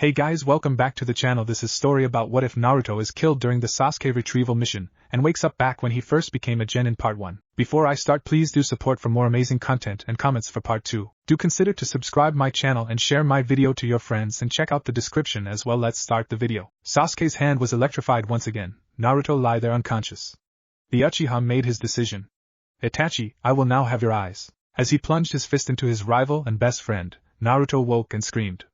Hey guys, welcome back to the channel. This is story about what if Naruto is killed during the Sasuke retrieval mission and wakes up back when he first became a Genin part 1. Before I start, please do support for more amazing content and comments for part 2. Do consider to subscribe my channel and share my video to your friends and check out the description as well. Let's start the video. Sasuke's hand was electrified once again. Naruto lay there unconscious. The Uchiha made his decision. Itachi, I will now have your eyes. As he plunged his fist into his rival and best friend, Naruto woke and screamed.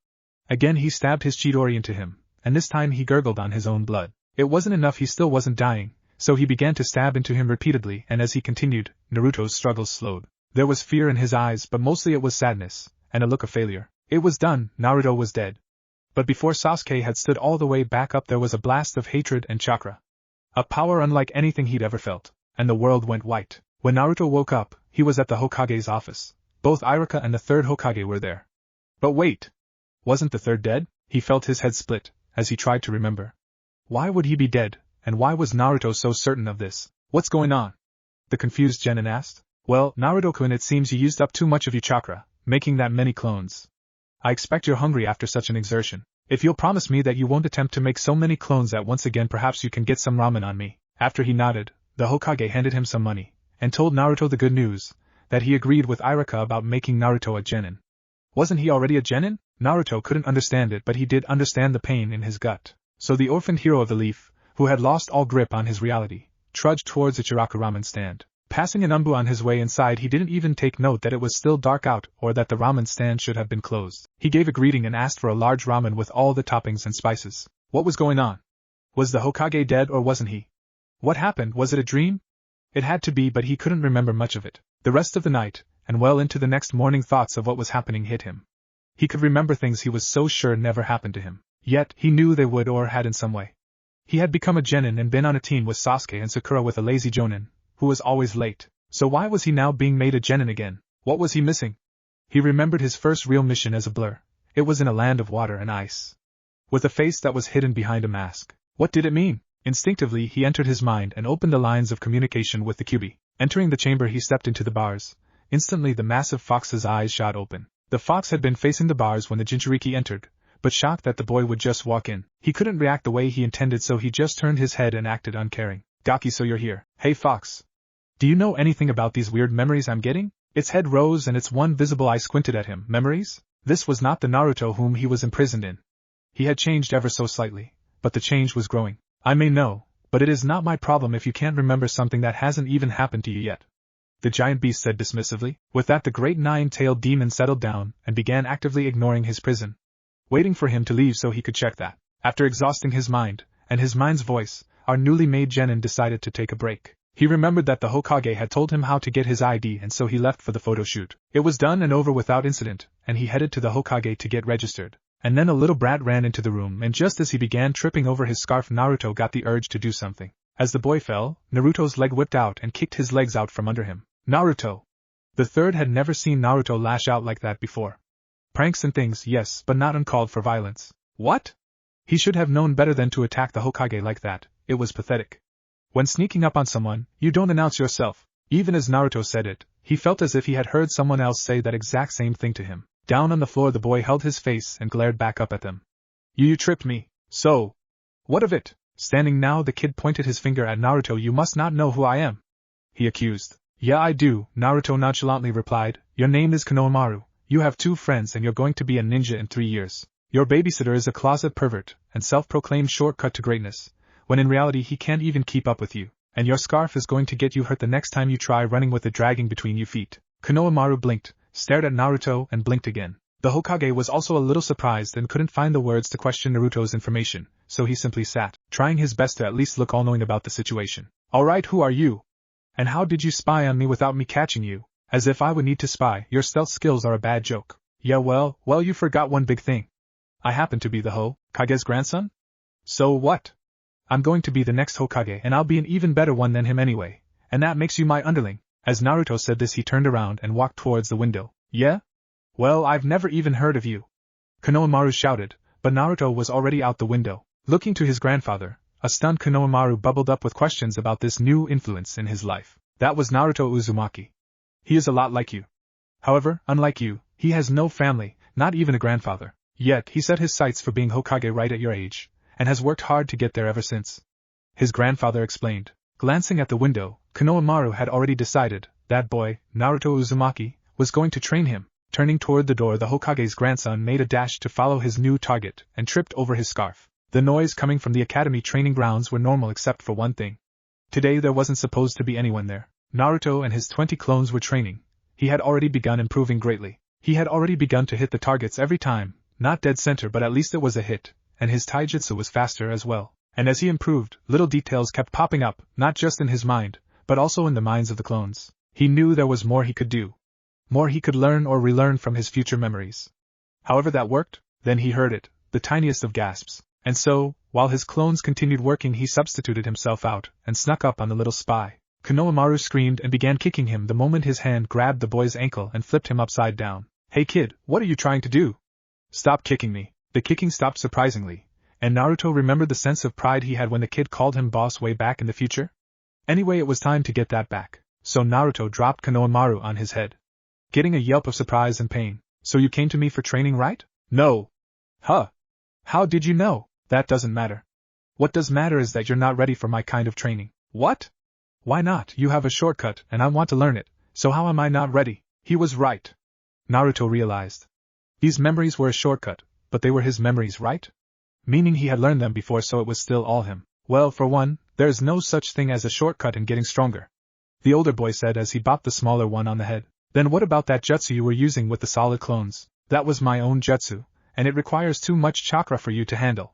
Again he stabbed his Chidori into him, and this time he gurgled on his own blood. It wasn't enough, he still wasn't dying, so he began to stab into him repeatedly, and as he continued, Naruto's struggles slowed. There was fear in his eyes, but mostly it was sadness, and a look of failure. It was done, Naruto was dead. But before Sasuke had stood all the way back up, there was a blast of hatred and chakra. A power unlike anything he'd ever felt, and the world went white. When Naruto woke up, he was at the Hokage's office. Both Iruka and the third Hokage were there. But wait! Wasn't the third dead? He felt his head split, as he tried to remember. Why would he be dead, and why was Naruto so certain of this? What's going on? The confused Genin asked. Well, Naruto-kun, it seems you used up too much of your chakra, making that many clones. I expect you're hungry after such an exertion. If you'll promise me that you won't attempt to make so many clones at once again, perhaps you can get some ramen on me. After he nodded, the Hokage handed him some money, and told Naruto the good news, that he agreed with Iruka about making Naruto a Genin. Wasn't he already a Genin? Naruto couldn't understand it, but he did understand the pain in his gut. So the orphaned hero of the leaf, who had lost all grip on his reality, trudged towards the Ichiraku ramen stand. Passing an Umbu on his way inside, he didn't even take note that it was still dark out or that the ramen stand should have been closed. He gave a greeting and asked for a large ramen with all the toppings and spices. What was going on? Was the Hokage dead or wasn't he? What happened? Was it a dream? It had to be, but he couldn't remember much of it. The rest of the night, and well into the next morning, thoughts of what was happening hit him. He could remember things he was so sure never happened to him. Yet, he knew they would or had in some way. He had become a Genin and been on a team with Sasuke and Sakura with a lazy Jonin, who was always late. So why was he now being made a Genin again? What was he missing? He remembered his first real mission as a blur. It was in a land of water and ice, with a face that was hidden behind a mask. What did it mean? Instinctively he entered his mind and opened the lines of communication with the Kyuubi. Entering the chamber, he stepped into the bars. Instantly the massive fox's eyes shot open. The fox had been facing the bars when the Jinchuriki entered, but shocked that the boy would just walk in, he couldn't react the way he intended, so he just turned his head and acted uncaring. Gaki, so you're here. Hey fox. Do you know anything about these weird memories I'm getting? Its head rose and its one visible eye squinted at him. Memories? This was not the Naruto whom he was imprisoned in. He had changed ever so slightly, but the change was growing. I may know, but it is not my problem if you can't remember something that hasn't even happened to you yet, the giant beast said dismissively. With that, the great nine-tailed demon settled down and began actively ignoring his prison, waiting for him to leave so he could check that. After exhausting his mind, and his mind's voice, our newly made Genin decided to take a break. He remembered that the Hokage had told him how to get his ID, and so he left for the photo shoot. It was done and over without incident, and he headed to the Hokage to get registered. And then a little brat ran into the room, and just as he began tripping over his scarf, Naruto got the urge to do something. As the boy fell, Naruto's leg whipped out and kicked his legs out from under him. Naruto! The third had never seen Naruto lash out like that before. Pranks and things, yes, but not uncalled for violence. What? He should have known better than to attack the Hokage like that. It was pathetic. When sneaking up on someone, you don't announce yourself. Even as Naruto said it, he felt as if he had heard someone else say that exact same thing to him. Down on the floor, the boy held his face and glared back up at them. You tripped me. So? What of it? Standing now, the kid pointed his finger at Naruto. You must not know who I am, he accused. Yeah, I do, Naruto nonchalantly replied. Your name is Konohamaru. You have 2 friends and you're going to be a ninja in 3 years. Your babysitter is a closet pervert and self-proclaimed shortcut to greatness, when in reality he can't even keep up with you. And your scarf is going to get you hurt the next time you try running with it dragging between your feet. Konohamaru blinked, stared at Naruto and blinked again. The Hokage was also a little surprised and couldn't find the words to question Naruto's information, so he simply sat, trying his best to at least look all-knowing about the situation. Alright, who are you? And how did you spy on me without me catching you? As if I would need to spy. Your stealth skills are a bad joke. Yeah, well, you forgot one big thing. I happen to be the Hokage's grandson? So what? I'm going to be the next Hokage, and I'll be an even better one than him anyway, and that makes you my underling. As Naruto said this, he turned around and walked towards the window. Yeah? Well, I've never even heard of you, Konohamaru shouted, but Naruto was already out the window. Looking to his grandfather, a stunned Konohamaru bubbled up with questions about this new influence in his life. That was Naruto Uzumaki. He is a lot like you. However, unlike you, he has no family, not even a grandfather. Yet he set his sights for being Hokage right at your age, and has worked hard to get there ever since. His grandfather explained. Glancing at the window, Konohamaru had already decided that boy, Naruto Uzumaki, was going to train him. Turning toward the door, the Hokage's grandson made a dash to follow his new target and tripped over his scarf. The noise coming from the academy training grounds were normal except for one thing. Today there wasn't supposed to be anyone there. Naruto and his 20 clones were training. He had already begun improving greatly. He had already begun to hit the targets every time, not dead center but at least it was a hit, and his taijutsu was faster as well. And as he improved, little details kept popping up, not just in his mind, but also in the minds of the clones. He knew there was more he could do. More he could learn or relearn from his future memories. However that worked, then he heard it, the tiniest of gasps. And so, while his clones continued working, he substituted himself out and snuck up on the little spy. Konohamaru screamed and began kicking him the moment his hand grabbed the boy's ankle and flipped him upside down. Hey kid, what are you trying to do? Stop kicking me. The kicking stopped surprisingly, and Naruto remembered the sense of pride he had when the kid called him boss way back in the future. Anyway, it was time to get that back, so Naruto dropped Konohamaru on his head. Getting a yelp of surprise and pain. So you came to me for training, right? No. Huh. How did you know? That doesn't matter. What does matter is that you're not ready for my kind of training. What? Why not? You have a shortcut, and I want to learn it, so how am I not ready? He was right. Naruto realized. These memories were a shortcut, but they were his memories, right? Meaning he had learned them before, so it was still all him. Well, for one, there is no such thing as a shortcut in getting stronger. The older boy said as he bopped the smaller one on the head. Then what about that jutsu you were using with the solid clones? That was my own jutsu, and it requires too much chakra for you to handle.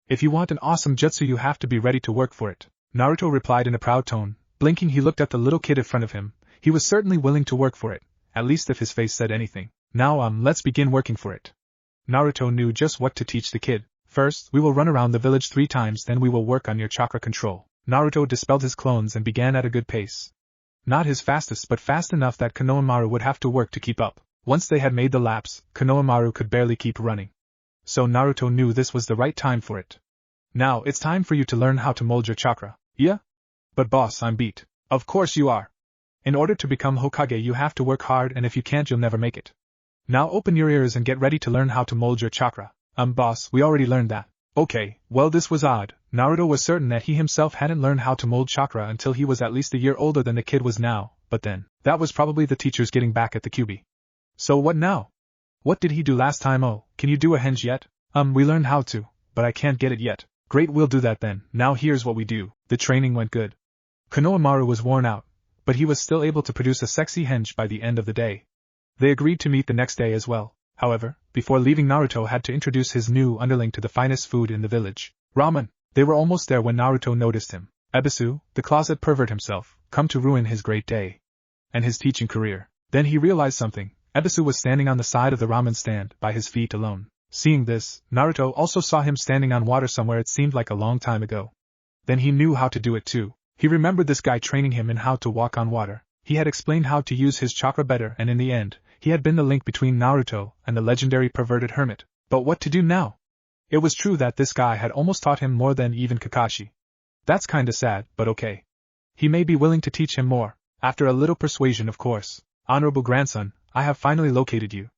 If you want an awesome jutsu, you have to be ready to work for it. Naruto replied in a proud tone. Blinking, he looked at the little kid in front of him. He was certainly willing to work for it, at least if his face said anything. Now let's begin working for it. Naruto knew just what to teach the kid. First, we will run around the village 3 times, then we will work on your chakra control. Naruto dispelled his clones and began at a good pace. Not his fastest, but fast enough that Konohamaru would have to work to keep up. Once they had made the laps, Konohamaru could barely keep running. So Naruto knew this was the right time for it. Now it's time for you to learn how to mold your chakra. Yeah? But boss, I'm beat. Of course you are. In order to become Hokage you have to work hard, and if you can't you'll never make it. Now open your ears and get ready to learn how to mold your chakra. Boss, we already learned that. Okay, well this was odd. Naruto was certain that he himself hadn't learned how to mold chakra until he was at least a year older than the kid was now, but then, that was probably the teachers getting back at the QB. So what now? What did he do last time? Oh, can you do a henge yet? We learned how to, but I can't get it yet. Great, we'll do that then. Now here's what we do. The training went good. Konohamaru was worn out, but he was still able to produce a sexy henge by the end of the day. They agreed to meet the next day as well. However, before leaving, Naruto had to introduce his new underling to the finest food in the village. Ramen. They were almost there when Naruto noticed him. Ebisu, the closet pervert himself, come to ruin his great day. And his teaching career. Then he realized something. Ebisu was standing on the side of the ramen stand, by his feet alone. Seeing this, Naruto also saw him standing on water somewhere it seemed like a long time ago. Then he knew how to do it too. He remembered this guy training him in how to walk on water. He had explained how to use his chakra better, and in the end, he had been the link between Naruto and the legendary perverted hermit. But what to do now? It was true that this guy had almost taught him more than even Kakashi. That's kinda sad, but okay. He may be willing to teach him more, after a little persuasion of course. Honorable grandson, I have finally located you.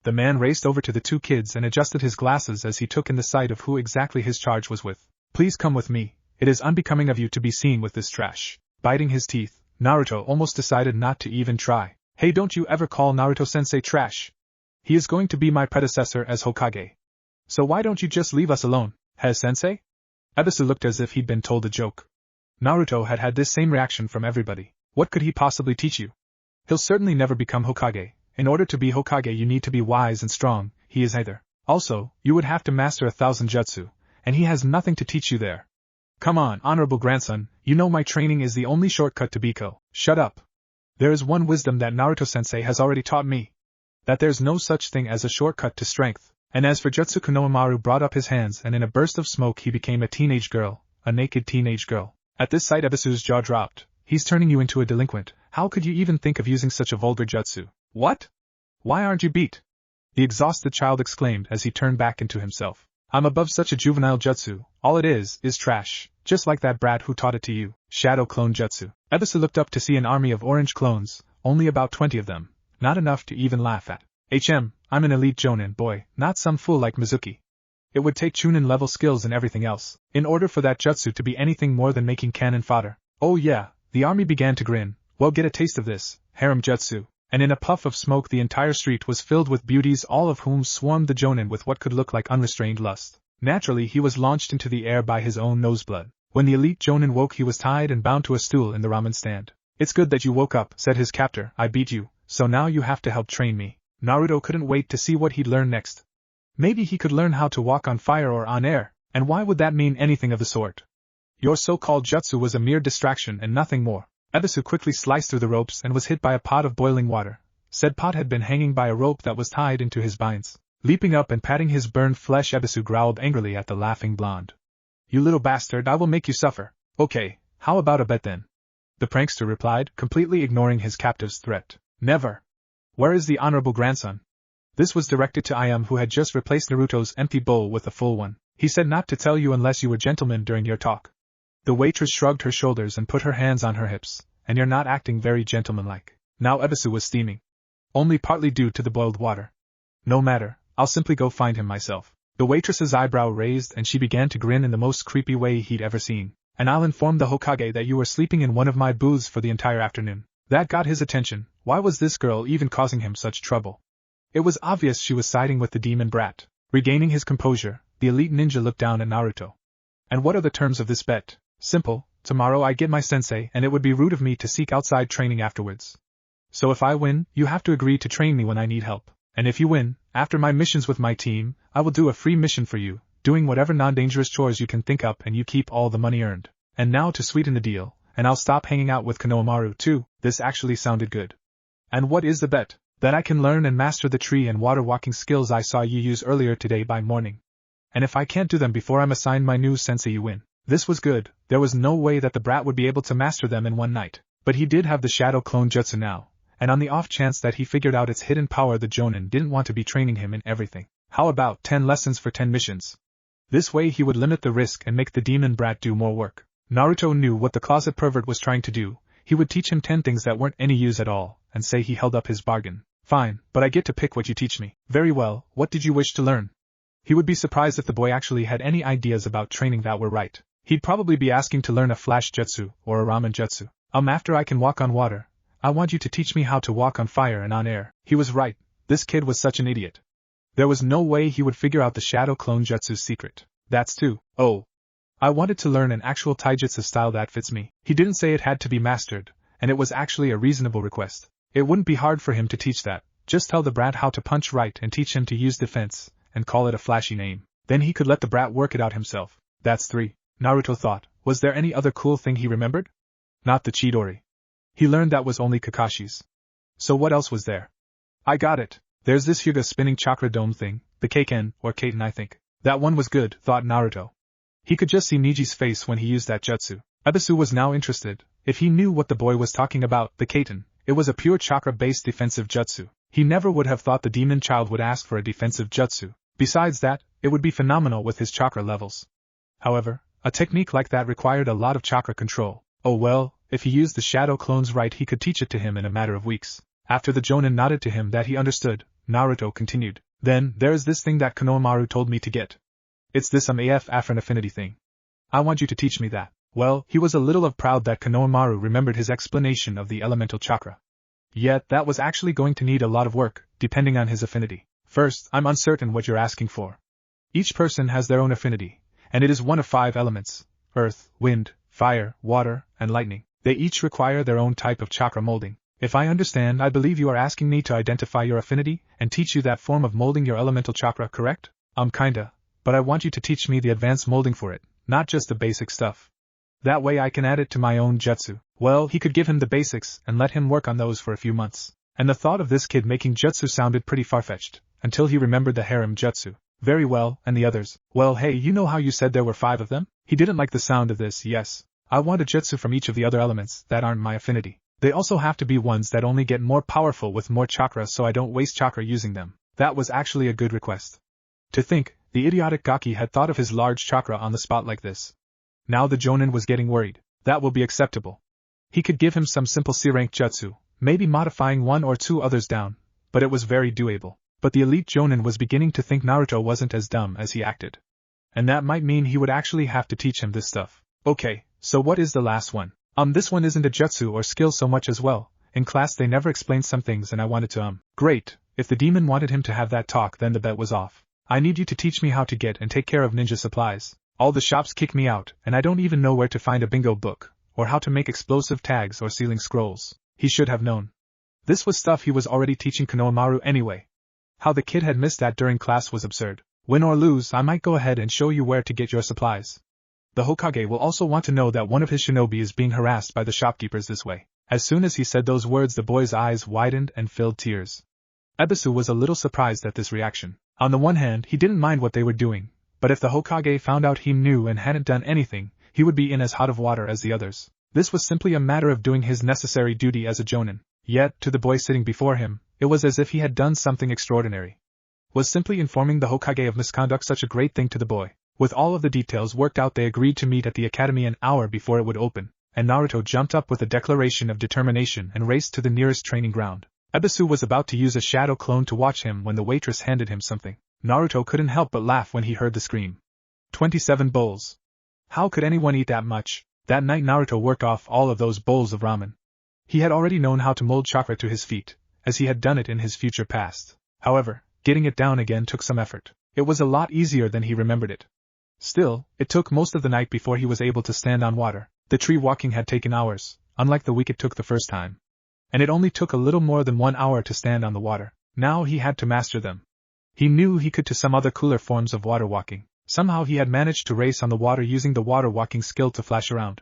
The man raced over to the 2 kids and adjusted his glasses as he took in the sight of who exactly his charge was with. Please come with me, it is unbecoming of you to be seen with this trash. Biting his teeth, Naruto almost decided not to even try. Hey, don't you ever call Naruto-sensei trash. He is going to be my predecessor as Hokage. So why don't you just leave us alone, Sensei? Ebisu looked as if he'd been told a joke. Naruto had had this same reaction from everybody. What could he possibly teach you? He'll certainly never become Hokage. In order to be Hokage you need to be wise and strong, he is neither. Also, you would have to master 1,000 jutsu, and he has nothing to teach you there. Come on, honorable grandson, you know my training is the only shortcut to Biko. Shut up. There is one wisdom that Naruto-sensei has already taught me. That there's no such thing as a shortcut to strength. And as for jutsu, Konohamaru brought up his hands and in a burst of smoke he became a teenage girl, a naked teenage girl. At this sight Ebisu's jaw dropped. He's turning you into a delinquent. How could you even think of using such a vulgar jutsu? What? Why aren't you beat? The exhausted child exclaimed as he turned back into himself. I'm above such a juvenile jutsu, all it is trash, just like that brat who taught it to you. Shadow clone jutsu. Ebisu looked up to see an army of orange clones, only about 20 of them, not enough to even laugh at. I'm an elite Jonin boy, not some fool like Mizuki. It would take Chunin level skills and everything else, in order for that jutsu to be anything more than making cannon fodder. Oh yeah, the army began to grin. Well, get a taste of this, harem jutsu. And in a puff of smoke the entire street was filled with beauties, all of whom swarmed the Jonin with what could look like unrestrained lust. Naturally he was launched into the air by his own noseblood. When the elite Jonin woke he was tied and bound to a stool in the ramen stand. It's good that you woke up, said his captor. I beat you, so now you have to help train me. Naruto couldn't wait to see what he'd learn next. Maybe he could learn how to walk on fire or on air, and why would that mean anything of the sort? Your so-called jutsu was a mere distraction and nothing more. Ebisu quickly sliced through the ropes and was hit by a pot of boiling water. Said pot had been hanging by a rope that was tied into his binds. Leaping up and patting his burned flesh, Ebisu growled angrily at the laughing blonde. You little bastard, I will make you suffer. Okay, how about a bet then? The prankster replied, completely ignoring his captive's threat. Never. Where is the honorable grandson? This was directed to Ayam, who had just replaced Naruto's empty bowl with a full one. He said not to tell you unless you were gentlemen during your talk. The waitress shrugged her shoulders and put her hands on her hips. And you're not acting very gentlemanlike. Now Ebisu was steaming. Only partly due to the boiled water. No matter, I'll simply go find him myself. The waitress's eyebrow raised and she began to grin in the most creepy way he'd ever seen. And I'll inform the Hokage that you were sleeping in one of my booths for the entire afternoon. That got his attention. Why was this girl even causing him such trouble? It was obvious she was siding with the demon brat. Regaining his composure, the elite ninja looked down at Naruto. And what are the terms of this bet? Simple. Tomorrow I get my sensei and it would be rude of me to seek outside training afterwards. So if I win, you have to agree to train me when I need help. And if you win, after my missions with my team, I will do a free mission for you, doing whatever non-dangerous chores you can think up and you keep all the money earned. And now to sweeten the deal, and I'll stop hanging out with Konohamaru too. This actually sounded good. And what is the bet? That I can learn and master the tree and water walking skills I saw you use earlier today by morning. And if I can't do them before I'm assigned my new sensei, you win. This was good. There was no way that the brat would be able to master them in one night. But he did have the shadow clone jutsu now, and on the off chance that he figured out its hidden power, the Jonin didn't want to be training him in everything. How about 10 lessons for 10 missions? This way he would limit the risk and make the demon brat do more work. Naruto knew what the closet pervert was trying to do. He would teach him 10 things that weren't any use at all, and say he held up his bargain. Fine, but I get to pick what you teach me. Very well, what did you wish to learn? He would be surprised if the boy actually had any ideas about training that were right. He'd probably be asking to learn a flash jutsu, or a ramen jutsu. After I can walk on water, I want you to teach me how to walk on fire and on air. He was right. This kid was such an idiot. There was no way he would figure out the shadow clone jutsu's secret. That's too. Oh. I wanted to learn an actual taijutsu style that fits me. He didn't say it had to be mastered, and it was actually a reasonable request. It wouldn't be hard for him to teach that. Just tell the brat how to punch right and teach him to use defense, and call it a flashy name. Then he could let the brat work it out himself. That's 3. Naruto thought. Was there any other cool thing he remembered? Not the Chidori. He learned that was only Kakashi's. So what else was there? I got it. There's this Hyuga spinning chakra dome thing, the Kaiken, or Kaiten I think. That one was good, thought Naruto. He could just see Niji's face when he used that jutsu. Ebisu was now interested. If he knew what the boy was talking about, the Kaiten, it was a pure chakra-based defensive jutsu. He never would have thought the demon child would ask for a defensive jutsu. Besides that, it would be phenomenal with his chakra levels. However, a technique like that required a lot of chakra control. Oh well, if he used the shadow clones right, he could teach it to him in a matter of weeks. After the Jonin nodded to him that he understood, Naruto continued. Then, there's this thing that Konohamaru told me to get. It's this Afrin affinity thing. I want you to teach me that. Well, he was a little proud that Konohamaru remembered his explanation of the elemental chakra. Yet, that was actually going to need a lot of work, depending on his affinity. First, I'm uncertain what you're asking for. Each person has their own affinity, and it is one of 5 elements: earth, wind, fire, water, and lightning. They each require their own type of chakra molding. If I understand, I believe you are asking me to identify your affinity and teach you that form of molding your elemental chakra, correct? Kinda, but I want you to teach me the advanced molding for it, not just the basic stuff. That way I can add it to my own jutsu. Well, he could give him the basics and let him work on those for a few months. And the thought of this kid making jutsu sounded pretty far-fetched, until he remembered the harem jutsu. Very well, and the others? Well, hey, you know how you said there were 5 of them? He didn't like the sound of this. Yes. I want a jutsu from each of the other elements that aren't my affinity. They also have to be ones that only get more powerful with more chakra, so I don't waste chakra using them. That was actually a good request. To think, the idiotic Gaki had thought of his large chakra on the spot like this. Now the Jonin was getting worried. That will be acceptable. He could give him some simple C-rank jutsu, maybe modifying 1 or 2 others down, but it was very doable. But the elite Jonin was beginning to think Naruto wasn't as dumb as he acted. And that might mean he would actually have to teach him this stuff. Okay, so what is the last one? This one isn't a jutsu or skill so much as well. In class they never explained some things and I wanted to Great, if the demon wanted him to have that talk then the bet was off. I need you to teach me how to get and take care of ninja supplies. All the shops kick me out and I don't even know where to find a bingo book, or how to make explosive tags or sealing scrolls. He should have known. This was stuff he was already teaching Konohamaru anyway. How the kid had missed that during class was absurd. Win or lose, I might go ahead and show you where to get your supplies. The Hokage will also want to know that one of his shinobi is being harassed by the shopkeepers this way. As soon as he said those words the boy's eyes widened and filled tears. Ebisu was a little surprised at this reaction. On the one hand, he didn't mind what they were doing, but if the Hokage found out he knew and hadn't done anything, he would be in as hot of water as the others. This was simply a matter of doing his necessary duty as a jonin. Yet, to the boy sitting before him, it was as if he had done something extraordinary. Was simply informing the Hokage of misconduct such a great thing to the boy? With all of the details worked out they agreed to meet at the academy an hour before it would open, and Naruto jumped up with a declaration of determination and raced to the nearest training ground. Ebisu was about to use a shadow clone to watch him when the waitress handed him something. Naruto couldn't help but laugh when he heard the scream. 27 bowls. How could anyone eat that much? That night Naruto worked off all of those bowls of ramen. He had already known how to mold chakra to his feet, as he had done it in his future past. However, getting it down again took some effort. It was a lot easier than he remembered it. Still, it took most of the night before he was able to stand on water. The tree walking had taken hours, unlike the week it took the first time. And it only took a little more than 1 hour to stand on the water. Now he had to master them. He knew he could to some other cooler forms of water walking. Somehow he had managed to race on the water using the water walking skill to flash around.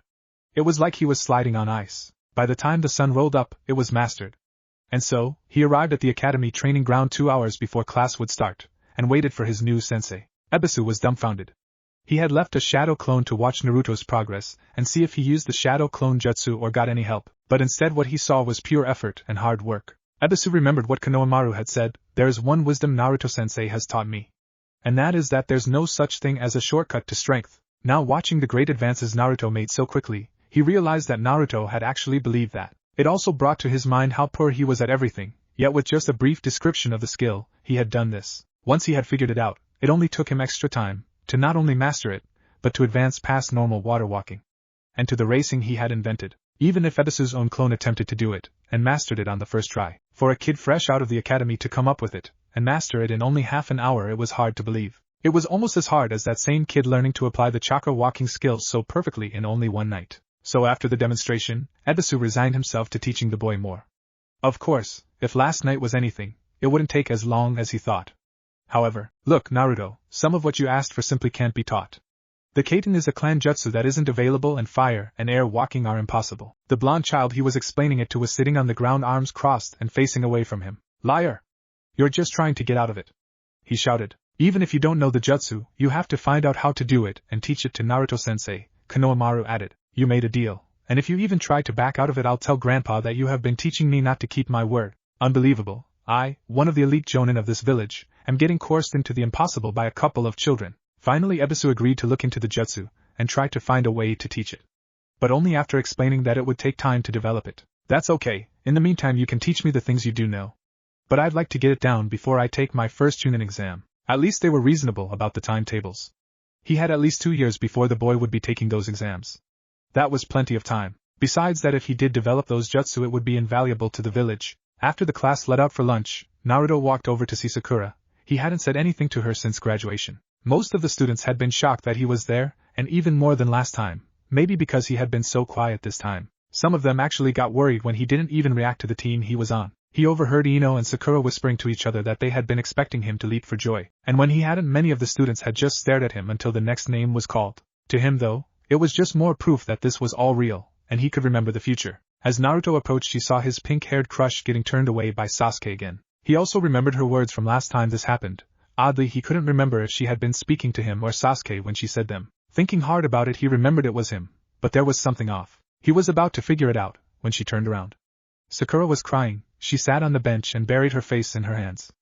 It was like he was sliding on ice. By the time the sun rolled up, it was mastered. And so, he arrived at the academy training ground 2 hours before class would start, and waited for his new sensei. Ebisu was dumbfounded. He had left a shadow clone to watch Naruto's progress and see if he used the shadow clone jutsu or got any help, but instead what he saw was pure effort and hard work. Ebisu remembered what Konohamaru had said, "There's one wisdom Naruto-sensei has taught me. And that is that there's no such thing as a shortcut to strength." Now watching the great advances Naruto made so quickly, he realized that Naruto had actually believed that. It also brought to his mind how poor he was at everything, yet with just a brief description of the skill, he had done this. Once he had figured it out, it only took him extra time to not only master it, but to advance past normal water walking. And to the racing he had invented. Even if Ebisu's own clone attempted to do it, and mastered it on the first try, for a kid fresh out of the academy to come up with it, and master it in only half an hour, it was hard to believe. It was almost as hard as that same kid learning to apply the chakra walking skills so perfectly in only one night. So after the demonstration, Ebisu resigned himself to teaching the boy more. Of course, if last night was anything, it wouldn't take as long as he thought. However, look Naruto, some of what you asked for simply can't be taught. The Kaiten is a clan jutsu that isn't available and fire and air walking are impossible. The blonde child he was explaining it to was sitting on the ground, arms crossed and facing away from him. Liar! You're just trying to get out of it, he shouted. Even if you don't know the jutsu, you have to find out how to do it and teach it to Naruto-sensei, Konohamaru added. You made a deal, and if you even try to back out of it I'll tell Grandpa that you have been teaching me not to keep my word. Unbelievable. I, one of the elite jonin of this village, am getting coerced into the impossible by a couple of children. Finally Ebisu agreed to look into the jutsu, and try to find a way to teach it. But only after explaining that it would take time to develop it. That's okay, in the meantime you can teach me the things you do know. But I'd like to get it down before I take my first Chunin exam. At least they were reasonable about the timetables. He had at least 2 years before the boy would be taking those exams. That was plenty of time. Besides that if he did develop those jutsu it would be invaluable to the village. After the class let out for lunch, Naruto walked over to see Sakura. He hadn't said anything to her since graduation. Most of the students had been shocked that he was there, and even more than last time, maybe because he had been so quiet this time. Some of them actually got worried when he didn't even react to the team he was on. He overheard Ino and Sakura whispering to each other that they had been expecting him to leap for joy, and when he hadn't many of the students had just stared at him until the next name was called. To him though, it was just more proof that this was all real, and he could remember the future. As Naruto approached he saw his pink-haired crush getting turned away by Sasuke again. He also remembered her words from last time this happened. Oddly he couldn't remember if she had been speaking to him or Sasuke when she said them. Thinking hard about it he remembered it was him, but there was something off. He was about to figure it out, when she turned around. Sakura was crying. She sat on the bench and buried her face in her hands.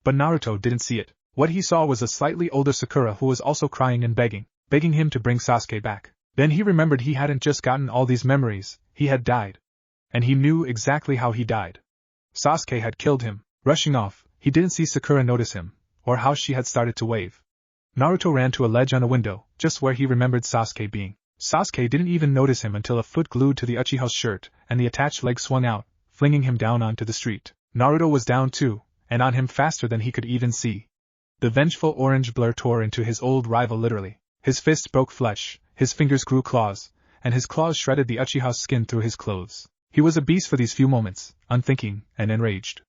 But Naruto didn't see it. What he saw was a slightly older Sakura who was also crying and begging him to bring Sasuke back. Then he remembered he hadn't just gotten all these memories, he had died. And he knew exactly how he died. Sasuke had killed him. Rushing off, he didn't see Sakura notice him, or how she had started to wave. Naruto ran to a ledge on a window, just where he remembered Sasuke being. Sasuke didn't even notice him until a foot glued to the Uchiha's shirt, and the attached leg swung out, flinging him down onto the street. Naruto was down too, and on him faster than he could even see. The vengeful orange blur tore into his old rival literally. His fists broke flesh, his fingers grew claws, and his claws shredded the Uchiha's skin through his clothes. He was a beast for these few moments, unthinking and enraged.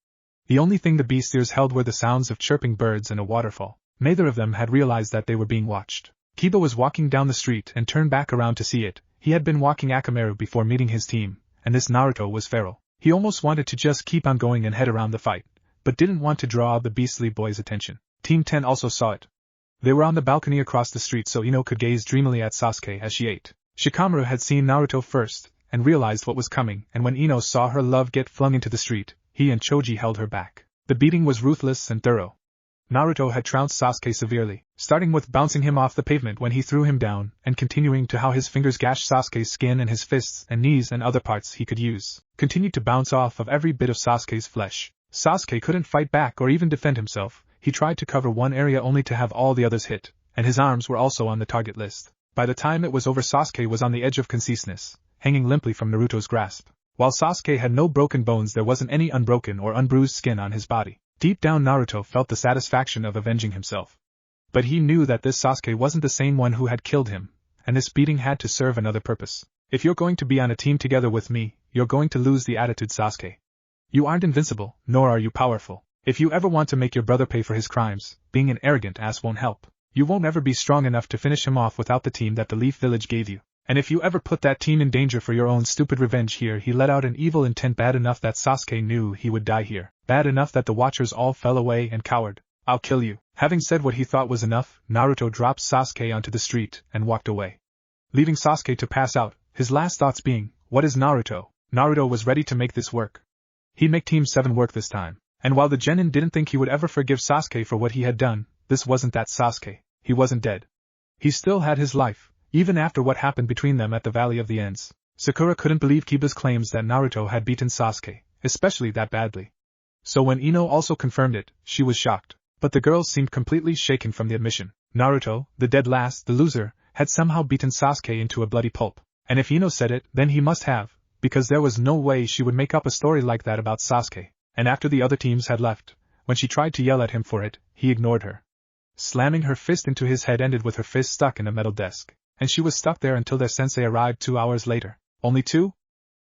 The only thing the beast's ears held were the sounds of chirping birds and a waterfall. Neither of them had realized that they were being watched. Kiba was walking down the street and turned back around to see it. He had been walking Akamaru before meeting his team, and this Naruto was feral. He almost wanted to just keep on going and head around the fight, but didn't want to draw the beastly boy's attention. Team 10 also saw it. They were on the balcony across the street so Ino could gaze dreamily at Sasuke as she ate. Shikamaru had seen Naruto first, and realized what was coming, and when Ino saw her love get flung into the street, he and Choji held her back. The beating was ruthless and thorough. Naruto had trounced Sasuke severely, starting with bouncing him off the pavement when he threw him down, and continuing to how his fingers gashed Sasuke's skin and his fists and knees and other parts he could use continued to bounce off of every bit of Sasuke's flesh. Sasuke couldn't fight back or even defend himself. He tried to cover one area only to have all the others hit, and his arms were also on the target list. By the time it was over, Sasuke was on the edge of consciousness, hanging limply from Naruto's grasp. While Sasuke had no broken bones, there wasn't any unbroken or unbruised skin on his body. Deep down, Naruto felt the satisfaction of avenging himself. But he knew that this Sasuke wasn't the same one who had killed him, and this beating had to serve another purpose. If you're going to be on a team together with me, you're going to lose the attitude, Sasuke. You aren't invincible, nor are you powerful. If you ever want to make your brother pay for his crimes, being an arrogant ass won't help. You won't ever be strong enough to finish him off without the team that the Leaf Village gave you. And if you ever put that team in danger for your own stupid revenge here, he let out an evil intent bad enough that Sasuke knew he would die here. Bad enough that the watchers all fell away and cowered. I'll kill you. Having said what he thought was enough, Naruto dropped Sasuke onto the street and walked away, leaving Sasuke to pass out, his last thoughts being, what is Naruto? Naruto was ready to make this work. He'd make Team 7 work this time. And while the Genin didn't think he would ever forgive Sasuke for what he had done, this wasn't that Sasuke. He wasn't dead. He still had his life, even after what happened between them at the Valley of the Ends. Sakura couldn't believe Kiba's claims that Naruto had beaten Sasuke, especially that badly. So when Ino also confirmed it, she was shocked. But the girls seemed completely shaken from the admission. Naruto, the dead last, the loser, had somehow beaten Sasuke into a bloody pulp. And if Ino said it, then he must have, because there was no way she would make up a story like that about Sasuke. And after the other teams had left, when she tried to yell at him for it, he ignored her. Slamming her fist into his head ended with her fist stuck in a metal desk. And she was stuck there until their sensei arrived 2 hours later. Only 2?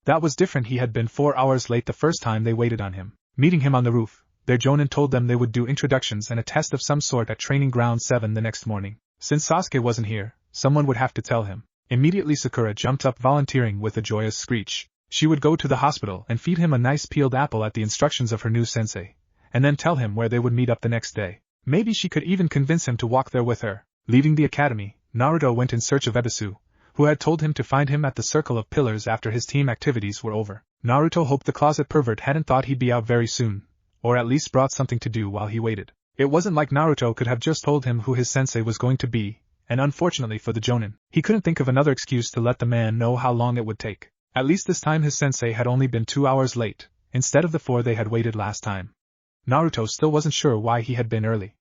That was different. He had been 4 hours late the first time they waited on him. Meeting him on the roof, their Jonin told them they would do introductions and a test of some sort at Training Ground 7 the next morning. Since Sasuke wasn't here, someone would have to tell him. Immediately Sakura jumped up, volunteering with a joyous screech. She would go to the hospital and feed him a nice peeled apple at the instructions of her new sensei, and then tell him where they would meet up the next day. Maybe she could even convince him to walk there with her. Leaving the academy, Naruto went in search of Ebisu, who had told him to find him at the Circle of Pillars after his team activities were over. Naruto hoped the closet pervert hadn't thought he'd be out very soon, or at least brought something to do while he waited. It wasn't like Naruto could have just told him who his sensei was going to be, and unfortunately for the Jonin, he couldn't think of another excuse to let the man know how long it would take. At least this time his sensei had only been 2 hours late, instead of the 4 they had waited last time. Naruto still wasn't sure why he had been early.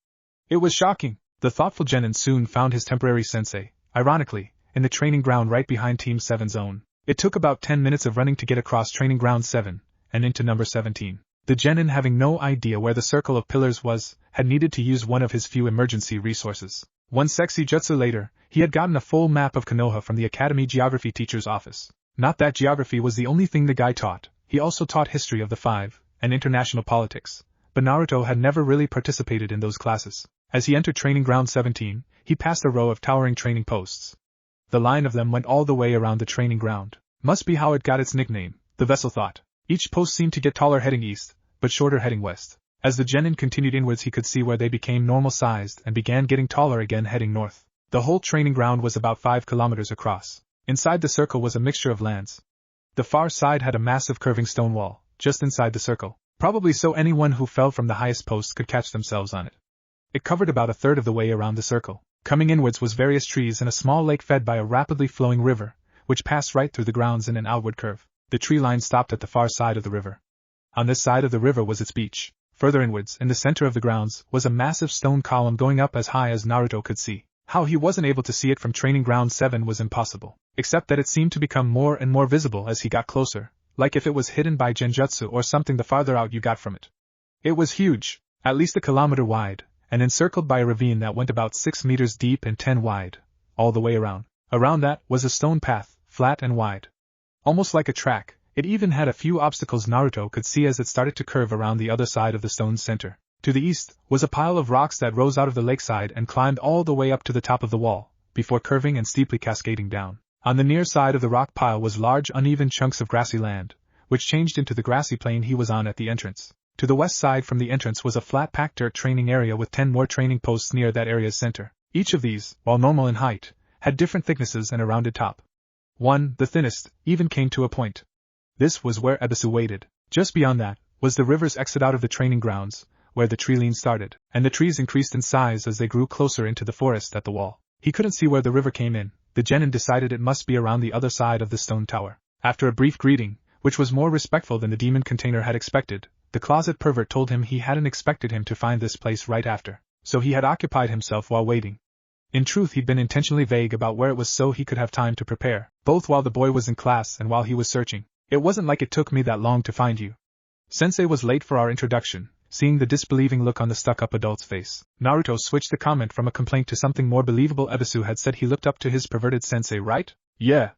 It was shocking. The thoughtful Genin soon found his temporary sensei, ironically, in the training ground right behind Team 7's own. It took about 10 minutes of running to get across Training Ground 7, and into number 17. The Genin, having no idea where the Circle of Pillars was, had needed to use one of his few emergency resources. One sexy jutsu later, he had gotten a full map of Konoha from the Academy Geography teacher's office. Not that geography was the only thing the guy taught, he also taught history of the Five, and international politics. But Naruto had never really participated in those classes. As he entered Training Ground 17, he passed a row of towering training posts. The line of them went all the way around the training ground. Must be how it got its nickname, the vessel thought. Each post seemed to get taller heading east, but shorter heading west. As the Genin continued inwards, he could see where they became normal-sized and began getting taller again heading north. The whole training ground was about 5 kilometers across. Inside the circle was a mixture of lands. The far side had a massive curving stone wall, just inside the circle, probably so anyone who fell from the highest post could catch themselves on it. It covered about a third of the way around the circle. Coming inwards was various trees and a small lake fed by a rapidly flowing river, which passed right through the grounds in an outward curve. The tree line stopped at the far side of the river. On this side of the river was its beach. Further inwards, in the center of the grounds, was a massive stone column going up as high as Naruto could see. How he wasn't able to see it from Training Ground 7 was impossible, except that it seemed to become more and more visible as he got closer, like if it was hidden by genjutsu or something the farther out you got from it. It was huge, at least a kilometer wide, and encircled by a ravine that went about 6 meters deep and 10 wide, all the way around. Around that was a stone path, flat and wide. Almost like a track, it even had a few obstacles Naruto could see as it started to curve around the other side of the stone's center. To the east was a pile of rocks that rose out of the lakeside and climbed all the way up to the top of the wall, before curving and steeply cascading down. On the near side of the rock pile was large uneven chunks of grassy land, which changed into the grassy plain he was on at the entrance. To the west side from the entrance was a flat packed dirt training area with 10 more training posts near that area's center. Each of these, while normal in height, had different thicknesses and a rounded top. One, the thinnest, even came to a point. This was where Ebisu waited. Just beyond that was the river's exit out of the training grounds, where the tree line started, and the trees increased in size as they grew closer into the forest at the wall. He couldn't see where the river came in. The genin decided it must be around the other side of the stone tower. After a brief greeting, which was more respectful than the demon container had expected, the closet pervert told him he hadn't expected him to find this place right after, so he had occupied himself while waiting. In truth, he'd been intentionally vague about where it was so he could have time to prepare, both while the boy was in class and while he was searching. It wasn't like it took me that long to find you. Sensei was late for our introduction. Seeing the disbelieving look on the stuck-up adult's face, Naruto switched the comment from a complaint to something more believable. Ebisu had said he looked up to his perverted sensei, right? Yeah.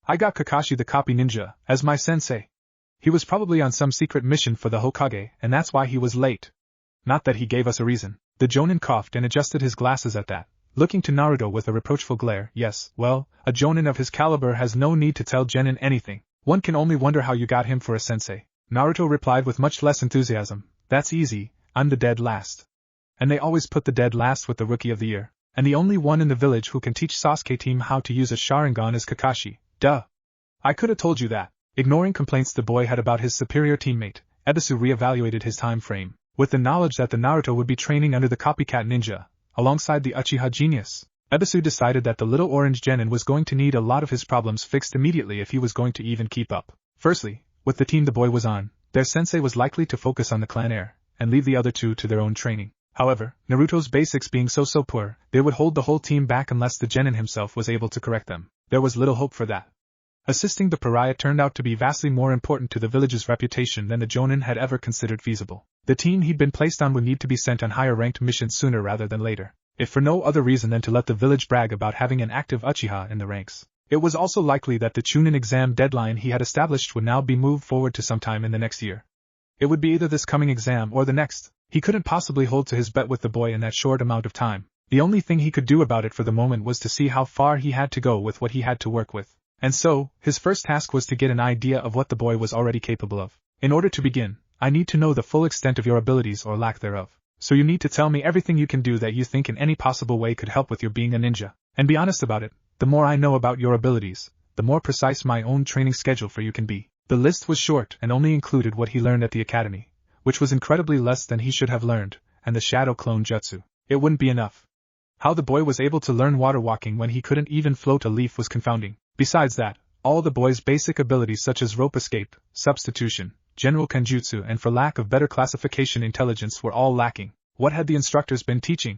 I got Kakashi the copy ninja as my sensei. He was probably on some secret mission for the Hokage, and that's why he was late. Not that he gave us a reason. The Jonin coughed and adjusted his glasses at that, looking to Naruto with a reproachful glare. Yes, well, a Jonin of his caliber has no need to tell Genin anything. One can only wonder how you got him for a sensei. Naruto replied with much less enthusiasm. That's easy, I'm the dead last. And they always put the dead last with the rookie of the year. And the only one in the village who can teach Sasuke team how to use a Sharingan is Kakashi. Duh. I could have told you that. Ignoring complaints the boy had about his superior teammate, Ebisu reevaluated his time frame, with the knowledge that the Naruto would be training under the copycat ninja, alongside the Uchiha genius. Ebisu decided that the little orange genin was going to need a lot of his problems fixed immediately if he was going to even keep up. Firstly, with the team the boy was on, their sensei was likely to focus on the clan heir, and leave the other two to their own training. However, Naruto's basics being so poor, they would hold the whole team back unless the genin himself was able to correct them. There was little hope for that. Assisting the pariah turned out to be vastly more important to the village's reputation than the Jonin had ever considered feasible. The team he'd been placed on would need to be sent on higher-ranked missions sooner rather than later, if for no other reason than to let the village brag about having an active Uchiha in the ranks. It was also likely that the Chunin exam deadline he had established would now be moved forward to sometime in the next year. It would be either this coming exam or the next. He couldn't possibly hold to his bet with the boy in that short amount of time. The only thing he could do about it for the moment was to see how far he had to go with what he had to work with. And so, his first task was to get an idea of what the boy was already capable of. In order to begin, I need to know the full extent of your abilities or lack thereof. So you need to tell me everything you can do that you think in any possible way could help with your being a ninja. And be honest about it. The more I know about your abilities, the more precise my own training schedule for you can be. The list was short and only included what he learned at the academy, which was incredibly less than he should have learned, and the shadow clone jutsu. It wouldn't be enough. How the boy was able to learn water walking when he couldn't even float a leaf was confounding. Besides that, all the boy's basic abilities such as rope escape, substitution, general kenjutsu and for lack of better classification intelligence were all lacking. What had the instructors been teaching?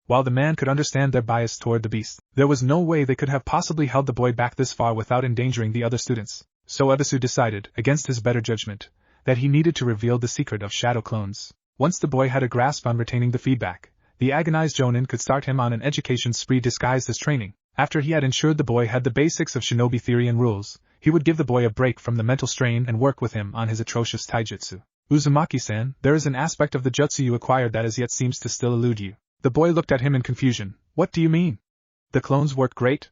While the man could understand their bias toward the beast, there was no way they could have possibly held the boy back this far without endangering the other students. So Ebisu decided, against his better judgment, that he needed to reveal the secret of shadow clones. Once the boy had a grasp on retaining the feedback, the agonized Jonin could start him on an education spree disguised as training. After he had ensured the boy had the basics of shinobi theory and rules, he would give the boy a break from the mental strain and work with him on his atrocious taijutsu. Uzumaki-san, there is an aspect of the jutsu you acquired that as yet seems to still elude you. The boy looked at him in confusion. What do you mean? The clones work great?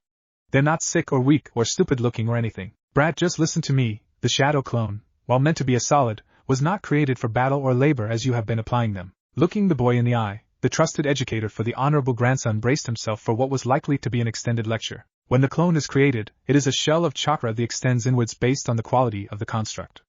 They're not sick or weak or stupid looking or anything. Brat, just listen to me. The shadow clone, while meant to be a solid, was not created for battle or labor as you have been applying them. Looking the boy in the eye, the trusted educator for the honorable grandson braced himself for what was likely to be an extended lecture. When the clone is created, it is a shell of chakra that extends inwards based on the quality of the construct.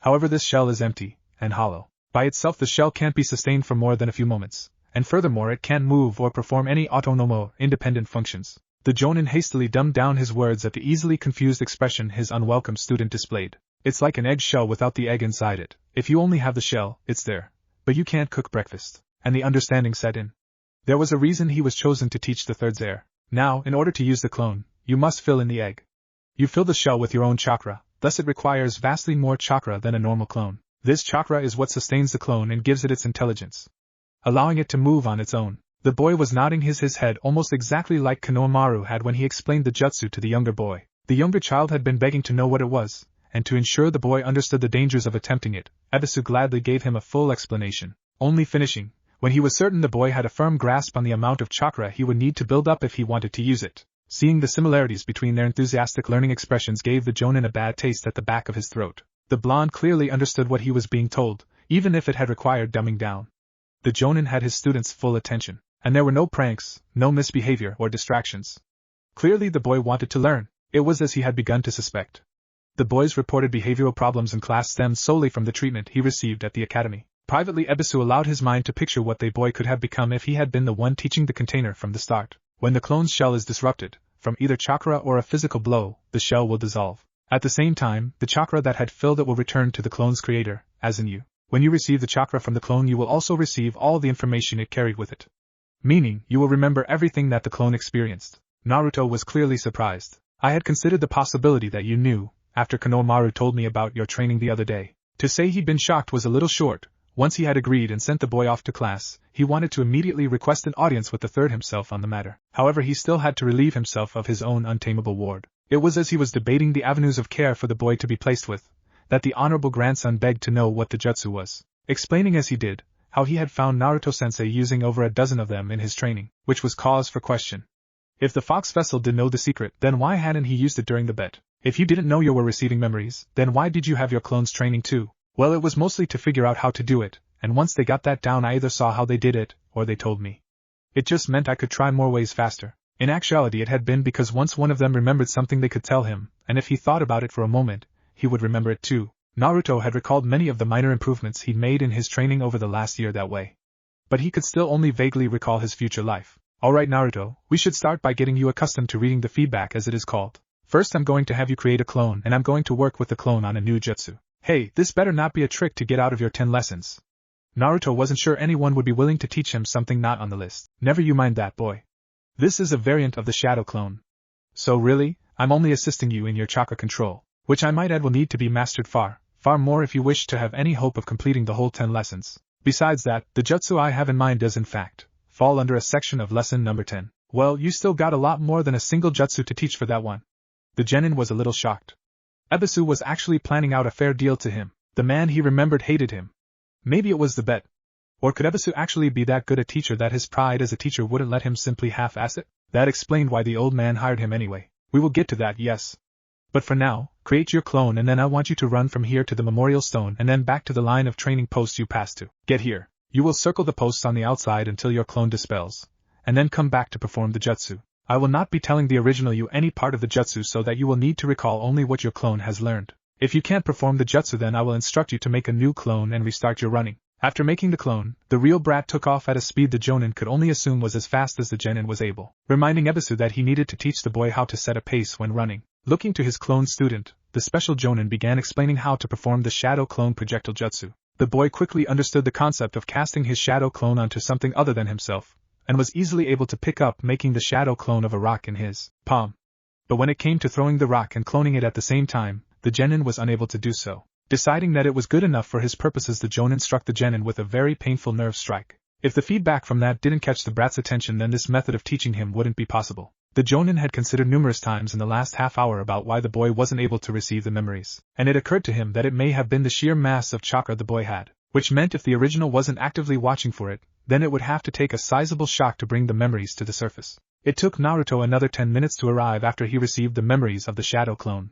However, this shell is empty and hollow. By itself the shell can't be sustained for more than a few moments, and furthermore it can't move or perform any autonomous, independent functions. The Jonin hastily dumbed down his words at the easily confused expression his unwelcome student displayed. It's like an egg shell without the egg inside it. If you only have the shell, it's there, but you can't cook breakfast. And the understanding set in. There was a reason he was chosen to teach the third heir. Now, in order to use the clone, you must fill in the egg. You fill the shell with your own chakra, thus it requires vastly more chakra than a normal clone. This chakra is what sustains the clone and gives it its intelligence, allowing it to move on its own. The boy was nodding his head almost exactly like Konohamaru had when he explained the jutsu to the younger boy. The younger child had been begging to know what it was, and to ensure the boy understood the dangers of attempting it, Ebisu gladly gave him a full explanation, only finishing when he was certain the boy had a firm grasp on the amount of chakra he would need to build up if he wanted to use it. Seeing the similarities between their enthusiastic learning expressions gave the Jonin a bad taste at the back of his throat. The blonde clearly understood what he was being told, even if it had required dumbing down. The Jonin had his students' full attention, and there were no pranks, no misbehavior or distractions. Clearly the boy wanted to learn. It was as he had begun to suspect. The boy's reported behavioral problems in class stemmed solely from the treatment he received at the academy. Privately, Ebisu allowed his mind to picture what the boy could have become if he had been the one teaching the container from the start. When the clone's shell is disrupted, from either chakra or a physical blow, the shell will dissolve. At the same time, the chakra that had filled it will return to the clone's creator, as in you. When you receive the chakra from the clone, you will also receive all the information it carried with it. Meaning, you will remember everything that the clone experienced. Naruto was clearly surprised. I had considered the possibility that you knew, after Konohamaru told me about your training the other day. To say he'd been shocked was a little short. Once he had agreed and sent the boy off to class, he wanted to immediately request an audience with the third himself on the matter. However, he still had to relieve himself of his own untamable ward. It was as he was debating the avenues of care for the boy to be placed with, that the honorable grandson begged to know what the jutsu was, explaining as he did, how he had found Naruto-sensei using over a dozen of them in his training, which was cause for question. If the fox vessel did know the secret, then why hadn't he used it during the bet? If you didn't know you were receiving memories, then why did you have your clones training too? Well, it was mostly to figure out how to do it, and once they got that down I either saw how they did it, or they told me. It just meant I could try more ways faster. In actuality it had been because once one of them remembered something they could tell him, and if he thought about it for a moment, he would remember it too. Naruto had recalled many of the minor improvements he'd made in his training over the last year that way. But he could still only vaguely recall his future life. Alright Naruto, we should start by getting you accustomed to reading the feedback as it is called. First I'm going to have you create a clone and I'm going to work with the clone on a new jutsu. Hey, this better not be a trick to get out of your 10 lessons. Naruto wasn't sure anyone would be willing to teach him something not on the list. Never you mind that, boy. This is a variant of the shadow clone. So really, I'm only assisting you in your chakra control, which I might add will need to be mastered far more if you wish to have any hope of completing the whole 10 lessons. Besides that, the jutsu I have in mind does in fact fall under a section of lesson number 10. Well, you still got a lot more than a single jutsu to teach for that one. The genin was a little shocked. Ebisu was actually planning out a fair deal to him. The man he remembered hated him. Maybe it was the bet. Or could Ebisu actually be that good a teacher that his pride as a teacher wouldn't let him simply half-ass it? That explained why the old man hired him anyway. We will get to that, yes. But for now, create your clone and then I want you to run from here to the memorial stone and then back to the line of training posts you passed to. Get here. You will circle the posts on the outside until your clone dispels, and then come back to perform the jutsu. I will not be telling the original you any part of the jutsu so that you will need to recall only what your clone has learned. If you can't perform the jutsu then I will instruct you to make a new clone and restart your running. After making the clone, the real brat took off at a speed the Jonin could only assume was as fast as the genin was able, reminding Ebisu that he needed to teach the boy how to set a pace when running. Looking to his clone student, the special Jonin began explaining how to perform the shadow clone projectile jutsu. The boy quickly understood the concept of casting his shadow clone onto something other than himself, and was easily able to pick up making the shadow clone of a rock in his palm. But when it came to throwing the rock and cloning it at the same time, the genin was unable to do so. Deciding that it was good enough for his purposes, the Jonin struck the genin with a very painful nerve strike. If the feedback from that didn't catch the brat's attention, then this method of teaching him wouldn't be possible. The Jonin had considered numerous times in the last half hour about why the boy wasn't able to receive the memories, and it occurred to him that it may have been the sheer mass of chakra the boy had, which meant if the original wasn't actively watching for it, then it would have to take a sizable shock to bring the memories to the surface. It took Naruto another 10 minutes to arrive after he received the memories of the shadow clone.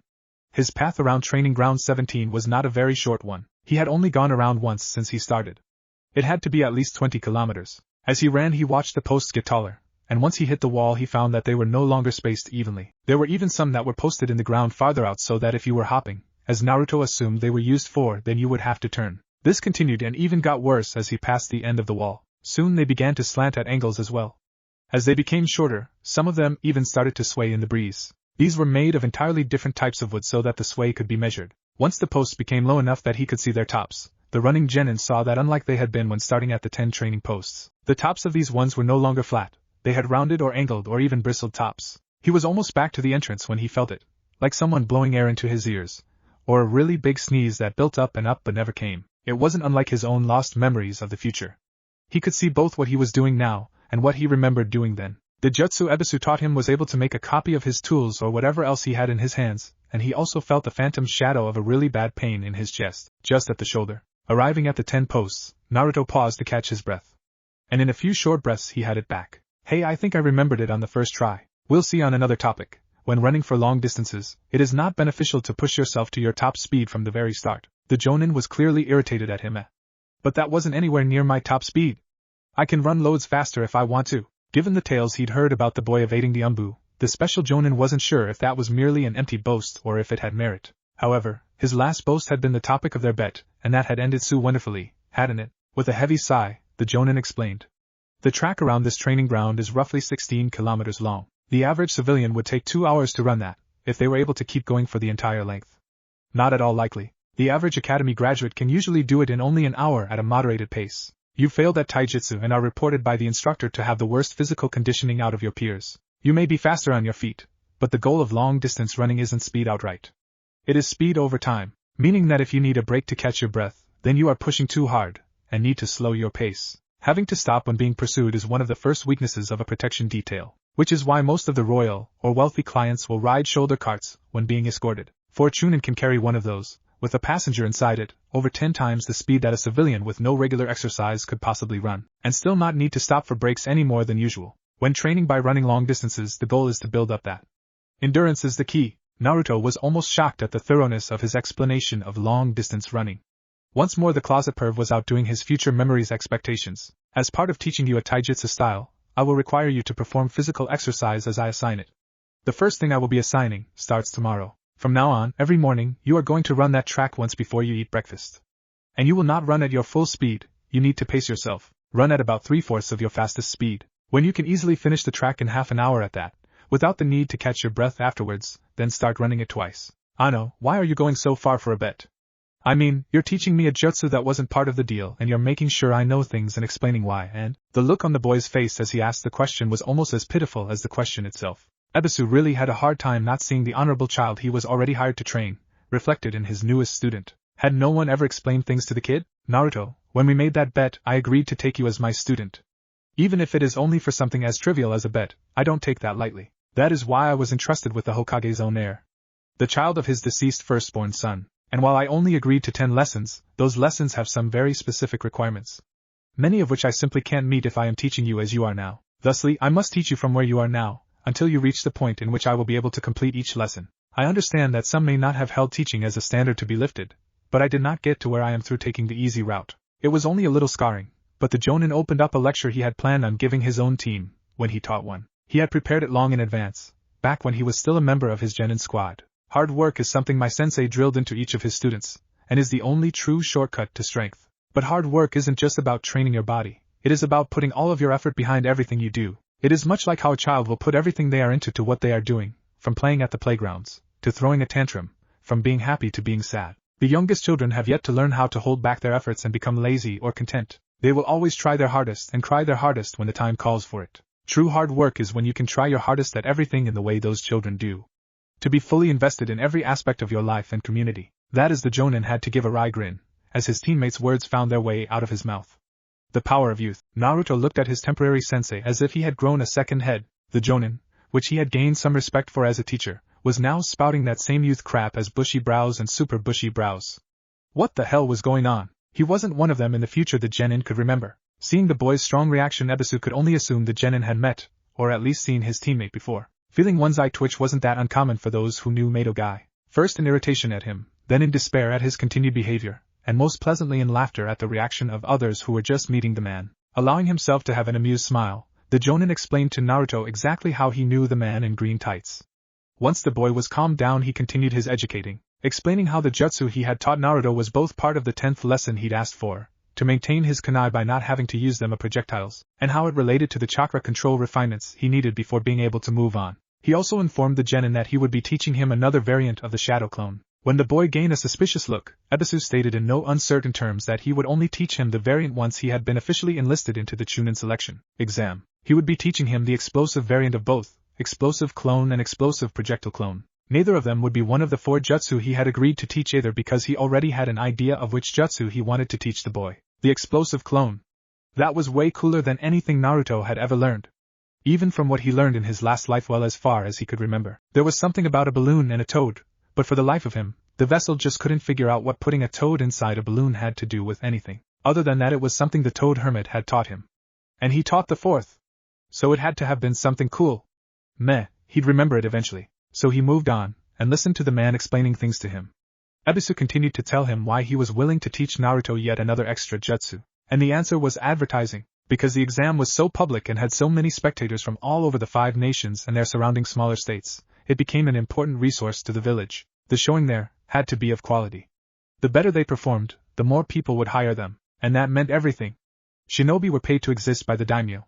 His path around Training Ground 17 was not a very short one. He had only gone around once since he started. It had to be at least 20 kilometers. As he ran, he watched the posts get taller, and once he hit the wall he found that they were no longer spaced evenly. There were even some that were posted in the ground farther out so that if you were hopping, as Naruto assumed they were used for, then you would have to turn. This continued and even got worse as he passed the end of the wall. Soon they began to slant at angles as well. As they became shorter, some of them even started to sway in the breeze. These were made of entirely different types of wood so that the sway could be measured. Once the posts became low enough that he could see their tops, The running genin saw that unlike they had been when starting at the 10 training posts, the tops of these ones were no longer flat, they had rounded or angled or even bristled tops. He was almost back to the entrance when he felt it, like someone blowing air into his ears, or a really big sneeze that built up and up but never came. It wasn't unlike his own lost memories of the future. He could see both what he was doing now and what he remembered doing then. The jutsu Ebisu taught him was able to make a copy of his tools or whatever else he had in his hands, and he also felt the phantom shadow of a really bad pain in his chest, just at the shoulder. Arriving at the 10 posts, Naruto paused to catch his breath. And in a few short breaths he had it back. Hey, I think I remembered it on the first try. We'll see on another topic. When running for long distances, it is not beneficial to push yourself to your top speed from the very start. The jonin was clearly irritated at him. But that wasn't anywhere near my top speed. I can run loads faster if I want to. Given the tales he'd heard about the boy evading the umbu, the special jonin wasn't sure if that was merely an empty boast or if it had merit. However, his last boast had been the topic of their bet, and that had ended so wonderfully, hadn't it? With a heavy sigh, the jonin explained. The track around this training ground is roughly 16 kilometers long. The average civilian would take 2 hours to run that, if they were able to keep going for the entire length. Not at all likely. The average academy graduate can usually do it in only an hour at a moderated pace. You failed at taijutsu and are reported by the instructor to have the worst physical conditioning out of your peers. You may be faster on your feet, but the goal of long-distance running isn't speed outright. It is speed over time, meaning that if you need a break to catch your breath, then you are pushing too hard, and need to slow your pace. Having to stop when being pursued is one of the first weaknesses of a protection detail, which is why most of the royal or wealthy clients will ride shoulder carts when being escorted. For a chunin can carry one of those, with a passenger inside it, over 10 times the speed that a civilian with no regular exercise could possibly run, and still not need to stop for breaks any more than usual. When training by running long distances, the goal is to build up that endurance is the key. Naruto was almost shocked at the thoroughness of his explanation of long-distance running. Once more the closet perv was outdoing his future memory's expectations. As part of teaching you a taijutsu style, I will require you to perform physical exercise as I assign it. The first thing I will be assigning starts tomorrow. From now on, every morning, you are going to run that track once before you eat breakfast. And you will not run at your full speed, you need to pace yourself. Run at about 3/4 of your fastest speed. When you can easily finish the track in half an hour at that, without the need to catch your breath afterwards, then start running it twice. Ano, why are you going so far for a bet? I mean, you're teaching me a jutsu that wasn't part of the deal and you're making sure I know things and explaining why, and the look on the boy's face as he asked the question was almost as pitiful as the question itself. Ebisu really had a hard time not seeing the honorable child he was already hired to train, reflected in his newest student. Had no one ever explained things to the kid? Naruto, when we made that bet, I agreed to take you as my student. Even if it is only for something as trivial as a bet, I don't take that lightly. That is why I was entrusted with the Hokage's own heir, the child of his deceased firstborn son. And while I only agreed to 10 lessons, those lessons have some very specific requirements, many of which I simply can't meet if I am teaching you as you are now. Thusly, I must teach you from where you are now, until you reach the point in which I will be able to complete each lesson. I understand that some may not have held teaching as a standard to be lifted, but I did not get to where I am through taking the easy route. It was only a little scarring, but the jonin opened up a lecture he had planned on giving his own team, when he taught one. He had prepared it long in advance, back when he was still a member of his genin squad. Hard work is something my sensei drilled into each of his students, and is the only true shortcut to strength. But hard work isn't just about training your body, it is about putting all of your effort behind everything you do. It is much like how a child will put everything they are into to what they are doing, from playing at the playgrounds, to throwing a tantrum, from being happy to being sad. The youngest children have yet to learn how to hold back their efforts and become lazy or content. They will always try their hardest and cry their hardest when the time calls for it. True hard work is when you can try your hardest at everything in the way those children do. To be fully invested in every aspect of your life and community. That is the jonin had to give a wry grin, as his teammates' words found their way out of his mouth. The power of youth. Naruto looked at his temporary sensei as if he had grown a second head. The jonin, which he had gained some respect for as a teacher, was now spouting that same youth crap as bushy brows and super bushy brows. What the hell was going on? He wasn't one of them in the future the genin could remember. Seeing the boy's strong reaction, Ebisu could only assume the genin had met, or at least seen his teammate before. Feeling one's eye twitch wasn't that uncommon for those who knew Mato Guy. First in irritation at him, then in despair at his continued behavior, and most pleasantly in laughter at the reaction of others who were just meeting the man. Allowing himself to have an amused smile, the jonin explained to Naruto exactly how he knew the man in green tights. Once the boy was calmed down, he continued his educating, explaining how the jutsu he had taught Naruto was both part of the 10th lesson he'd asked for, to maintain his kunai by not having to use them as projectiles, and how it related to the chakra control refinements he needed before being able to move on. He also informed the genin that he would be teaching him another variant of the shadow clone, When the boy gained a suspicious look, Ebisu stated in no uncertain terms that he would only teach him the variant once he had been officially enlisted into the Chunin selection exam. He would be teaching him the explosive variant of both, explosive clone and explosive projectile clone. Neither of them would be one of the 4 jutsu he had agreed to teach either because he already had an idea of which jutsu he wanted to teach the boy. The explosive clone. That was way cooler than anything Naruto had ever learned. Even from what he learned in his last life, well, as far as he could remember. There was something about a balloon and a toad, but for the life of him, the vessel just couldn't figure out what putting a toad inside a balloon had to do with anything, other than that it was something the toad hermit had taught him. And he taught the 4th. So it had to have been something cool. Meh, he'd remember it eventually. So he moved on, and listened to the man explaining things to him. Ebisu continued to tell him why he was willing to teach Naruto yet another extra jutsu. And the answer was advertising, because the exam was so public and had so many spectators from all over the 5 nations and their surrounding smaller states, it became an important resource to the village. The showing there had to be of quality. The better they performed, the more people would hire them, and that meant everything. Shinobi were paid to exist by the daimyo.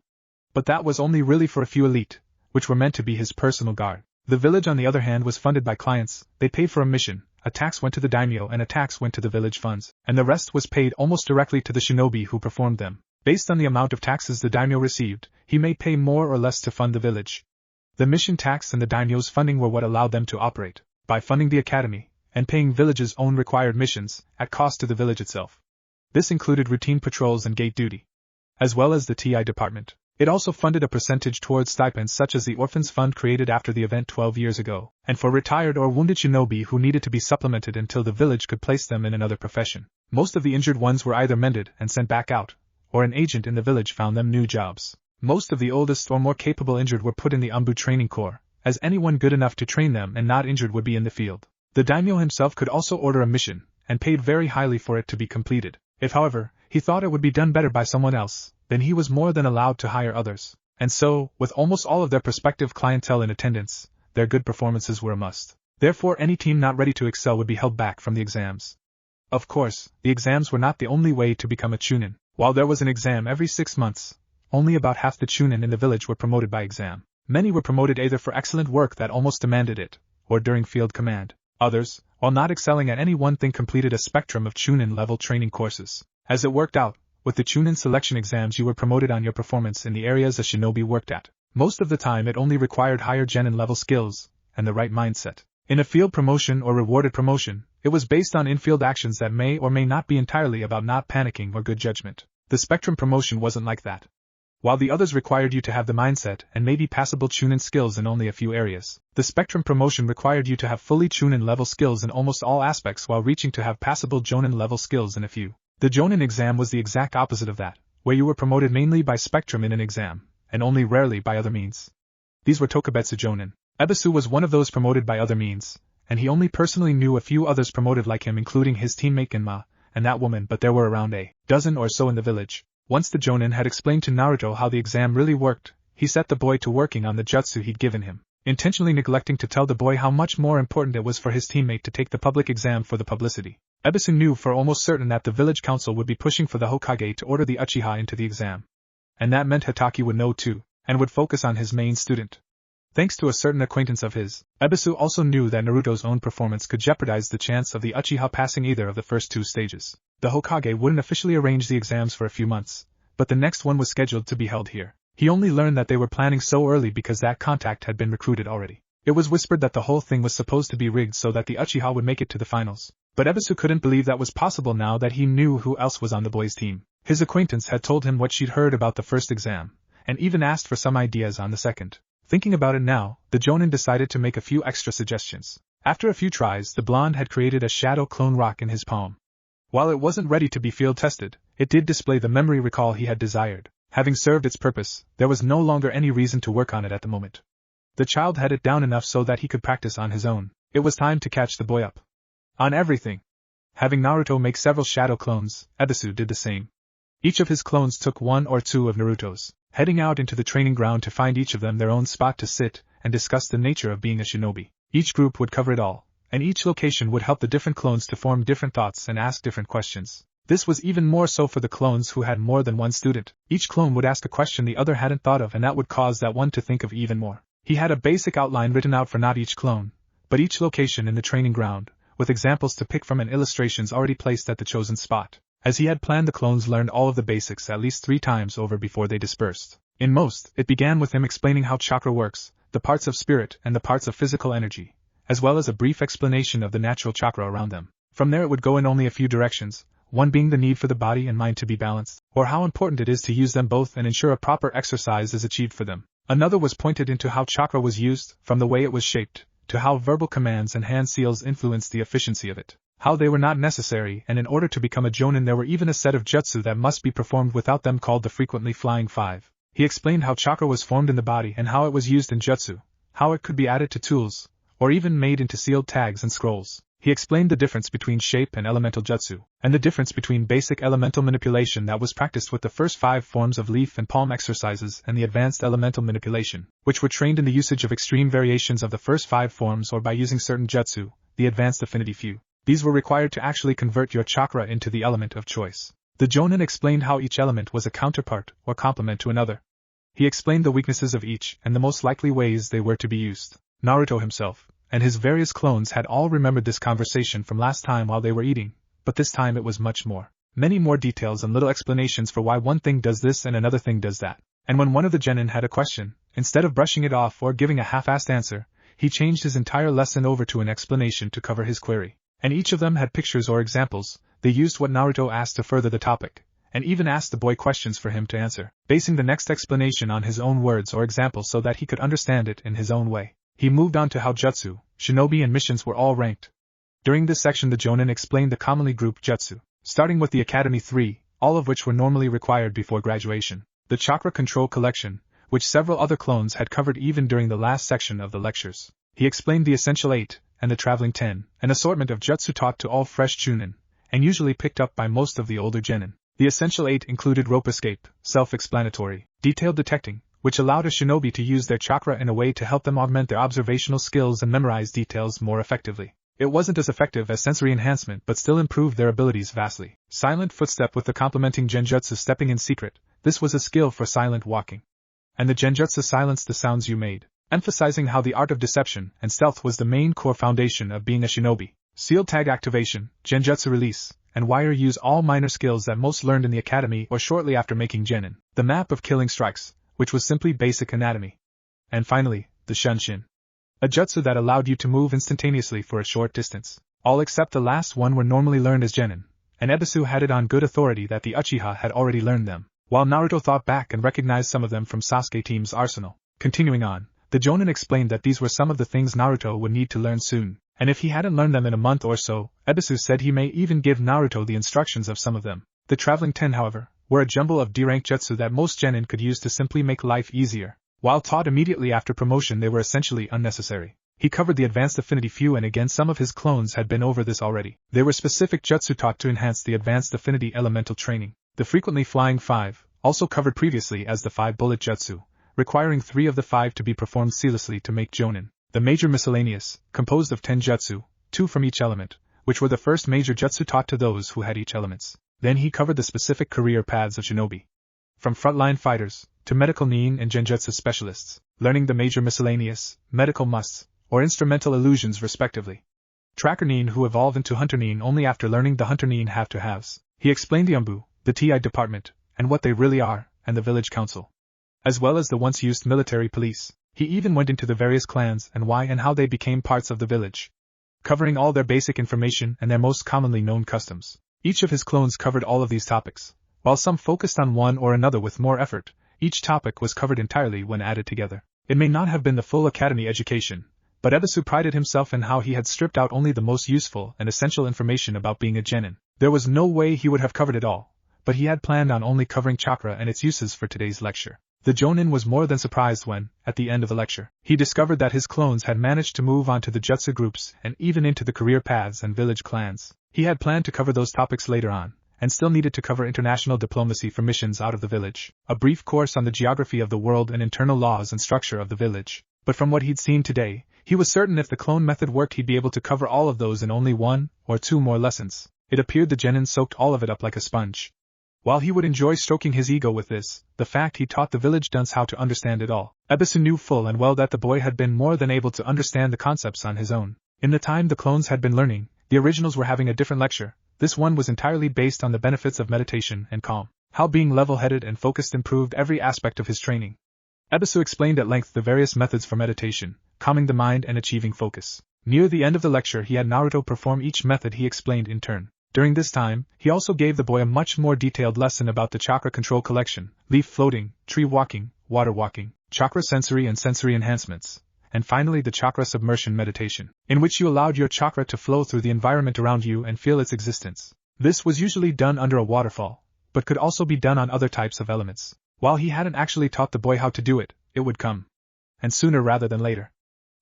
But that was only really for a few elite, which were meant to be his personal guard. The village, on the other hand, was funded by clients. They paid for a mission, a tax went to the daimyo and a tax went to the village funds, and the rest was paid almost directly to the shinobi who performed them. Based on the amount of taxes the daimyo received, he may pay more or less to fund the village. The mission tax and the daimyo's funding were what allowed them to operate, by funding the academy, and paying village's own required missions, at cost to the village itself. This included routine patrols and gate duty, as well as the TI department. It also funded a percentage towards stipends such as the Orphans Fund created after the event 12 years ago, and for retired or wounded shinobi who needed to be supplemented until the village could place them in another profession. Most of the injured ones were either mended and sent back out, or an agent in the village found them new jobs. Most of the oldest or more capable injured were put in the Anbu training corps, as anyone good enough to train them and not injured would be in the field. The daimyo himself could also order a mission, and paid very highly for it to be completed. If, however, he thought it would be done better by someone else, then he was more than allowed to hire others. And so, with almost all of their prospective clientele in attendance, their good performances were a must. Therefore, any team not ready to excel would be held back from the exams. Of course, the exams were not the only way to become a chunin. While there was an exam every 6 months, only about half the chunin in the village were promoted by exam. Many were promoted either for excellent work that almost demanded it, or during field command. Others, while not excelling at any one thing, completed a spectrum of chunin-level training courses. As it worked out, with the chunin selection exams you were promoted on your performance in the areas a shinobi worked at. Most of the time it only required higher genin-level skills, and the right mindset. In a field promotion or rewarded promotion, it was based on in-field actions that may or may not be entirely about not panicking or good judgment. The spectrum promotion wasn't like that. While the others required you to have the mindset and maybe passable chunin skills in only a few areas, the spectrum promotion required you to have fully chunin level skills in almost all aspects while reaching to have passable jonin level skills in a few. The jonin exam was the exact opposite of that, where you were promoted mainly by spectrum in an exam, and only rarely by other means. These were tokubetsu jonin. Ebisu was one of those promoted by other means, and he only personally knew a few others promoted like him, including his teammate Genma, and that woman, but there were around a dozen or so in the village. Once the jonin had explained to Naruto how the exam really worked, he set the boy to working on the jutsu he'd given him, intentionally neglecting to tell the boy how much more important it was for his teammate to take the public exam for the publicity. Ebisu knew for almost certain that the village council would be pushing for the Hokage to order the Uchiha into the exam. And that meant Hatake would know too, and would focus on his main student. Thanks to a certain acquaintance of his, Ebisu also knew that Naruto's own performance could jeopardize the chance of the Uchiha passing either of the first 2 stages. The Hokage wouldn't officially arrange the exams for a few months, but the next one was scheduled to be held here. He only learned that they were planning so early because that contact had been recruited already. It was whispered that the whole thing was supposed to be rigged so that the Uchiha would make it to the finals. But Ebisu couldn't believe that was possible now that he knew who else was on the boys' team. His acquaintance had told him what she'd heard about the first exam, and even asked for some ideas on the second. Thinking about it now, the jonin decided to make a few extra suggestions. After a few tries, the blonde had created a shadow clone rock in his palm. While it wasn't ready to be field tested, it did display the memory recall he had desired. Having served its purpose, there was no longer any reason to work on it at the moment. The child had it down enough so that he could practice on his own. It was time to catch the boy up on everything. Having Naruto make several shadow clones, Ebisu did the same. Each of his clones took 1 or 2 of Naruto's, heading out into the training ground to find each of them their own spot to sit and discuss the nature of being a shinobi. Each group would cover it all, and each location would help the different clones to form different thoughts and ask different questions. This was even more so for the clones who had more than one student. Each clone would ask a question the other hadn't thought of, and that would cause that one to think of even more. He had a basic outline written out for not each clone, but each location in the training ground, with examples to pick from and illustrations already placed at the chosen spot. As he had planned, the clones learned all of the basics at least 3 times over before they dispersed. In most, it began with him explaining how chakra works, the parts of spirit and the parts of physical energy, as well as a brief explanation of the natural chakra around them. From there it would go in only a few directions, one being the need for the body and mind to be balanced, or how important it is to use them both and ensure a proper exercise is achieved for them. Another was pointed into how chakra was used, from the way it was shaped, to how verbal commands and hand seals influenced the efficiency of it, how they were not necessary, and in order to become a Jonin there were even a set of jutsu that must be performed without them called the frequently flying 5. He explained how chakra was formed in the body and how it was used in jutsu, how it could be added to tools, or even made into sealed tags and scrolls. He explained the difference between shape and elemental jutsu, and the difference between basic elemental manipulation that was practiced with the first 5 forms of leaf and palm exercises and the advanced elemental manipulation, which were trained in the usage of extreme variations of the first 5 forms or by using certain jutsu, the advanced affinity few. These were required to actually convert your chakra into the element of choice. The Jonin explained how each element was a counterpart or complement to another. He explained the weaknesses of each and the most likely ways they were to be used. Naruto himself and his various clones had all remembered this conversation from last time while they were eating, but this time it was much more. Many more details and little explanations for why one thing does this and another thing does that. And when one of the genin had a question, instead of brushing it off or giving a half-assed answer, he changed his entire lesson over to an explanation to cover his query. And each of them had pictures or examples. They used what Naruto asked to further the topic, and even asked the boy questions for him to answer, basing the next explanation on his own words or examples so that he could understand it in his own way. He moved on to how jutsu, shinobi and missions were all ranked. During this section the Jonin explained the commonly grouped jutsu, starting with the Academy 3, all of which were normally required before graduation, the Chakra Control Collection, which several other clones had covered even during the last section of the lectures. He explained the Essential 8, and the Traveling 10, an assortment of jutsu taught to all fresh Chunin, and usually picked up by most of the older genin. The Essential 8 included rope escape, self-explanatory, detailed detecting, which allowed a shinobi to use their chakra in a way to help them augment their observational skills and memorize details more effectively. It wasn't as effective as sensory enhancement but still improved their abilities vastly. Silent footstep with the complementing genjutsu stepping in secret, this was a skill for silent walking. And the genjutsu silenced the sounds you made, emphasizing how the art of deception and stealth was the main core foundation of being a shinobi. Sealed tag activation, genjutsu release, and wire use all minor skills that most learned in the academy or shortly after making genin. The map of killing strikes, which was simply basic anatomy. And finally, the shunshin, a jutsu that allowed you to move instantaneously for a short distance. All except the last one were normally learned as genin, and Ebisu had it on good authority that the Uchiha had already learned them, while Naruto thought back and recognized some of them from Sasuke team's arsenal. Continuing on, the Jonin explained that these were some of the things Naruto would need to learn soon, and if he hadn't learned them in a month or so, Ebisu said he may even give Naruto the instructions of some of them. The Traveling 10, however, were a jumble of D-rank jutsu that most genin could use to simply make life easier. While taught immediately after promotion, they were essentially unnecessary. He covered the advanced affinity few, and again some of his clones had been over this already. They were specific jutsu taught to enhance the advanced affinity elemental training. The frequently flying 5, also covered previously as the 5-bullet jutsu, requiring 3 of the 5 to be performed seamlessly to make jonin. The major miscellaneous, composed of 10 jutsu, 2 from each element, which were the first major jutsu taught to those who had each elements. Then he covered the specific career paths of shinobi, from frontline fighters to medical nin and genjutsu specialists, learning the major miscellaneous, medical musts, or instrumental illusions respectively. Tracker nin who evolve into hunter nin only after learning the hunter nin have-to-haves. He explained the umbu, the TI department, and what they really are, and the village council, as well as the once used military police. He even went into the various clans and why and how they became parts of the village, covering all their basic information and their most commonly known customs. Each of his clones covered all of these topics. While some focused on one or another with more effort, each topic was covered entirely when added together. It may not have been the full academy education, but Ebisu prided himself in how he had stripped out only the most useful and essential information about being a genin. There was no way he would have covered it all, but he had planned on only covering chakra and its uses for today's lecture. The Jonin was more than surprised when, at the end of the lecture, he discovered that his clones had managed to move on to the jutsu groups and even into the career paths and village clans. He had planned to cover those topics later on, and still needed to cover international diplomacy for missions out of the village, a brief course on the geography of the world and internal laws and structure of the village. But from what he'd seen today, he was certain if the clone method worked he'd be able to cover all of those in only 1 or 2 more lessons. It appeared the genin soaked all of it up like a sponge. While he would enjoy stroking his ego with this, the fact he taught the village dunce how to understand it all, Ebisu knew full and well that the boy had been more than able to understand the concepts on his own. In the time the clones had been learning, The originals were having a different lecture. This one was entirely based on the benefits of meditation and calm, how being level-headed and focused improved every aspect of his training. Ebisu explained at length the various methods for meditation, calming the mind and achieving focus. Near the end of the lecture he had Naruto perform each method he explained in turn. During this time, he also gave the boy a much more detailed lesson about the chakra control collection, leaf floating, tree walking, water walking, chakra sensory and sensory enhancements, and finally the chakra submersion meditation, in which you allowed your chakra to flow through the environment around you and feel its existence. This was usually done under a waterfall, but could also be done on other types of elements. While he hadn't actually taught the boy how to do it, it would come. And sooner rather than later.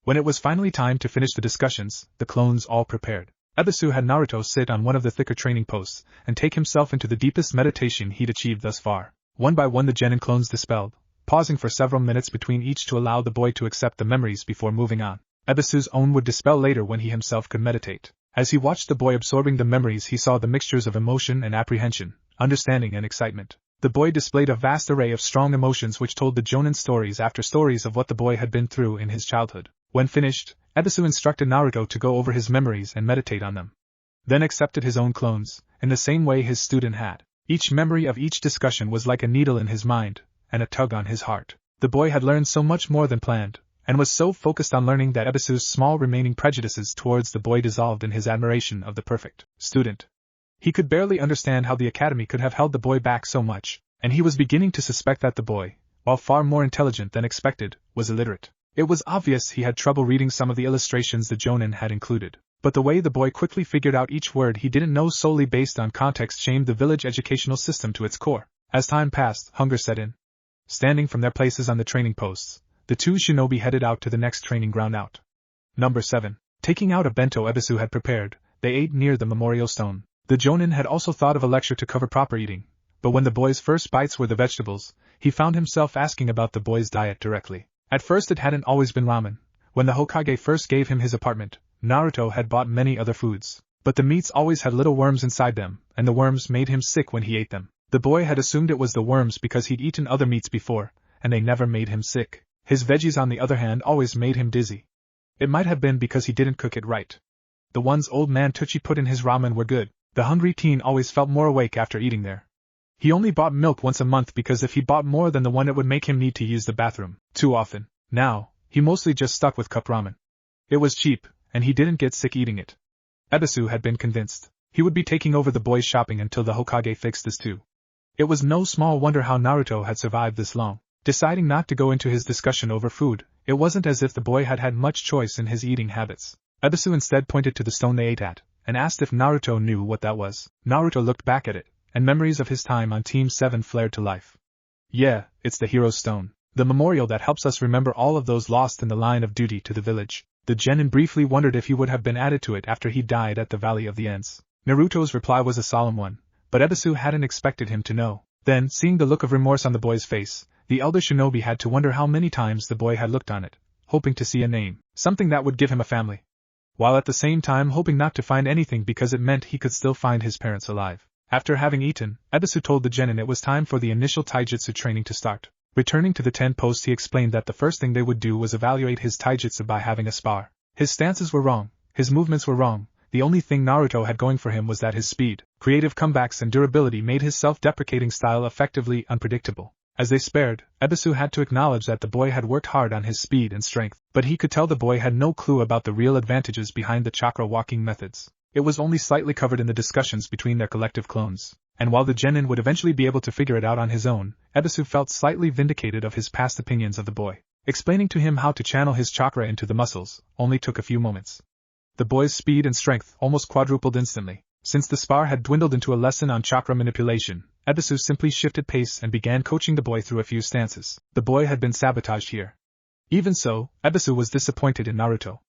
When it was finally time to finish the discussions, the clones all prepared. Ebisu had Naruto sit on one of the thicker training posts, and take himself into the deepest meditation he'd achieved thus far. One by one the Genin clones dispelled, pausing for several minutes between each to allow the boy to accept the memories before moving on. Ebisu's own would dispel later when he himself could meditate. As he watched the boy absorbing the memories he saw the mixtures of emotion and apprehension, understanding and excitement. The boy displayed a vast array of strong emotions which told the Jonin stories after stories of what the boy had been through in his childhood. When finished, Ebisu instructed Naruto to go over his memories and meditate on them. Then accepted his own clones, in the same way his student had. Each memory of each discussion was like a needle in his mind, and a tug on his heart. The boy had learned so much more than planned, and was so focused on learning that Ebisu's small remaining prejudices towards the boy dissolved in his admiration of the perfect student. He could barely understand how the academy could have held the boy back so much, and he was beginning to suspect that the boy, while far more intelligent than expected, was illiterate. It was obvious he had trouble reading some of the illustrations the Jonin had included, but the way the boy quickly figured out each word he didn't know solely based on context shamed the village educational system to its core. As time passed, hunger set in. Standing from their places on the training posts, the two shinobi headed out to the next training ground out. Number 7. Taking out a bento Ebisu had prepared, they ate near the memorial stone. The Jonin had also thought of a lecture to cover proper eating, but when the boy's first bites were the vegetables, he found himself asking about the boy's diet directly. At first it hadn't always been ramen. When the Hokage first gave him his apartment, Naruto had bought many other foods, but the meats always had little worms inside them, and the worms made him sick when he ate them. The boy had assumed it was the worms because he'd eaten other meats before, and they never made him sick. His veggies on the other hand always made him dizzy. It might have been because he didn't cook it right. The ones old man Tucci put in his ramen were good. The hungry teen always felt more awake after eating there. He only bought milk once a month because if he bought more than the one it would make him need to use the bathroom too often. Now, he mostly just stuck with cup ramen. It was cheap, and he didn't get sick eating it. Ebisu had been convinced. He would be taking over the boy's shopping until the Hokage fixed this too. It was no small wonder how Naruto had survived this long. Deciding not to go into his discussion over food, it wasn't as if the boy had had much choice in his eating habits. Ebisu instead pointed to the stone they ate at, and asked if Naruto knew what that was. Naruto looked back at it, and memories of his time on Team 7 flared to life. Yeah, it's the Hero's Stone. The memorial that helps us remember all of those lost in the line of duty to the village. The Genin briefly wondered if he would have been added to it after he died at the Valley of the Ends. Naruto's reply was a solemn one, but Ebisu hadn't expected him to know. Then, seeing the look of remorse on the boy's face, the elder shinobi had to wonder how many times the boy had looked on it, hoping to see a name, something that would give him a family, while at the same time hoping not to find anything because it meant he could still find his parents alive. After having eaten, Ebisu told the Genin it was time for the initial taijutsu training to start. Returning to the tent post he explained that the first thing they would do was evaluate his taijutsu by having a spar. His stances were wrong, his movements were wrong, the only thing Naruto had going for him was that his speed, creative comebacks and durability made his self-deprecating style effectively unpredictable. As they spared, Ebisu had to acknowledge that the boy had worked hard on his speed and strength, but he could tell the boy had no clue about the real advantages behind the chakra walking methods. It was only slightly covered in the discussions between their collective clones, and while the Genin would eventually be able to figure it out on his own, Ebisu felt slightly vindicated of his past opinions of the boy. Explaining to him how to channel his chakra into the muscles only took a few moments. The boy's speed and strength almost quadrupled instantly. Since the spar had dwindled into a lesson on chakra manipulation, Ebisu simply shifted pace and began coaching the boy through a few stances. The boy had been sabotaged here. Even so, Ebisu was disappointed in Naruto.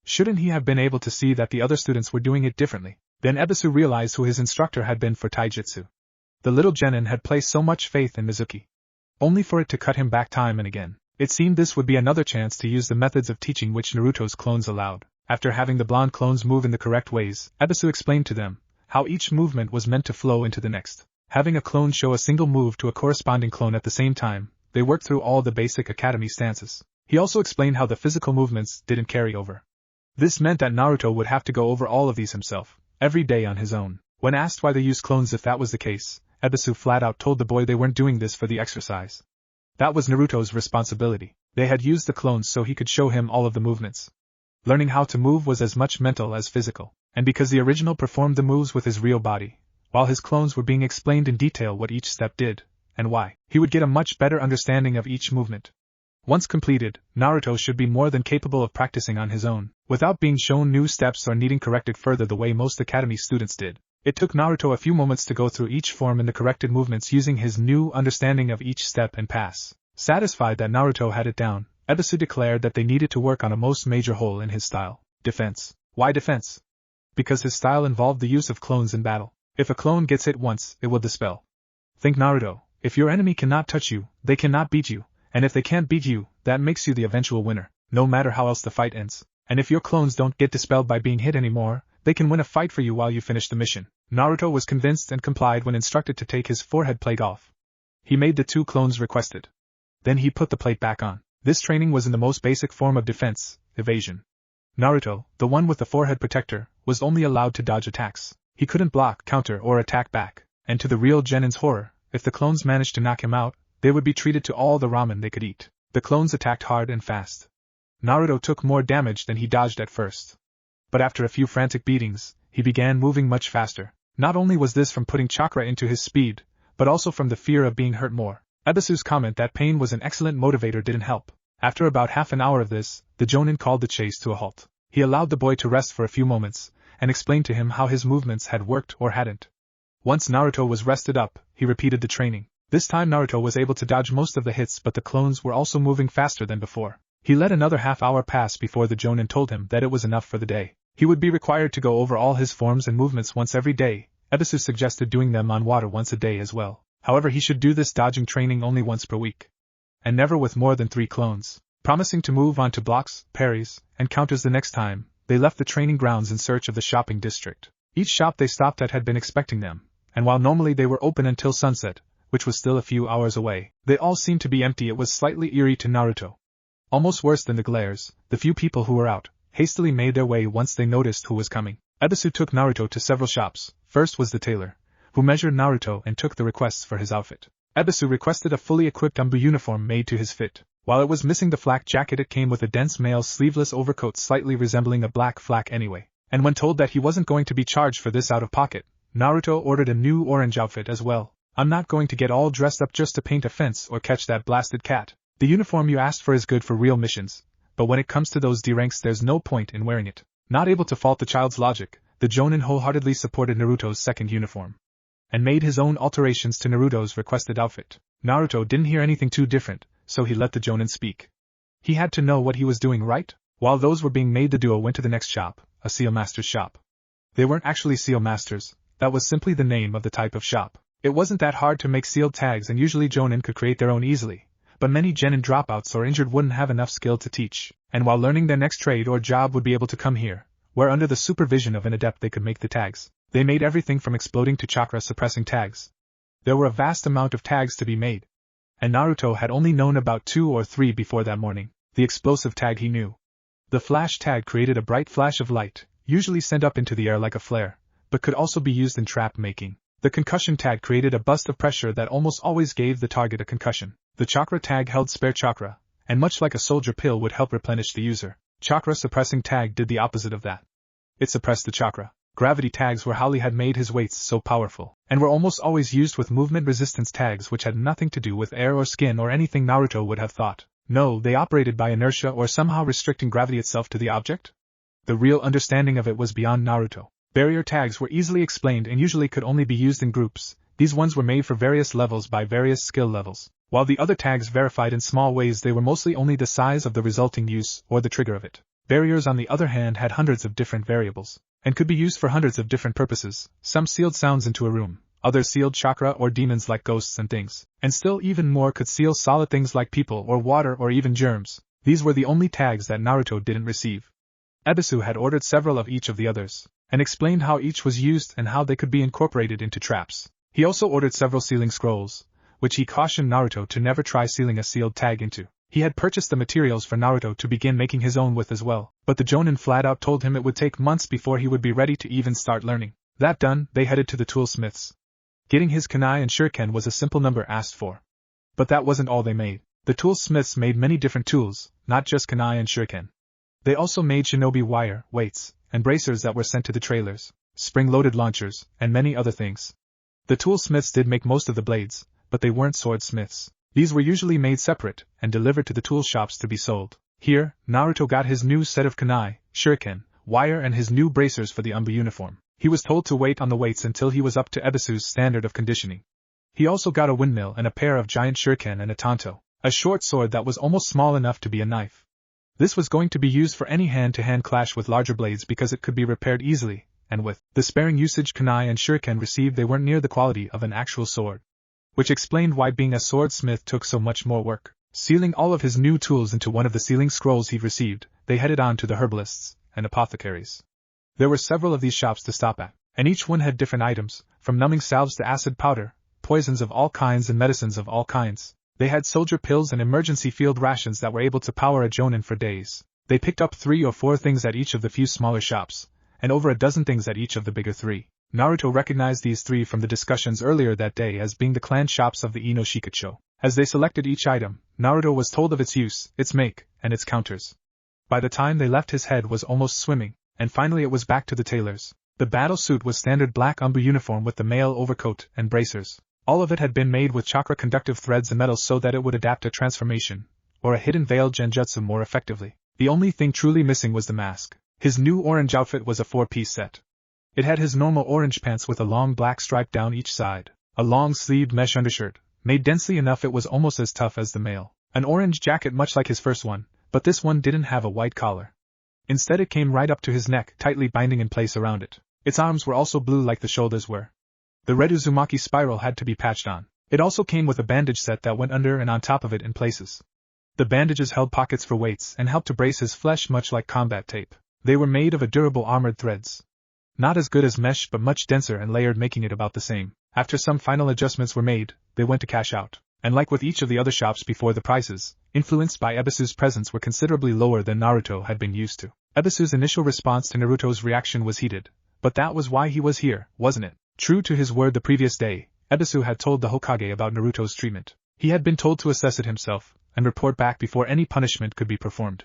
Shouldn't he have been able to see that the other students were doing it differently? Then Ebisu realized who his instructor had been for taijutsu. The little Genin had placed so much faith in Mizuki, only for it to cut him back time and again. It seemed this would be another chance to use the methods of teaching which Naruto's clones allowed. After having the blonde clones move in the correct ways, Ebisu explained to them how each movement was meant to flow into the next. Having a clone show a single move to a corresponding clone at the same time, they worked through all the basic academy stances. He also explained how the physical movements didn't carry over. This meant that Naruto would have to go over all of these himself, every day on his own. When asked why they used clones if that was the case, Ebisu flat out told the boy they weren't doing this for the exercise. That was Naruto's responsibility. They had used the clones so he could show him all of the movements. Learning how to move was as much mental as physical, and because the original performed the moves with his real body, while his clones were being explained in detail what each step did, and why, he would get a much better understanding of each movement. Once completed, Naruto should be more than capable of practicing on his own, without being shown new steps or needing corrected further the way most academy students did. It took Naruto a few moments to go through each form and the corrected movements using his new understanding of each step and pass. Satisfied that Naruto had it down, Ebisu declared that they needed to work on a most major hole in his style: defense. Why defense? Because his style involved the use of clones in battle. If a clone gets hit once, it will dispel. Think Naruto, if your enemy cannot touch you, they cannot beat you, and if they can't beat you, that makes you the eventual winner, no matter how else the fight ends. And if your clones don't get dispelled by being hit anymore, they can win a fight for you while you finish the mission. Naruto was convinced and complied when instructed to take his forehead plate off. He made the 2 clones requested. Then he put the plate back on. This training was in the most basic form of defense, evasion. Naruto, the one with the forehead protector, was only allowed to dodge attacks. He couldn't block, counter, or attack back, and to the real Genin's horror, if the clones managed to knock him out, they would be treated to all the ramen they could eat. The clones attacked hard and fast. Naruto took more damage than he dodged at first. But after a few frantic beatings, he began moving much faster. Not only was this from putting chakra into his speed, but also from the fear of being hurt more. Ebisu's comment that pain was an excellent motivator didn't help. After about half an hour of this, the Jonin called the chase to a halt. He allowed the boy to rest for a few moments, and explained to him how his movements had worked or hadn't. Once Naruto was rested up, he repeated the training. This time Naruto was able to dodge most of the hits, but the clones were also moving faster than before. He let another half-hour pass before the Jonin told him that it was enough for the day. He would be required to go over all his forms and movements once every day. Ebisu suggested doing them on water once a day as well. However, he should do this dodging training only once per week, and never with more than 3 clones. Promising to move on to blocks, parries, and counters the next time, they left the training grounds in search of the shopping district. Each shop they stopped at had been expecting them, and while normally they were open until sunset, which was still a few hours away, they all seemed to be empty. It was slightly eerie to Naruto. Almost worse than the glares, the few people who were out hastily made their way once they noticed who was coming. Ebisu took Naruto to several shops. First was the tailor, who measured Naruto and took the requests for his outfit. Ebisu requested a fully equipped Umbu uniform made to his fit. While it was missing the flak jacket, it came with a dense male sleeveless overcoat slightly resembling a black flak anyway. And when told that he wasn't going to be charged for this out of pocket, Naruto ordered a new orange outfit as well. I'm not going to get all dressed up just to paint a fence or catch that blasted cat. The uniform you asked for is good for real missions, but when it comes to those D ranks there's no point in wearing it. Not able to fault the child's logic, the Jonin wholeheartedly supported Naruto's second uniform, and made his own alterations to Naruto's requested outfit. Naruto didn't hear anything too different, so he let the Jonin speak. He had to know what he was doing, right? While those were being made, the duo went to the next shop, a seal master's shop. They weren't actually seal masters, that was simply the name of the type of shop. It wasn't that hard to make sealed tags, and usually Jonin could create their own easily, but many Genin dropouts or injured wouldn't have enough skill to teach, and while learning their next trade or job would be able to come here, where under the supervision of an adept they could make the tags. They made everything from exploding to chakra suppressing tags. There were a vast amount of tags to be made, and Naruto had only known about 2 or 3 before that morning. The explosive tag he knew. The flash tag created a bright flash of light, usually sent up into the air like a flare, but could also be used in trap making. The concussion tag created a burst of pressure that almost always gave the target a concussion. The chakra tag held spare chakra, and much like a soldier pill would help replenish the user. Chakra suppressing tag did the opposite of that. It suppressed the chakra. Gravity tags were how he had made his weights so powerful, and were almost always used with movement resistance tags, which had nothing to do with air or skin or anything Naruto would have thought. No, they operated by inertia or somehow restricting gravity itself to the object? The real understanding of it was beyond Naruto. Barrier tags were easily explained and usually could only be used in groups. These ones were made for various levels by various skill levels. While the other tags verified in small ways, they were mostly only the size of the resulting use or the trigger of it. Barriers, on the other hand, had hundreds of different variables, and could be used for hundreds of different purposes. Some sealed sounds into a room, others sealed chakra or demons like ghosts and things, and still even more could seal solid things like people or water or even germs. These were the only tags that Naruto didn't receive. Ebisu had ordered several of each of the others, and explained how each was used and how they could be incorporated into traps. He also ordered several sealing scrolls, which he cautioned Naruto to never try sealing a sealed tag into. He had purchased the materials for Naruto to begin making his own with as well, but the Jonin flat out told him it would take months before he would be ready to even start learning. That done, they headed to the toolsmiths. Getting his kunai and shuriken was a simple number asked for. But that wasn't all they made. The toolsmiths made many different tools, not just kunai and shuriken. They also made shinobi wire, weights, and bracers that were sent to the trailers, spring-loaded launchers, and many other things. The toolsmiths did make most of the blades, but they weren't swordsmiths. These were usually made separate and delivered to the tool shops to be sold. Here, Naruto got his new set of kunai, shuriken, wire and his new bracers for the Umbu uniform. He was told to wait on the weights until he was up to Ebisu's standard of conditioning. He also got a windmill and a pair of giant shuriken and a tanto, a short sword that was almost small enough to be a knife. This was going to be used for any hand-to-hand clash with larger blades because it could be repaired easily, and with the sparing usage kunai and shuriken received, they weren't near the quality of an actual sword. Which explained why being a swordsmith took so much more work. Sealing all of his new tools into one of the sealing scrolls he'd received, they headed on to the herbalists and apothecaries. There were several of these shops to stop at, and each one had different items, from numbing salves to acid powder, poisons of all kinds and medicines of all kinds. They had soldier pills and emergency field rations that were able to power a jonin for days. They picked up 3 or 4 things at each of the few smaller shops, and over a dozen things at each of the bigger 3. Naruto recognized these 3 from the discussions earlier that day as being the clan shops of the Ino Shikacho. As they selected each item, Naruto was told of its use, its make, and its counters. By the time they left, his head was almost swimming, and finally it was back to the tailors. The battle suit was standard black Umbu uniform with the mail overcoat and bracers. All of it had been made with chakra-conductive threads and metals so that it would adapt a transformation, or a hidden veil genjutsu more effectively. The only thing truly missing was the mask. His new orange outfit was a 4-piece set. It had his normal orange pants with a long black stripe down each side, a long-sleeved mesh undershirt, made densely enough it was almost as tough as the mail, an orange jacket much like his first one, but this one didn't have a white collar. Instead it came right up to his neck, tightly binding in place around it. Its arms were also blue like the shoulders were. The red Uzumaki spiral had to be patched on. It also came with a bandage set that went under and on top of it in places. The bandages held pockets for weights and helped to brace his flesh much like combat tape. They were made of a durable armored threads. Not as good as mesh but much denser and layered, making it about the same. After some final adjustments were made, they went to cash out. And like with each of the other shops before, the prices, influenced by Ebisu's presence, were considerably lower than Naruto had been used to. Ebisu's initial response to Naruto's reaction was heated. But that was why he was here, wasn't it? True to his word, the previous day, Ebisu had told the Hokage about Naruto's treatment. He had been told to assess it himself, and report back before any punishment could be performed.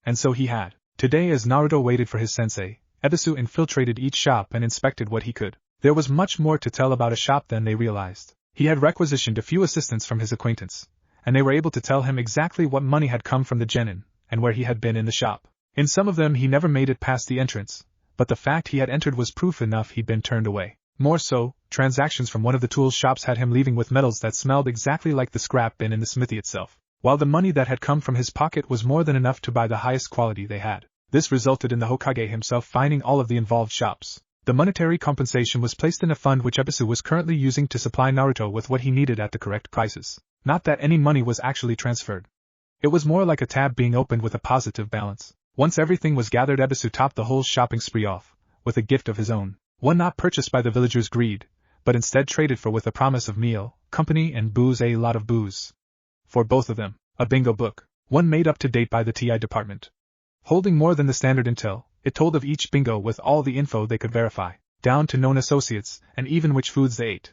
And so he had. Today, as Naruto waited for his sensei, Ebisu infiltrated each shop and inspected what he could. There was much more to tell about a shop than they realized. He had requisitioned a few assistants from his acquaintance, and they were able to tell him exactly what money had come from the genin, and where he had been in the shop. In some of them he never made it past the entrance, but the fact he had entered was proof enough he'd been turned away. More so, transactions from one of the tools shops had him leaving with metals that smelled exactly like the scrap bin in the smithy itself, while the money that had come from his pocket was more than enough to buy the highest quality they had. This resulted in the Hokage himself finding all of the involved shops. The monetary compensation was placed in a fund which Ebisu was currently using to supply Naruto with what he needed at the correct prices. Not that any money was actually transferred. It was more like a tab being opened with a positive balance. Once everything was gathered, Ebisu topped the whole shopping spree off with a gift of his own. One not purchased by the villagers' greed, but instead traded for with a promise of meal, company and booze, a lot of booze. For both of them, a bingo book, one made up to date by the TI department. Holding more than the standard intel, it told of each bingo with all the info they could verify, down to known associates, and even which foods they ate.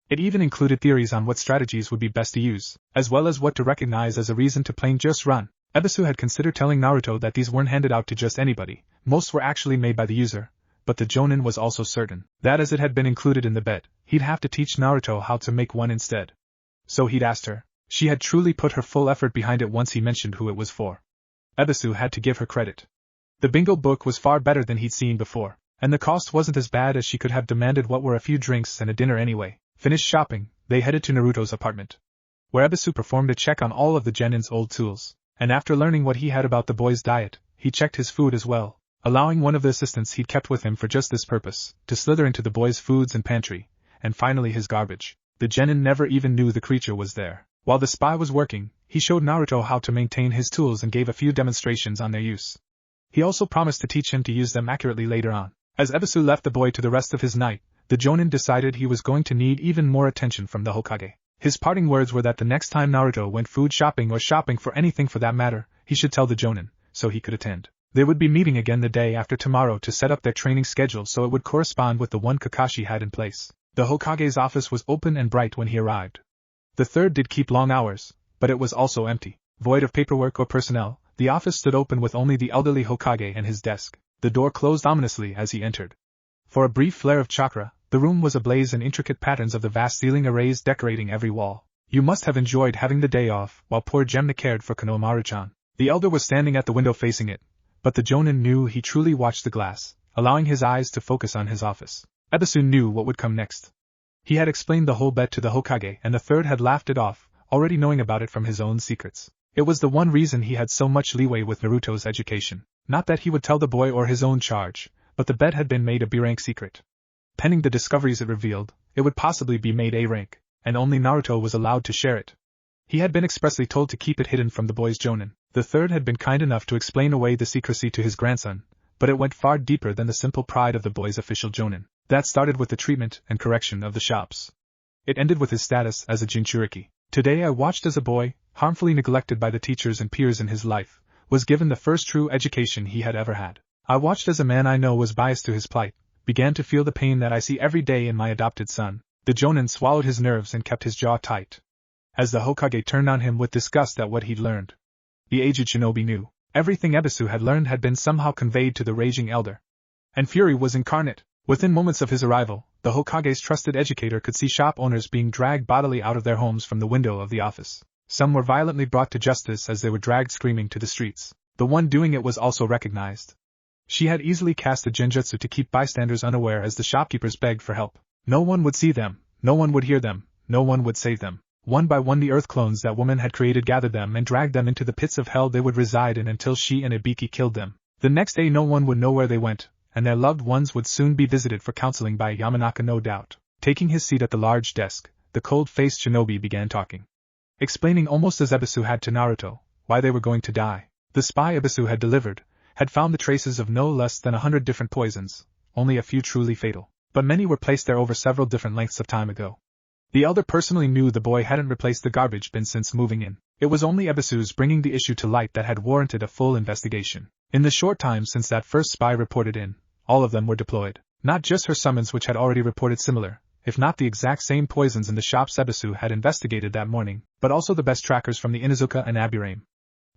It even included theories on what strategies would be best to use, as well as what to recognize as a reason to plain just run. Ebisu had considered telling Naruto that these weren't handed out to just anybody, most were actually made by the user, but the Jonin was also certain that as it had been included in the bet, he'd have to teach Naruto how to make one instead. So he'd asked her. She had truly put her full effort behind it once he mentioned who it was for. Ebisu had to give her credit. The bingo book was far better than he'd seen before, and the cost wasn't as bad as she could have demanded what were a few drinks and a dinner anyway. Finished shopping, they headed to Naruto's apartment, where Ebisu performed a check on all of the genin's old tools, and after learning what he had about the boy's diet, he checked his food as well, allowing one of the assistants he'd kept with him for just this purpose to slither into the boy's foods and pantry, and finally his garbage. The genin never even knew the creature was there. While the spy was working, he showed Naruto how to maintain his tools and gave a few demonstrations on their use. He also promised to teach him to use them accurately later on. As Ebisu left the boy to the rest of his night, the Jonin decided he was going to need even more attention from the Hokage. His parting words were that the next time Naruto went food shopping or shopping for anything for that matter, he should tell the Jonin, so he could attend. They would be meeting again the day after tomorrow to set up their training schedule so it would correspond with the one Kakashi had in place. The Hokage's office was open and bright when he arrived. The third did keep long hours, but it was also empty. Void of paperwork or personnel, the office stood open with only the elderly Hokage and his desk. The door closed ominously as he entered. For a brief flare of chakra, the room was ablaze in intricate patterns of the vast ceiling arrays decorating every wall. You must have enjoyed having the day off, while poor Gemna cared for Konohamaru-chan. The elder was standing at the window facing it, but the Jonin knew he truly watched the glass, allowing his eyes to focus on his office. Ebisu knew what would come next. He had explained the whole bet to the Hokage and the third had laughed it off, already knowing about it from his own secrets. It was the one reason he had so much leeway with Naruto's education. Not that he would tell the boy or his own charge, but the bet had been made a B-rank secret. Pending the discoveries it revealed, it would possibly be made A-rank, and only Naruto was allowed to share it. He had been expressly told to keep it hidden from the boy's Jonin. The third had been kind enough to explain away the secrecy to his grandson, but it went far deeper than the simple pride of the boy's official Jonin. That started with the treatment and correction of the shops. It ended with his status as a Jinchuriki. Today I watched as a boy, harmfully neglected by the teachers and peers in his life, was given the first true education he had ever had. I watched as a man I know was biased to his plight, began to feel the pain that I see every day in my adopted son. The Jonin swallowed his nerves and kept his jaw tight, as the Hokage turned on him with disgust at what he'd learned. The aged shinobi knew. Everything Ebisu had learned had been somehow conveyed to the raging elder. And fury was incarnate. Within moments of his arrival, the Hokage's trusted educator could see shop owners being dragged bodily out of their homes from the window of the office. Some were violently brought to justice as they were dragged screaming to the streets. The one doing it was also recognized. She had easily cast a genjutsu to keep bystanders unaware as the shopkeepers begged for help. No one would see them, no one would hear them, no one would save them. One by one the earth clones that woman had created gathered them and dragged them into the pits of hell they would reside in until she and Ibiki killed them. The next day no one would know where they went, and their loved ones would soon be visited for counseling by Yamanaka no doubt. Taking his seat at the large desk, the cold-faced shinobi began talking. Explaining almost as Ebisu had to Naruto, why they were going to die. The spy Ebisu had delivered had found the traces of no less than 100 different poisons, only a few truly fatal, but many were placed there over several different lengths of time ago. The elder personally knew the boy hadn't replaced the garbage bin since moving in. It was only Ebisu's bringing the issue to light that had warranted a full investigation. In the short time since that first spy reported in, all of them were deployed. Not just her summons which had already reported similar, if not the exact same poisons in the shops Ebisu had investigated that morning, but also the best trackers from the Inuzuka and Aburame.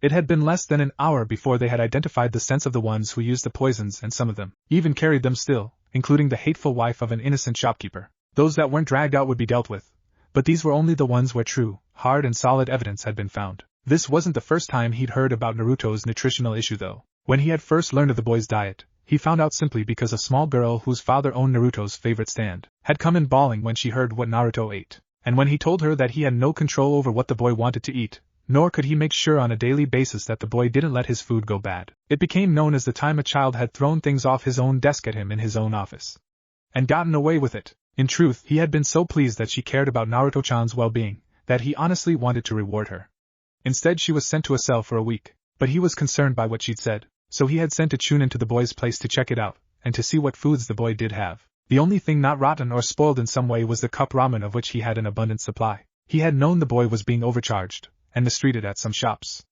It had been less than an hour before they had identified the scents of the ones who used the poisons and some of them even carried them still, including the hateful wife of an innocent shopkeeper. Those that weren't dragged out would be dealt with. But these were only the ones where true, hard and solid evidence had been found. This wasn't the first time he'd heard about Naruto's nutritional issue though. When he had first learned of the boy's diet, he found out simply because a small girl whose father owned Naruto's favorite stand had come in bawling when she heard what Naruto ate. And when he told her that he had no control over what the boy wanted to eat, nor could he make sure on a daily basis that the boy didn't let his food go bad, it became known as the time a child had thrown things off his own desk at him in his own office. And gotten away with it. In truth, he had been so pleased that she cared about Naruto-chan's well-being, that he honestly wanted to reward her. Instead she was sent to a cell for a week, but he was concerned by what she'd said, so he had sent a Chunin to the boy's place to check it out, and to see what foods the boy did have. The only thing not rotten or spoiled in some way was the cup ramen of which he had an abundant supply. He had known the boy was being overcharged, and mistreated at some shops.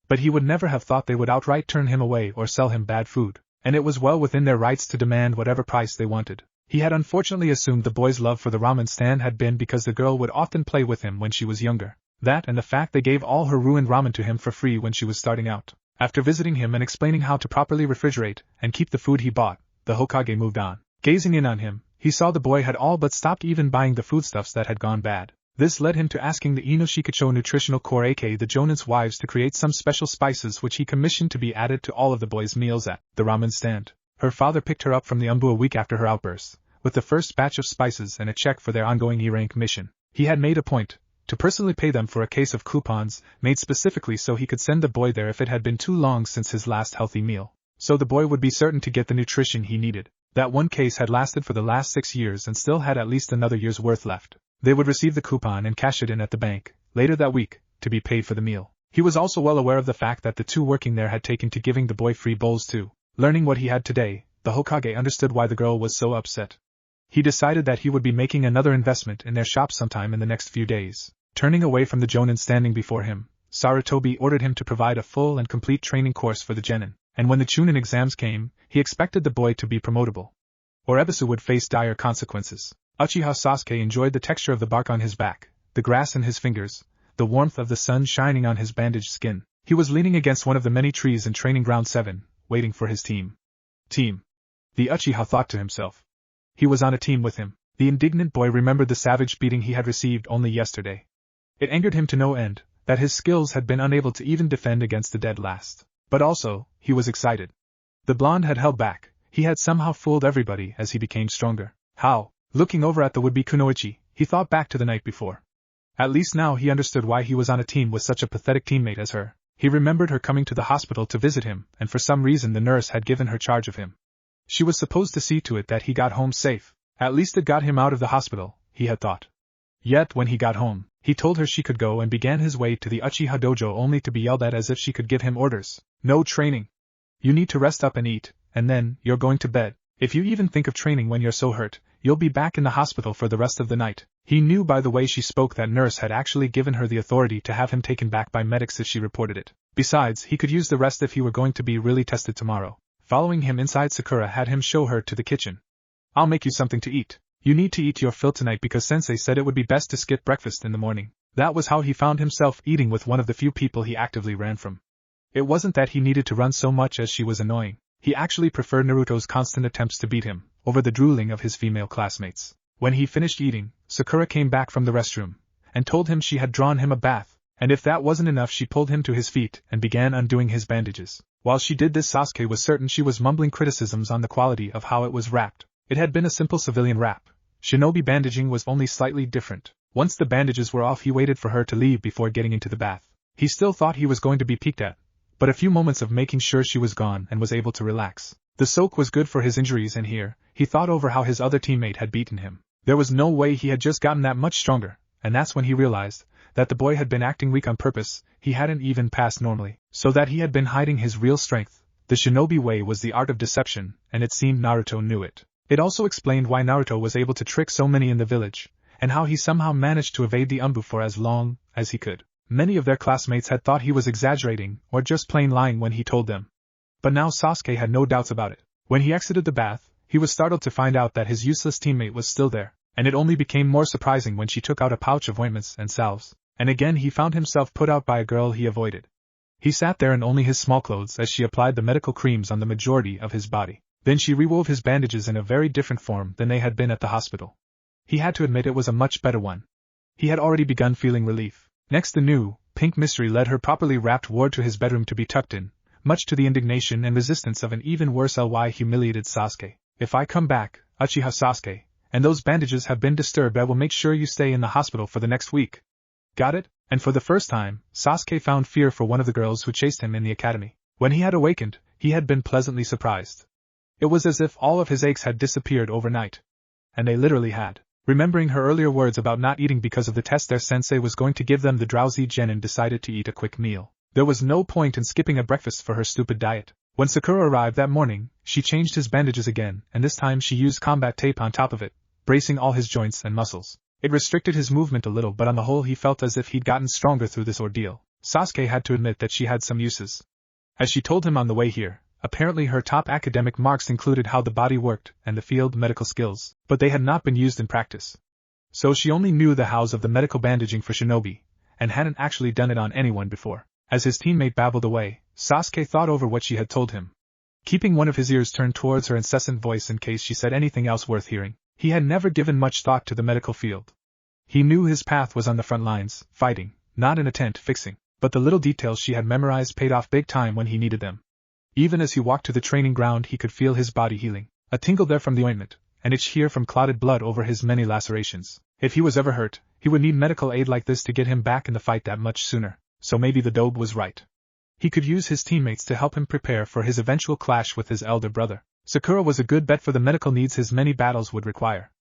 But he would never have thought they would outright turn him away or sell him bad food, and it was well within their rights to demand whatever price they wanted. He had unfortunately assumed the boy's love for the ramen stand had been because the girl would often play with him when she was younger. That and the fact they gave all her ruined ramen to him for free when she was starting out. After visiting him and explaining how to properly refrigerate and keep the food he bought, the Hokage moved on. Gazing in on him, he saw the boy had all but stopped even buying the foodstuffs that had gone bad. This led him to asking the Inoshikacho Nutritional Corps aka the Jonin's wives to create some special spices which he commissioned to be added to all of the boy's meals at the ramen stand. Her father picked her up from the Umbu a week after her outburst, with the first batch of spices and a check for their ongoing E-rank mission. He had made a point to personally pay them for a case of coupons, made specifically so he could send the boy there if it had been too long since his last healthy meal. So the boy would be certain to get the nutrition he needed. That one case had lasted for the last 6 years and still had at least another year's worth left. They would receive the coupon and cash it in at the bank, later that week, to be paid for the meal. He was also well aware of the fact that the two working there had taken to giving the boy free bowls too. Learning what he had today, the Hokage understood why the girl was so upset. He decided that he would be making another investment in their shop sometime in the next few days. Turning away from the Jonin standing before him, Sarutobi ordered him to provide a full and complete training course for the Genin, and when the Chunin exams came, he expected the boy to be promotable, or Ebisu would face dire consequences. Uchiha Sasuke enjoyed the texture of the bark on his back, the grass in his fingers, the warmth of the sun shining on his bandaged skin. He was leaning against one of the many trees in Training Ground 7, waiting for his team. Team. The Uchiha thought to himself. He was on a team with him. The indignant boy remembered the savage beating he had received only yesterday. It angered him to no end that his skills had been unable to even defend against the dead last. But also, he was excited. The blonde had held back. He had somehow fooled everybody as he became stronger. How? Looking over at the would-be kunoichi, he thought back to the night before. At least now he understood why he was on a team with such a pathetic teammate as her. He remembered her coming to the hospital to visit him, and for some reason the nurse had given her charge of him. She was supposed to see to it that he got home safe. At least it got him out of the hospital, he had thought. Yet when he got home, he told her she could go and began his way to the Uchiha dojo only to be yelled at as if she could give him orders. No training. You need to rest up and eat, and then, you're going to bed. If you even think of training when you're so hurt, you'll be back in the hospital for the rest of the night. He knew by the way she spoke that nurse had actually given her the authority to have him taken back by medics if she reported it. Besides, he could use the rest if he were going to be really tested tomorrow. Following him inside, Sakura had him show her to the kitchen. I'll make you something to eat. You need to eat your fill tonight because sensei said it would be best to skip breakfast in the morning. That was how he found himself eating with one of the few people he actively ran from. It wasn't that he needed to run so much as she was annoying. He actually preferred Naruto's constant attempts to beat him, over the drooling of his female classmates. When he finished eating, Sakura came back from the restroom, and told him she had drawn him a bath, and if that wasn't enough she pulled him to his feet and began undoing his bandages. While she did this, Sasuke was certain she was mumbling criticisms on the quality of how it was wrapped. It had been a simple civilian wrap. Shinobi bandaging was only slightly different. Once the bandages were off, he waited for her to leave before getting into the bath. He still thought he was going to be peeked at, but a few moments of making sure she was gone and was able to relax. The soak was good for his injuries, and here, he thought over how his other teammate had beaten him. There was no way he had just gotten that much stronger, and that's when he realized that the boy had been acting weak on purpose. He hadn't even passed normally, so that he had been hiding his real strength. The shinobi way was the art of deception, and it seemed Naruto knew it. It also explained why Naruto was able to trick so many in the village, and how he somehow managed to evade the Umbu for as long as he could. Many of their classmates had thought he was exaggerating or just plain lying when he told them. But now Sasuke had no doubts about it. When he exited the bath, he was startled to find out that his useless teammate was still there, and it only became more surprising when she took out a pouch of ointments and salves, and again he found himself put out by a girl he avoided. He sat there in only his small clothes as she applied the medical creams on the majority of his body. Then she rewove his bandages in a very different form than they had been at the hospital. He had to admit it was a much better one. He had already begun feeling relief. Next, the new, pink mystery led her properly wrapped ward to his bedroom to be tucked in, much to the indignation and resistance of an even worse ly humiliated Sasuke. If I come back, Uchiha Sasuke, and those bandages have been disturbed, I will make sure you stay in the hospital for the next week. Got it? And for the first time, Sasuke found fear for one of the girls who chased him in the academy. When he had awakened, he had been pleasantly surprised. It was as if all of his aches had disappeared overnight. And they literally had. Remembering her earlier words about not eating because of the test their sensei was going to give them, the drowsy Genin decided to eat a quick meal. There was no point in skipping a breakfast for her stupid diet. When Sakura arrived that morning, she changed his bandages again, and this time she used combat tape on top of it, bracing all his joints and muscles. It restricted his movement a little, but on the whole he felt as if he'd gotten stronger through this ordeal. Sasuke had to admit that she had some uses. As she told him on the way here, apparently her top academic marks included how the body worked and the field medical skills, but they had not been used in practice. So she only knew the hows of the medical bandaging for shinobi, and hadn't actually done it on anyone before. As his teammate babbled away, Sasuke thought over what she had told him. Keeping one of his ears turned towards her incessant voice in case she said anything else worth hearing, he had never given much thought to the medical field. He knew his path was on the front lines, fighting, not in a tent fixing, but the little details she had memorized paid off big time when he needed them. Even as he walked to the training ground, he could feel his body healing, a tingle there from the ointment, an itch here from clotted blood over his many lacerations. If he was ever hurt, he would need medical aid like this to get him back in the fight that much sooner, so maybe the dobe was right. He could use his teammates to help him prepare for his eventual clash with his elder brother. Sakura was a good bet for the medical needs his many battles would require.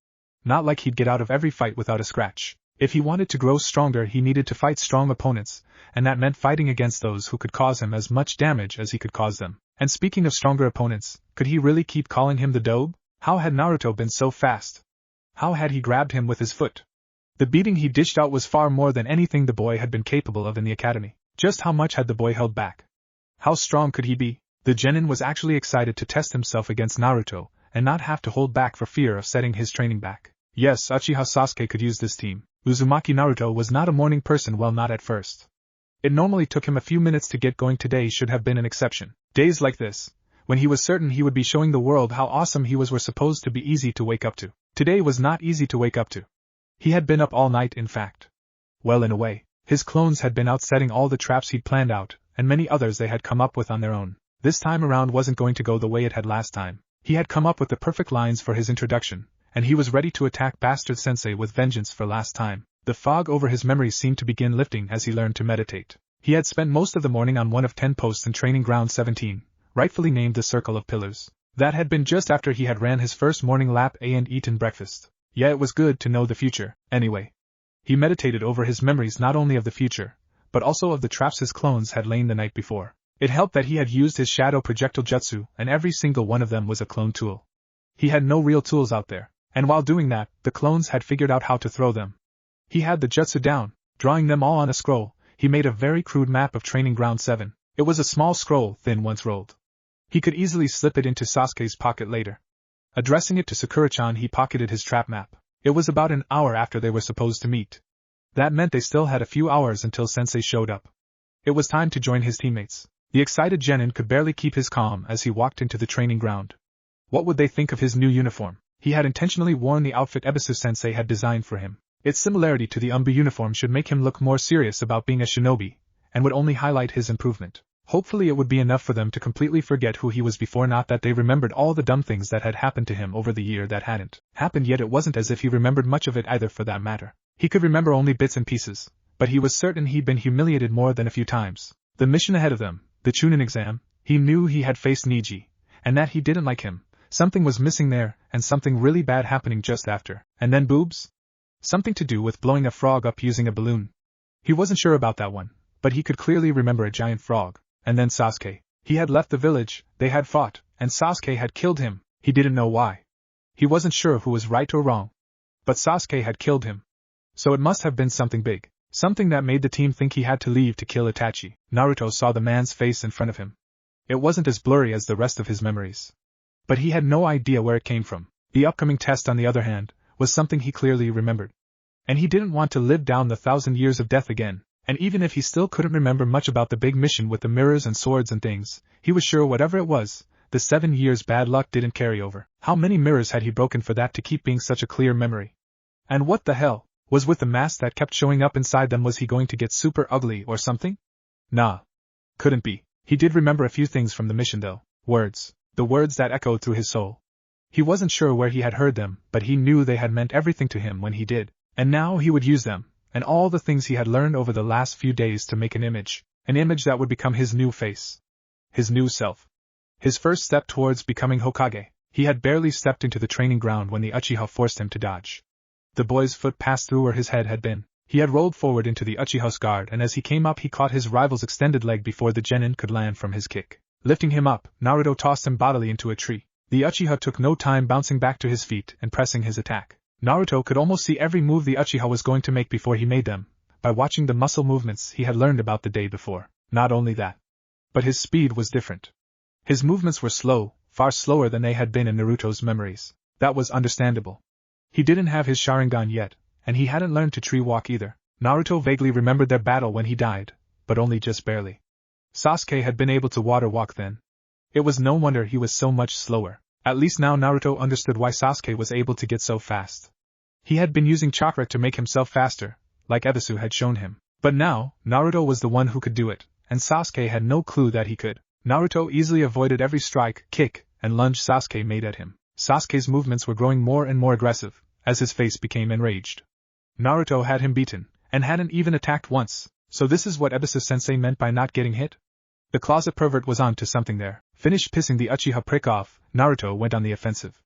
Not like he'd get out of every fight without a scratch. If he wanted to grow stronger, he needed to fight strong opponents, and that meant fighting against those who could cause him as much damage as he could cause them. And speaking of stronger opponents, could he really keep calling him the dobe? How had Naruto been so fast? How had he grabbed him with his foot? The beating he dished out was far more than anything the boy had been capable of in the academy. Just how much had the boy held back? How strong could he be? The Genin was actually excited to test himself against Naruto, and not have to hold back for fear of setting his training back. Yes, Uchiha Sasuke could use this team. Uzumaki Naruto was not a morning person, well, not at first. It normally took him a few minutes to get going. Today should have been an exception. Days like this, when he was certain he would be showing the world how awesome he was, were supposed to be easy to wake up to. Today was not easy to wake up to. He had been up all night, in fact. Well, in a way, his clones had been out setting all the traps he'd planned out, and many others they had come up with on their own. This time around wasn't going to go the way it had last time. He had come up with the perfect lines for his introduction, and he was ready to attack Bastard Sensei with vengeance for last time. The fog over his memories seemed to begin lifting as he learned to meditate. He had spent most of the morning on one of 10 posts in Training Ground 17, rightfully named the Circle of Pillars. That had been just after he had ran his first morning lap and eaten breakfast. Yeah, it was good to know the future, anyway. He meditated over his memories, not only of the future, but also of the traps his clones had lain the night before. It helped that he had used his shadow projectile jutsu, and every single one of them was a clone tool. He had no real tools out there, and while doing that, the clones had figured out how to throw them. He had the jutsu down, drawing them all on a scroll. He made a very crude map of Training Ground 7. It was a small scroll, thin once rolled. He could easily slip it into Sasuke's pocket later. Addressing it to Sakura-chan, he pocketed his trap map. It was about an hour after they were supposed to meet. That meant they still had a few hours until Sensei showed up. It was time to join his teammates. The excited Genin could barely keep his calm as he walked into the training ground. What would they think of his new uniform? He had intentionally worn the outfit Ebisu-sensei had designed for him. Its similarity to the Umbu uniform should make him look more serious about being a shinobi, and would only highlight his improvement. Hopefully it would be enough for them to completely forget who he was before, not that they remembered all the dumb things that had happened to him over the year that hadn't happened yet. It wasn't as if he remembered much of it either, for that matter. He could remember only bits and pieces, but he was certain he'd been humiliated more than a few times. The mission ahead of them, the Chunin exam, he knew he had faced Niji, and that he didn't like him. Something was missing there, and something really bad happening just after. And then boobs? Something to do with blowing a frog up using a balloon. He wasn't sure about that one, but he could clearly remember a giant frog. And then Sasuke. He had left the village, they had fought, and Sasuke had killed him. He didn't know why. He wasn't sure who was right or wrong. But Sasuke had killed him. So it must have been something big. Something that made the team think he had to leave to kill Itachi. Naruto saw the man's face in front of him. It wasn't as blurry as the rest of his memories. But he had no idea where it came from. The upcoming test, on the other hand, was something he clearly remembered. And he didn't want to live down the 1,000 years of death again. And even if he still couldn't remember much about the big mission with the mirrors and swords and things, he was sure whatever it was, the 7 years bad luck didn't carry over. How many mirrors had he broken for that to keep being such a clear memory? And what the hell was with the mask that kept showing up inside them? Was he going to get super ugly or something? Nah. Couldn't be. He did remember a few things from the mission though. Words. The words that echoed through his soul. He wasn't sure where he had heard them, but he knew they had meant everything to him when he did. And now he would use them, and all the things he had learned over the last few days, to make an image that would become his new face. His new self. His first step towards becoming Hokage. He had barely stepped into the training ground when the Uchiha forced him to dodge. The boy's foot passed through where his head had been. He had rolled forward into the Uchiha's guard, and as he came up he caught his rival's extended leg before the Genin could land from his kick. Lifting him up, Naruto tossed him bodily into a tree. The Uchiha took no time, bouncing back to his feet and pressing his attack. Naruto could almost see every move the Uchiha was going to make before he made them, by watching the muscle movements he had learned about the day before. Not only that, but his speed was different. His movements were slow, far slower than they had been in Naruto's memories. That was understandable. He didn't have his Sharingan yet, and he hadn't learned to tree walk either. Naruto vaguely remembered their battle when he died, but only just barely. Sasuke had been able to water walk then. It was no wonder he was so much slower. At least now Naruto understood why Sasuke was able to get so fast. He had been using chakra to make himself faster, like Ebisu had shown him. But now, Naruto was the one who could do it, and Sasuke had no clue that he could. Naruto easily avoided every strike, kick, and lunge Sasuke made at him. Sasuke's movements were growing more and more aggressive, as his face became enraged. Naruto had him beaten, and hadn't even attacked once, so this is what Ebisu-sensei meant by not getting hit? The closet pervert was on to something there. Finished pissing the Uchiha prick off, Naruto went on the offensive.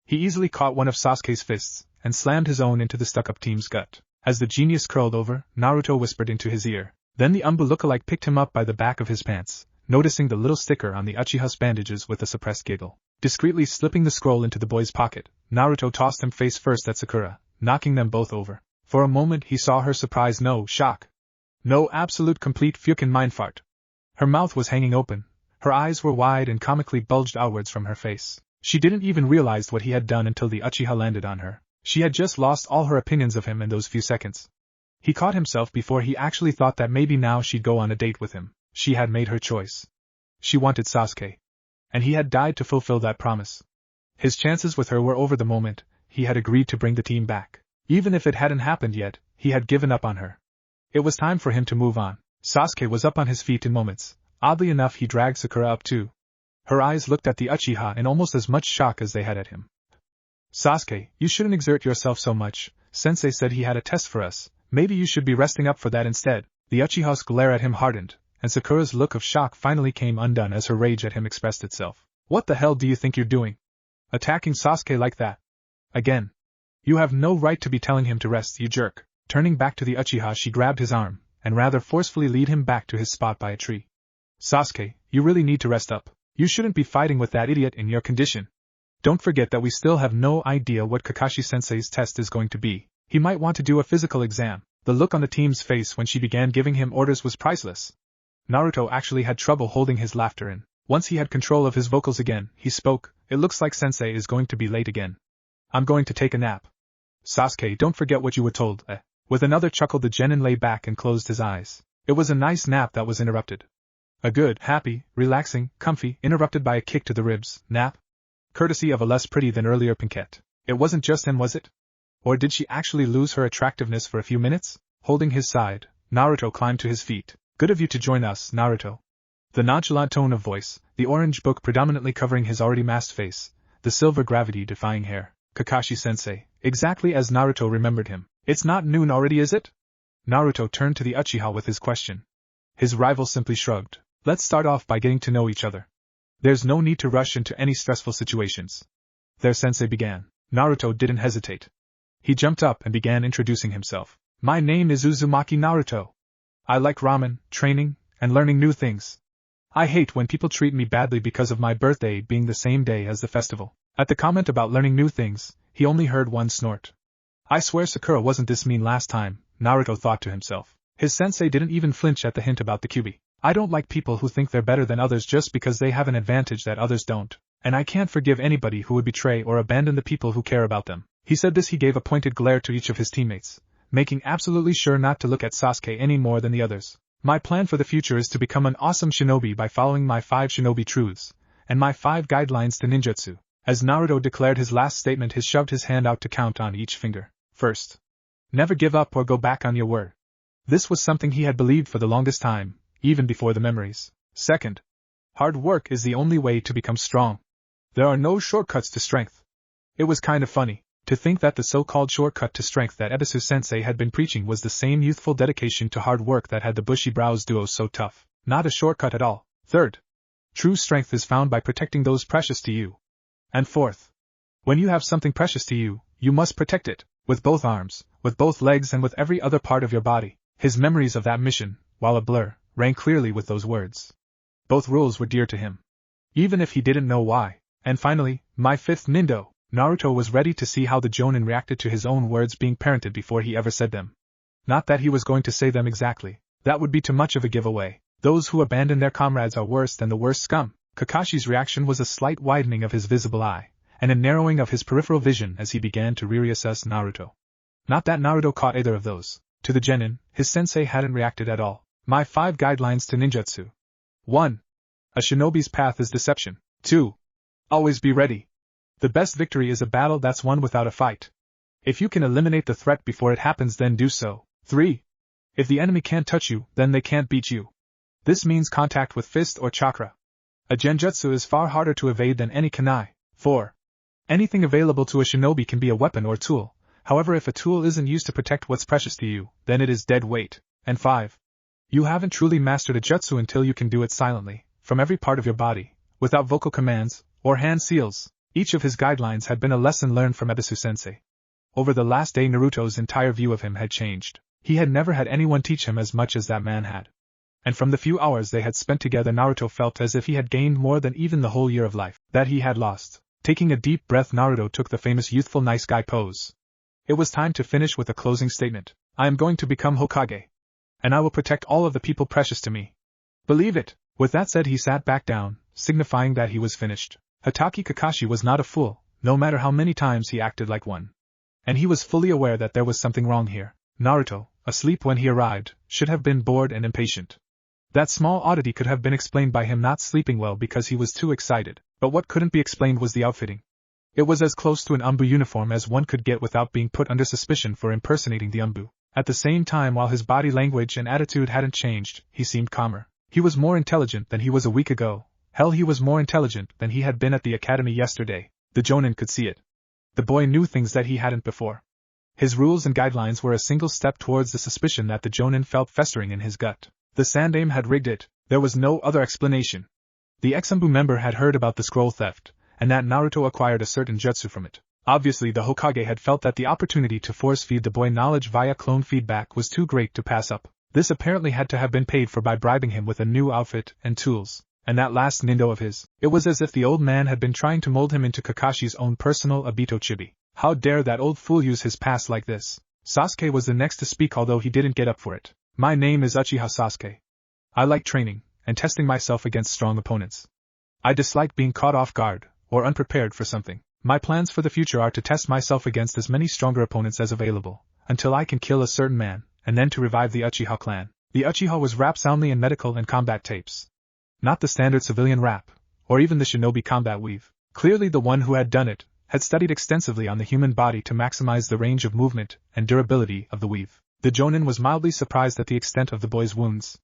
He easily caught one of Sasuke's fists, and slammed his own into the stuck-up team's gut. As the genius curled over, Naruto whispered into his ear. Then the Umbu lookalike picked him up by the back of his pants, noticing the little sticker on the Uchiha's bandages with a suppressed giggle. Discreetly slipping the scroll into the boy's pocket, Naruto tossed him face first at Sakura, knocking them both over. For a moment he saw her surprise, no shock. No absolute complete fucking mindfart. Her mouth was hanging open, her eyes were wide and comically bulged outwards from her face. She didn't even realize what he had done until the Uchiha landed on her. She had just lost all her opinions of him in those few seconds. He caught himself before he actually thought that maybe now she'd go on a date with him. She had made her choice. She wanted Sasuke. And he had died to fulfill that promise. His chances with her were over the moment he had agreed to bring the team back. Even if it hadn't happened yet, he had given up on her. It was time for him to move on. Sasuke was up on his feet in moments. Oddly enough, he dragged Sakura up too. Her eyes looked at the Uchiha in almost as much shock as they had at him. Sasuke, you shouldn't exert yourself so much. Sensei said he had a test for us. Maybe you should be resting up for that instead. The Uchiha's glare at him hardened, and Sakura's look of shock finally came undone as her rage at him expressed itself. What the hell do you think you're doing? Attacking Sasuke like that? Again. You have no right to be telling him to rest, you jerk. Turning back to the Uchiha, she grabbed his arm, and rather forcefully lead him back to his spot by a tree. Sasuke, you really need to rest up. You shouldn't be fighting with that idiot in your condition. Don't forget that we still have no idea what Kakashi-sensei's test is going to be. He might want to do a physical exam. The look on the team's face when she began giving him orders was priceless. Naruto actually had trouble holding his laughter in. Once he had control of his vocals again, he spoke. It looks like Sensei is going to be late again. I'm going to take a nap. Sasuke, don't forget what you were told. With another chuckle, the Genin lay back and closed his eyes. It was a nice nap that was interrupted. A good, happy, relaxing, comfy, interrupted by a kick to the ribs, nap? Courtesy of a less pretty than earlier Pinkette. It wasn't just him, was it? Or did she actually lose her attractiveness for a few minutes? Holding his side, Naruto climbed to his feet. Good of you to join us, Naruto. The nonchalant tone of voice, the orange book predominantly covering his already masked face, the silver gravity-defying hair. Kakashi-sensei, exactly as Naruto remembered him. It's not noon already, is it? Naruto turned to the Uchiha with his question. His rival simply shrugged. Let's start off by getting to know each other. There's no need to rush into any stressful situations. Their sensei began. Naruto didn't hesitate. He jumped up and began introducing himself. My name is Uzumaki Naruto. I like ramen, training, and learning new things. I hate when people treat me badly because of my birthday being the same day as the festival. At the comment about learning new things, he only heard one snort. I swear Sakura wasn't this mean last time, Naruto thought to himself. His sensei didn't even flinch at the hint about the Kyuubi. I don't like people who think they're better than others just because they have an advantage that others don't, and I can't forgive anybody who would betray or abandon the people who care about them. He said this. He gave a pointed glare to each of his teammates, making absolutely sure not to look at Sasuke any more than the others. My plan for the future is to become an awesome shinobi by following my 5 shinobi truths, and my 5 guidelines to ninjutsu. As Naruto declared his last statement, he shoved his hand out to count on each finger. First, never give up or go back on your word. This was something he had believed for the longest time, even before the memories. Second, hard work is the only way to become strong. There are no shortcuts to strength. It was kind of funny to think that the so-called shortcut to strength that Ebisu-sensei had been preaching was the same youthful dedication to hard work that had the bushy brows duo so tough. Not a shortcut at all. Third, true strength is found by protecting those precious to you. And fourth, when you have something precious to you, you must protect it, with both arms, with both legs, and with every other part of your body. His memories of that mission, while a blur, rang clearly with those words. Both rules were dear to him, even if he didn't know why. And finally, my 5th Nindo. Naruto was ready to see how the Jonin reacted to his own words being parented before he ever said them. Not that he was going to say them exactly. That would be too much of a giveaway. Those who abandon their comrades are worse than the worst scum. Kakashi's reaction was a slight widening of his visible eye, and a narrowing of his peripheral vision as he began to reassess Naruto. Not that Naruto caught either of those. To the Genin, his sensei hadn't reacted at all. My 5 guidelines to ninjutsu. 1. A shinobi's path is deception. 2. Always be ready. The best victory is a battle that's won without a fight. If you can eliminate the threat before it happens, then do so. 3. If the enemy can't touch you, then they can't beat you. This means contact with fist or chakra. A genjutsu is far harder to evade than any kunai. 4. Anything available to a shinobi can be a weapon or tool. However, if a tool isn't used to protect what's precious to you, then it is dead weight. And 5. You haven't truly mastered a jutsu until you can do it silently, from every part of your body, without vocal commands or hand seals. Each of his guidelines had been a lesson learned from Ebisu-sensei. Over the last day, Naruto's entire view of him had changed. He had never had anyone teach him as much as that man had. And from the few hours they had spent together, Naruto felt as if he had gained more than even the whole year of life that he had lost. Taking a deep breath, Naruto took the famous youthful nice guy pose. It was time to finish with a closing statement. I am going to become Hokage. And I will protect all of the people precious to me. Believe it. With that said, he sat back down, signifying that he was finished. Hatake Kakashi was not a fool, no matter how many times he acted like one. And he was fully aware that there was something wrong here. Naruto, asleep when he arrived, should have been bored and impatient. That small oddity could have been explained by him not sleeping well because he was too excited, but what couldn't be explained was the outfitting. It was as close to an Umbu uniform as one could get without being put under suspicion for impersonating the Umbu. At the same time, while his body language and attitude hadn't changed, he seemed calmer. He was more intelligent than he was a week ago. Hell, he was more intelligent than he had been at the academy yesterday. The Jonin could see it. The boy knew things that he hadn't before. His rules and guidelines were a single step towards the suspicion that the Jonin felt festering in his gut. The Sandaime had rigged it. There was no other explanation. The ex-Umbu member had heard about the scroll theft, and that Naruto acquired a certain jutsu from it. Obviously, the Hokage had felt that the opportunity to force-feed the boy knowledge via clone feedback was too great to pass up. This apparently had to have been paid for by bribing him with a new outfit and tools. And that last Nindo of his, it was as if the old man had been trying to mold him into Kakashi's own personal Obito Chibi. How dare that old fool use his past like this? Sasuke was the next to speak, although he didn't get up for it. My name is Uchiha Sasuke. I like training, and testing myself against strong opponents. I dislike being caught off guard, or unprepared for something. My plans for the future are to test myself against as many stronger opponents as available, until I can kill a certain man, and then to revive the Uchiha clan. The Uchiha was wrapped soundly in medical and combat tapes. Not the standard civilian wrap, or even the shinobi combat weave. Clearly the one who had done it had studied extensively on the human body to maximize the range of movement and durability of the weave. The Jonin was mildly surprised at the extent of the boy's wounds.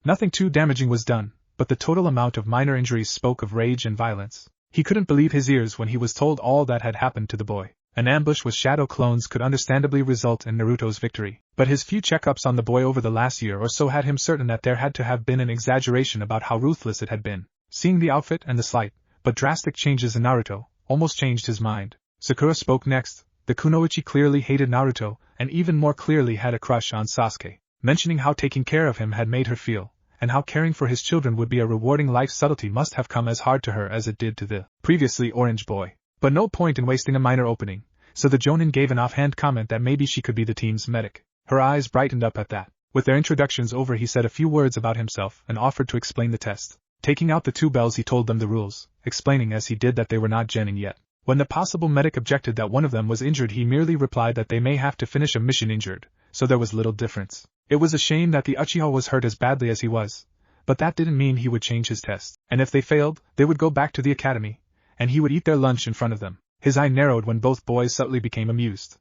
Nothing too damaging was done, but the total amount of minor injuries spoke of rage and violence. He couldn't believe his ears when he was told all that had happened to the boy. An ambush with shadow clones could understandably result in Naruto's victory, but his few checkups on the boy over the last year or so had him certain that there had to have been an exaggeration about how ruthless it had been. Seeing the outfit and the slight, but drastic changes in Naruto, almost changed his mind. Sakura spoke next. The Kunoichi clearly hated Naruto, and even more clearly had a crush on Sasuke, mentioning how taking care of him had made her feel, and how caring for his children would be a rewarding life. Subtlety must have come as hard to her as it did to the previously orange boy. But no point in wasting a minor opening, so the Jonin gave an offhand comment that maybe she could be the team's medic. Her eyes brightened up at that. With their introductions over, he said a few words about himself and offered to explain the test. Taking out the two bells, he told them the rules, explaining as he did that they were not Genin yet. When the possible medic objected that one of them was injured, he merely replied that they may have to finish a mission injured, so there was little difference. It was a shame that the Uchiha was hurt as badly as he was, but that didn't mean he would change his test. And if they failed, they would go back to the academy, and he would eat their lunch in front of them. His eye narrowed when both boys subtly became amused.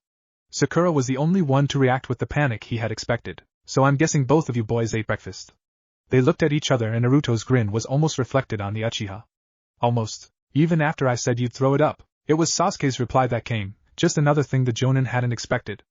Sakura was the only one to react with the panic he had expected. So I'm guessing both of you boys ate breakfast. They looked at each other, and Naruto's grin was almost reflected on the Uchiha. Almost. Even after I said you'd throw it up. It was Sasuke's reply that came, just another thing the Jonin hadn't expected.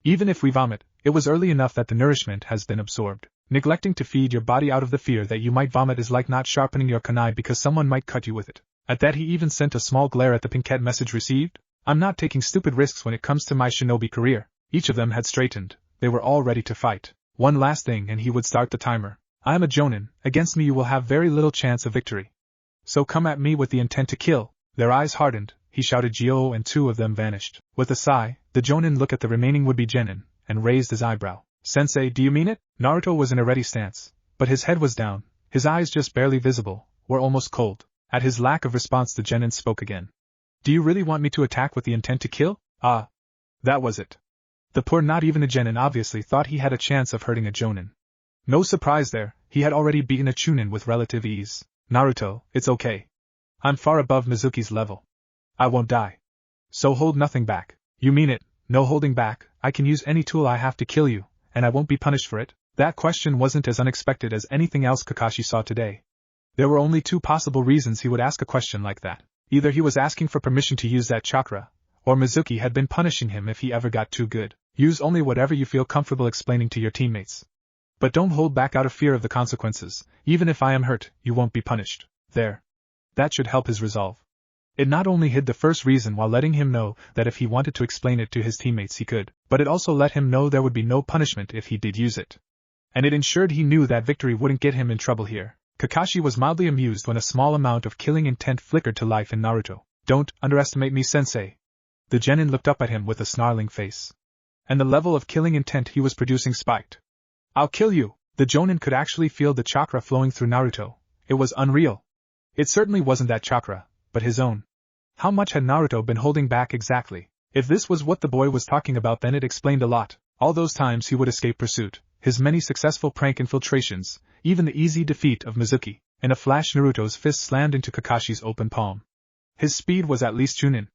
Even if we vomit, it was early enough that the nourishment has been absorbed. Neglecting to feed your body out of the fear that you might vomit is like not sharpening your kunai because someone might cut you with it. At that, he even sent a small glare at the pinkette message received. I'm not taking stupid risks when it comes to my shinobi career. Each of them had straightened. They were all ready to fight. One last thing and he would start the timer. I am a Jonin. Against me you will have very little chance of victory. So come at me with the intent to kill. Their eyes hardened. He shouted Gyo and two of them vanished. With a sigh, the Jonin looked at the remaining would-be Genin, and raised his eyebrow. Sensei, do you mean it? Naruto was in a ready stance, but his head was down, his eyes just barely visible, were almost cold. At his lack of response, the Genin spoke again. Do you really want me to attack with the intent to kill? Ah. That was it. The poor not even a Genin obviously thought he had a chance of hurting a Jonin. No surprise there, he had already beaten a Chunin with relative ease. Naruto, it's okay. I'm far above Mizuki's level. I won't die. So hold nothing back. You mean it, no holding back, I can use any tool I have to kill you, and I won't be punished for it? That question wasn't as unexpected as anything else Kakashi saw today. There were only two possible reasons he would ask a question like that. Either he was asking for permission to use that chakra, or Mizuki had been punishing him if he ever got too good. Use only whatever you feel comfortable explaining to your teammates. But don't hold back out of fear of the consequences. Even if I am hurt, you won't be punished. There. That should help his resolve. It not only hid the first reason while letting him know that if he wanted to explain it to his teammates he could, but it also let him know there would be no punishment if he did use it. And it ensured he knew that victory wouldn't get him in trouble here. Kakashi was mildly amused when a small amount of killing intent flickered to life in Naruto. Don't underestimate me, sensei. The genin looked up at him with a snarling face. And the level of killing intent he was producing spiked. "I'll kill you!" The Jonin could actually feel the chakra flowing through Naruto. It was unreal. It certainly wasn't that chakra, but his own. How much had Naruto been holding back exactly? If this was what the boy was talking about, then it explained a lot. All those times he would escape pursuit, his many successful prank infiltrations, even the easy defeat of Mizuki. In a flash, Naruto's fist slammed into Kakashi's open palm. His speed was at least Chunin.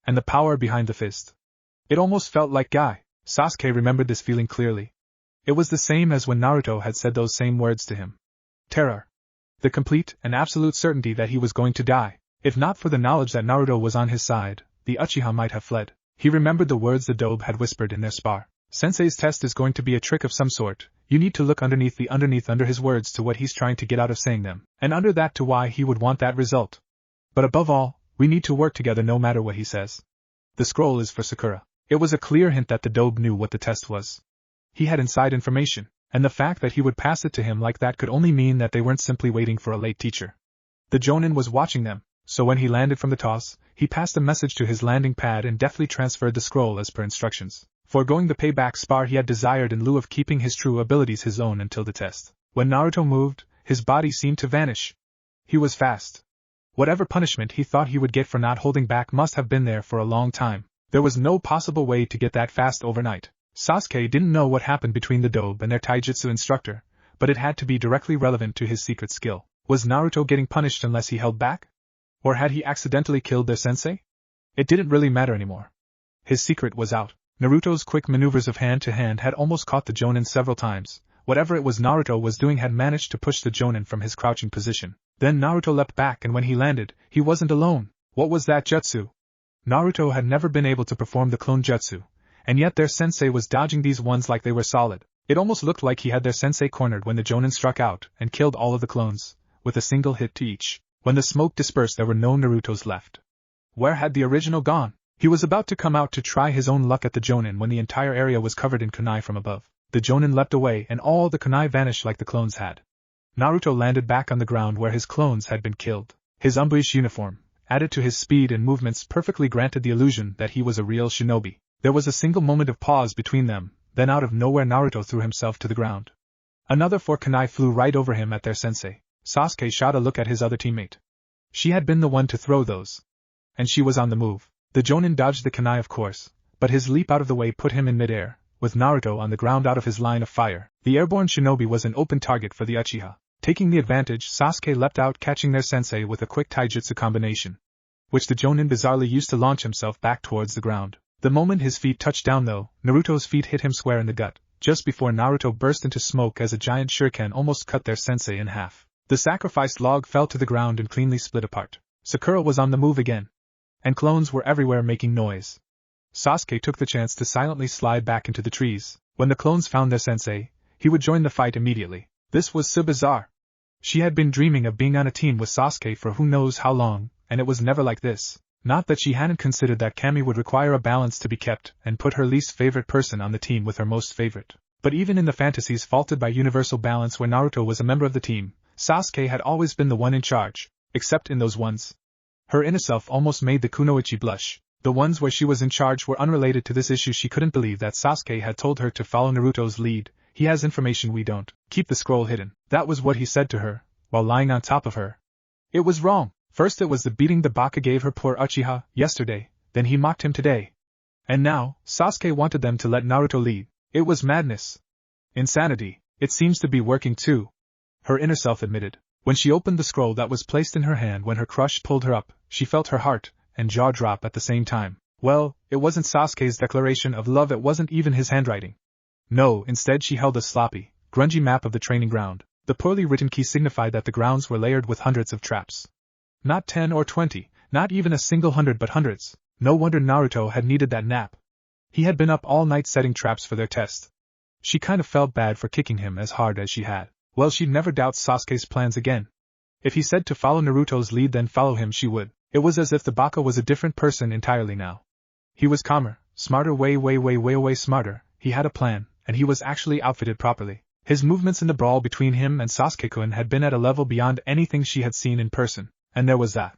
And the power behind the fist. It almost felt like Guy. Sasuke remembered this feeling clearly. It was the same as when Naruto had said those same words to him. Terror. The complete and absolute certainty that he was going to die. If not for the knowledge that Naruto was on his side, the Uchiha might have fled. He remembered the words the Dobe had whispered in their spar. Sensei's test is going to be a trick of some sort. You need to look underneath under his words to what he's trying to get out of saying them, and under that to why he would want that result. But above all, we need to work together no matter what he says. The scroll is for Sakura. It was a clear hint that the Dobe knew what the test was. He had inside information, and the fact that he would pass it to him like that could only mean that they weren't simply waiting for a late teacher. The Jonin was watching them, so when he landed from the toss, he passed a message to his landing pad and deftly transferred the scroll as per instructions, foregoing the payback spar he had desired in lieu of keeping his true abilities his own until the test. When Naruto moved, his body seemed to vanish. He was fast. Whatever punishment he thought he would get for not holding back must have been there for a long time. There was no possible way to get that fast overnight. Sasuke didn't know what happened between the Dobe and their taijutsu instructor, but it had to be directly relevant to his secret skill. Was Naruto getting punished unless he held back? Or had he accidentally killed their sensei? It didn't really matter anymore. His secret was out. Naruto's quick maneuvers of hand-to-hand had almost caught the Jonin several times. Whatever it was Naruto was doing had managed to push the Jonin from his crouching position. Then Naruto leapt back, and when he landed, he wasn't alone. What was that jutsu? Naruto had never been able to perform the clone jutsu, and yet their sensei was dodging these ones like they were solid. It almost looked like he had their sensei cornered when the Jonin struck out and killed all of the clones, with a single hit to each. When the smoke dispersed, there were no Narutos left. Where had the original gone? He was about to come out to try his own luck at the Jonin when the entire area was covered in kunai from above. The Jonin leapt away and all the kunai vanished like the clones had. Naruto landed back on the ground where his clones had been killed. His unbleached uniform, added to his speed and movements, perfectly granted the illusion that he was a real shinobi. There was a single moment of pause between them, then out of nowhere Naruto threw himself to the ground. Another 4 kunai flew right over him at their sensei. Sasuke shot a look at his other teammate. She had been the one to throw those. And she was on the move. The Jonin dodged the kunai, of course, but his leap out of the way put him in midair, with Naruto on the ground out of his line of fire. The airborne shinobi was an open target for the Uchiha. Taking the advantage, Sasuke leapt out, catching their sensei with a quick taijutsu combination, which the Jonin bizarrely used to launch himself back towards the ground. The moment his feet touched down, though, Naruto's feet hit him square in the gut, just before Naruto burst into smoke as a giant shuriken almost cut their sensei in half. The sacrificed log fell to the ground and cleanly split apart. Sakura was on the move again, and clones were everywhere making noise. Sasuke took the chance to silently slide back into the trees. When the clones found their sensei, he would join the fight immediately. This was so bizarre. She had been dreaming of being on a team with Sasuke for who knows how long, and it was never like this. Not that she hadn't considered that Kami would require a balance to be kept and put her least favorite person on the team with her most favorite. But even in the fantasies faulted by universal balance where Naruto was a member of the team, Sasuke had always been the one in charge, except in those ones. Her inner self almost made the kunoichi blush. The ones where she was in charge were unrelated to this issue. She couldn't believe that Sasuke had told her to follow Naruto's lead. He has information we don't. Keep the scroll hidden. That was what he said to her, while lying on top of her. It was wrong. First it was the beating the Baka gave her poor Uchiha yesterday, then he mocked him today. And now, Sasuke wanted them to let Naruto lead. It was madness. Insanity. It seems to be working too, her inner self admitted. When she opened the scroll that was placed in her hand when her crush pulled her up, she felt her heart and jaw drop at the same time. Well, it wasn't Sasuke's declaration of love, it wasn't even his handwriting. No, instead she held a sloppy, grungy map of the training ground. The poorly written key signified that the grounds were layered with hundreds of traps. Not 10 or 20, not even a single 100, but hundreds. No wonder Naruto had needed that nap. He had been up all night setting traps for their test. She kind of felt bad for kicking him as hard as she had. Well, she'd never doubt Sasuke's plans again. If he said to follow Naruto's lead, then follow him, she would. It was as if the Baka was a different person entirely now. He was calmer, smarter, way smarter. He had a plan, and he was actually outfitted properly. His movements in the brawl between him and Sasuke-kun had been at a level beyond anything she had seen in person, and there was that.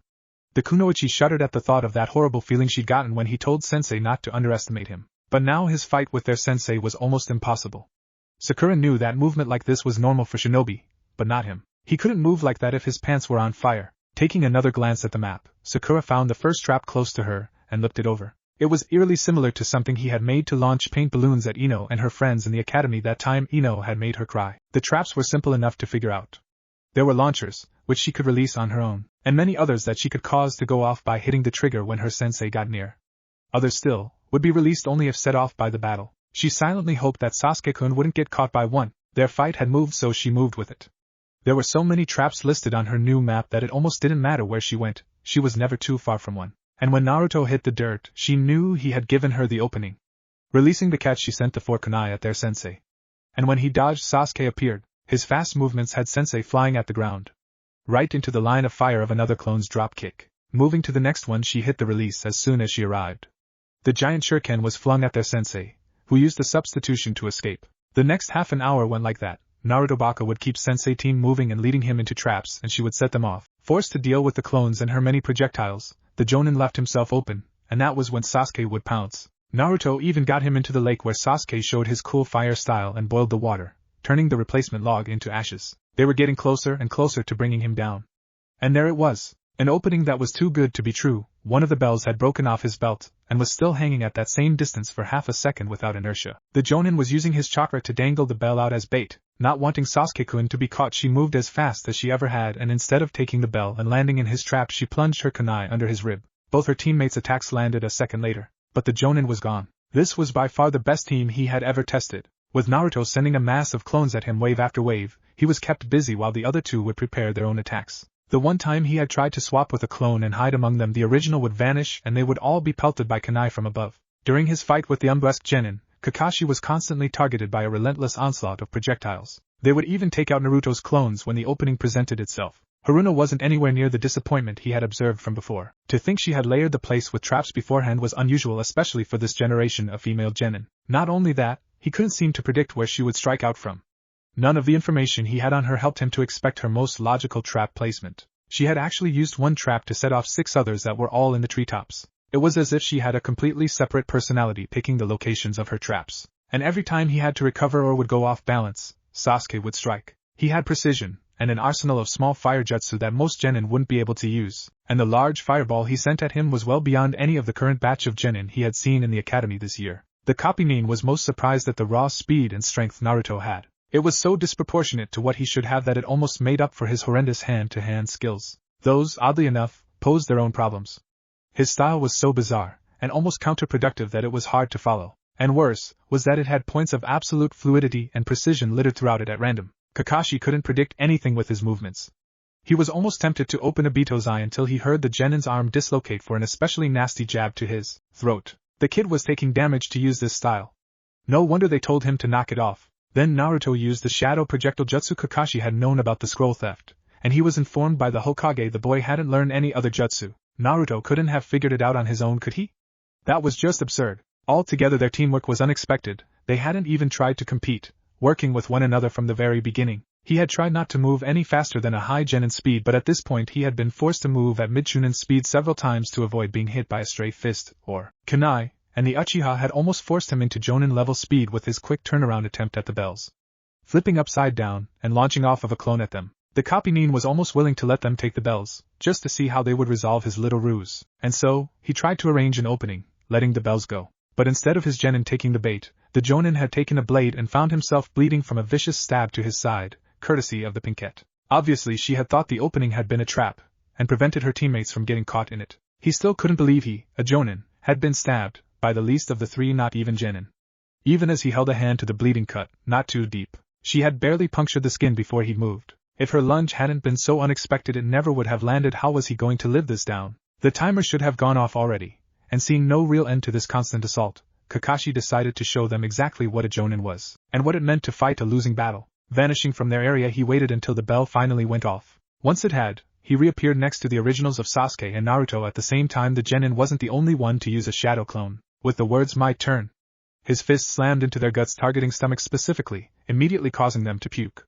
The kunoichi shuddered at the thought of that horrible feeling she'd gotten when he told Sensei not to underestimate him. But now his fight with their sensei was almost impossible. Sakura knew that movement like this was normal for shinobi, but not him. He couldn't move like that if his pants were on fire. Taking another glance at the map, Sakura found the first trap close to her, and looked it over. It was eerily similar to something he had made to launch paint balloons at Ino and her friends in the academy that time Ino had made her cry. The traps were simple enough to figure out. There were launchers, which she could release on her own, and many others that she could cause to go off by hitting the trigger when her sensei got near. Others still would be released only if set off by the battle. She silently hoped that Sasuke-kun wouldn't get caught by one. Their fight had moved, so she moved with it. There were so many traps listed on her new map that it almost didn't matter where she went, she was never too far from one. And when Naruto hit the dirt, she knew he had given her the opening. Releasing the catch, she sent the 4 kunai at their sensei. And when he dodged, Sasuke appeared. His fast movements had sensei flying at the ground. Right into the line of fire of another clone's drop kick. Moving to the next one, she hit the release as soon as she arrived. The giant shuriken was flung at their sensei, who used the substitution to escape. The next half an hour went like that. Naruto Baka would keep sensei team moving and leading him into traps, and she would set them off. Forced to deal with the clones and her many projectiles, the Jonin left himself open, and that was when Sasuke would pounce. Naruto even got him into the lake where Sasuke showed his cool fire style and boiled the water, turning the replacement log into ashes. They were getting closer and closer to bringing him down. And there it was, an opening that was too good to be true. One of the bells had broken off his belt, and was still hanging at that same distance for half a second without inertia. The Jonin was using his chakra to dangle the bell out as bait. Not wanting Sasuke-kun to be caught, she moved as fast as she ever had, and instead of taking the bell and landing in his trap, she plunged her kunai under his rib. Both her teammates' attacks landed a second later, but the Jonin was gone. This was by far the best team he had ever tested. With Naruto sending a mass of clones at him wave after wave, he was kept busy while the other two would prepare their own attacks. The one time he had tried to swap with a clone and hide among them, the original would vanish and they would all be pelted by kunai from above. During his fight with the unblessed Genin, Kakashi was constantly targeted by a relentless onslaught of projectiles. They would even take out Naruto's clones when the opening presented itself. Haruna wasn't anywhere near the disappointment he had observed from before. To think she had layered the place with traps beforehand was unusual, especially for this generation of female Genin. Not only that, he couldn't seem to predict where she would strike out from. None of the information he had on her helped him to expect her most logical trap placement. She had actually used one trap to set off 6 others that were all in the treetops. It was as if she had a completely separate personality picking the locations of her traps. And every time he had to recover or would go off balance, Sasuke would strike. He had precision, and an arsenal of small fire jutsu that most Genin wouldn't be able to use, and the large fireball he sent at him was well beyond any of the current batch of Genin he had seen in the academy this year. The Kopinin was most surprised at the raw speed and strength Naruto had. It was so disproportionate to what he should have that it almost made up for his horrendous hand-to-hand skills. Those, oddly enough, posed their own problems. His style was so bizarre, and almost counterproductive that it was hard to follow. And worse, was that it had points of absolute fluidity and precision littered throughout it at random. Kakashi couldn't predict anything with his movements. He was almost tempted to open Obito's eye until he heard the Genin's arm dislocate for an especially nasty jab to his throat. The kid was taking damage to use this style. No wonder they told him to knock it off. Then Naruto used the shadow projectile jutsu. Kakashi had known about the scroll theft, and he was informed by the Hokage the boy hadn't learned any other jutsu. Naruto couldn't have figured it out on his own, could he? That was just absurd. Altogether their teamwork was unexpected. They hadn't even tried to compete, working with one another from the very beginning. He had tried not to move any faster than a high Genin speed, but at this point he had been forced to move at mid-Chunin speed several times to avoid being hit by a stray fist, or kunai, and the Uchiha had almost forced him into Jonin-level speed with his quick turnaround attempt at the bells. Flipping upside down, and launching off of a clone at them, the Kopinin was almost willing to let them take the bells, just to see how they would resolve his little ruse. And so, he tried to arrange an opening, letting the bells go. But instead of his Genin taking the bait, the Jonin had taken a blade and found himself bleeding from a vicious stab to his side, courtesy of the Pinkette. Obviously she had thought the opening had been a trap, and prevented her teammates from getting caught in it. He still couldn't believe he, a Jonin, had been stabbed by the least of the 3 not even Genin. Even as he held a hand to the bleeding cut, not too deep, she had barely punctured the skin before he moved. If her lunge hadn't been so unexpected it never would have landed. How was he going to live this down? The timer should have gone off already, and seeing no real end to this constant assault, Kakashi decided to show them exactly what a Jonin was, and what it meant to fight a losing battle. Vanishing from their area, he waited until the bell finally went off. Once it had, he reappeared next to the originals of Sasuke and Naruto. At the same time, the Genin wasn't the only one to use a shadow clone. With the words "my turn," his fist slammed into their guts, targeting stomachs specifically, immediately causing them to puke.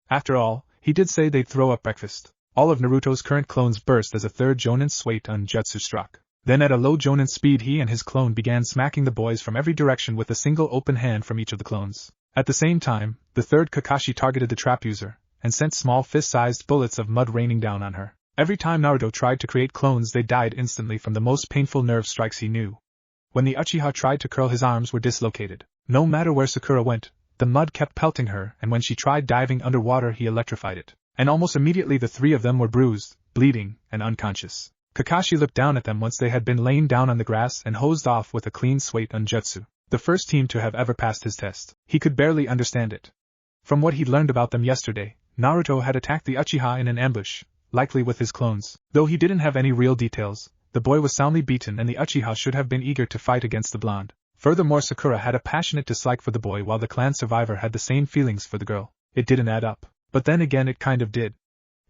After all, he did say they'd throw up breakfast. All of Naruto's current clones burst as a third Jonin Suiton Jutsu struck. Then at a low Jonin speed he and his clone began smacking the boys from every direction with a single open hand from each of the clones. At the same time, the third Kakashi targeted the trap user, and sent small fist-sized bullets of mud raining down on her. Every time Naruto tried to create clones they died instantly from the most painful nerve strikes he knew. When the Uchiha tried to curl his arms were dislocated. No matter where Sakura went, the mud kept pelting her, and when she tried diving underwater he electrified it. And almost immediately the three of them were bruised, bleeding, and unconscious. Kakashi looked down at them once they had been laying down on the grass and hosed off with a clean Suiton Jutsu. The first team to have ever passed his test. He could barely understand it. From what he'd learned about them yesterday, Naruto had attacked the Uchiha in an ambush, likely with his clones. Though he didn't have any real details, the boy was soundly beaten and the Uchiha should have been eager to fight against the blonde. Furthermore, Sakura had a passionate dislike for the boy while the clan survivor had the same feelings for the girl. It didn't add up. But then again it kind of did.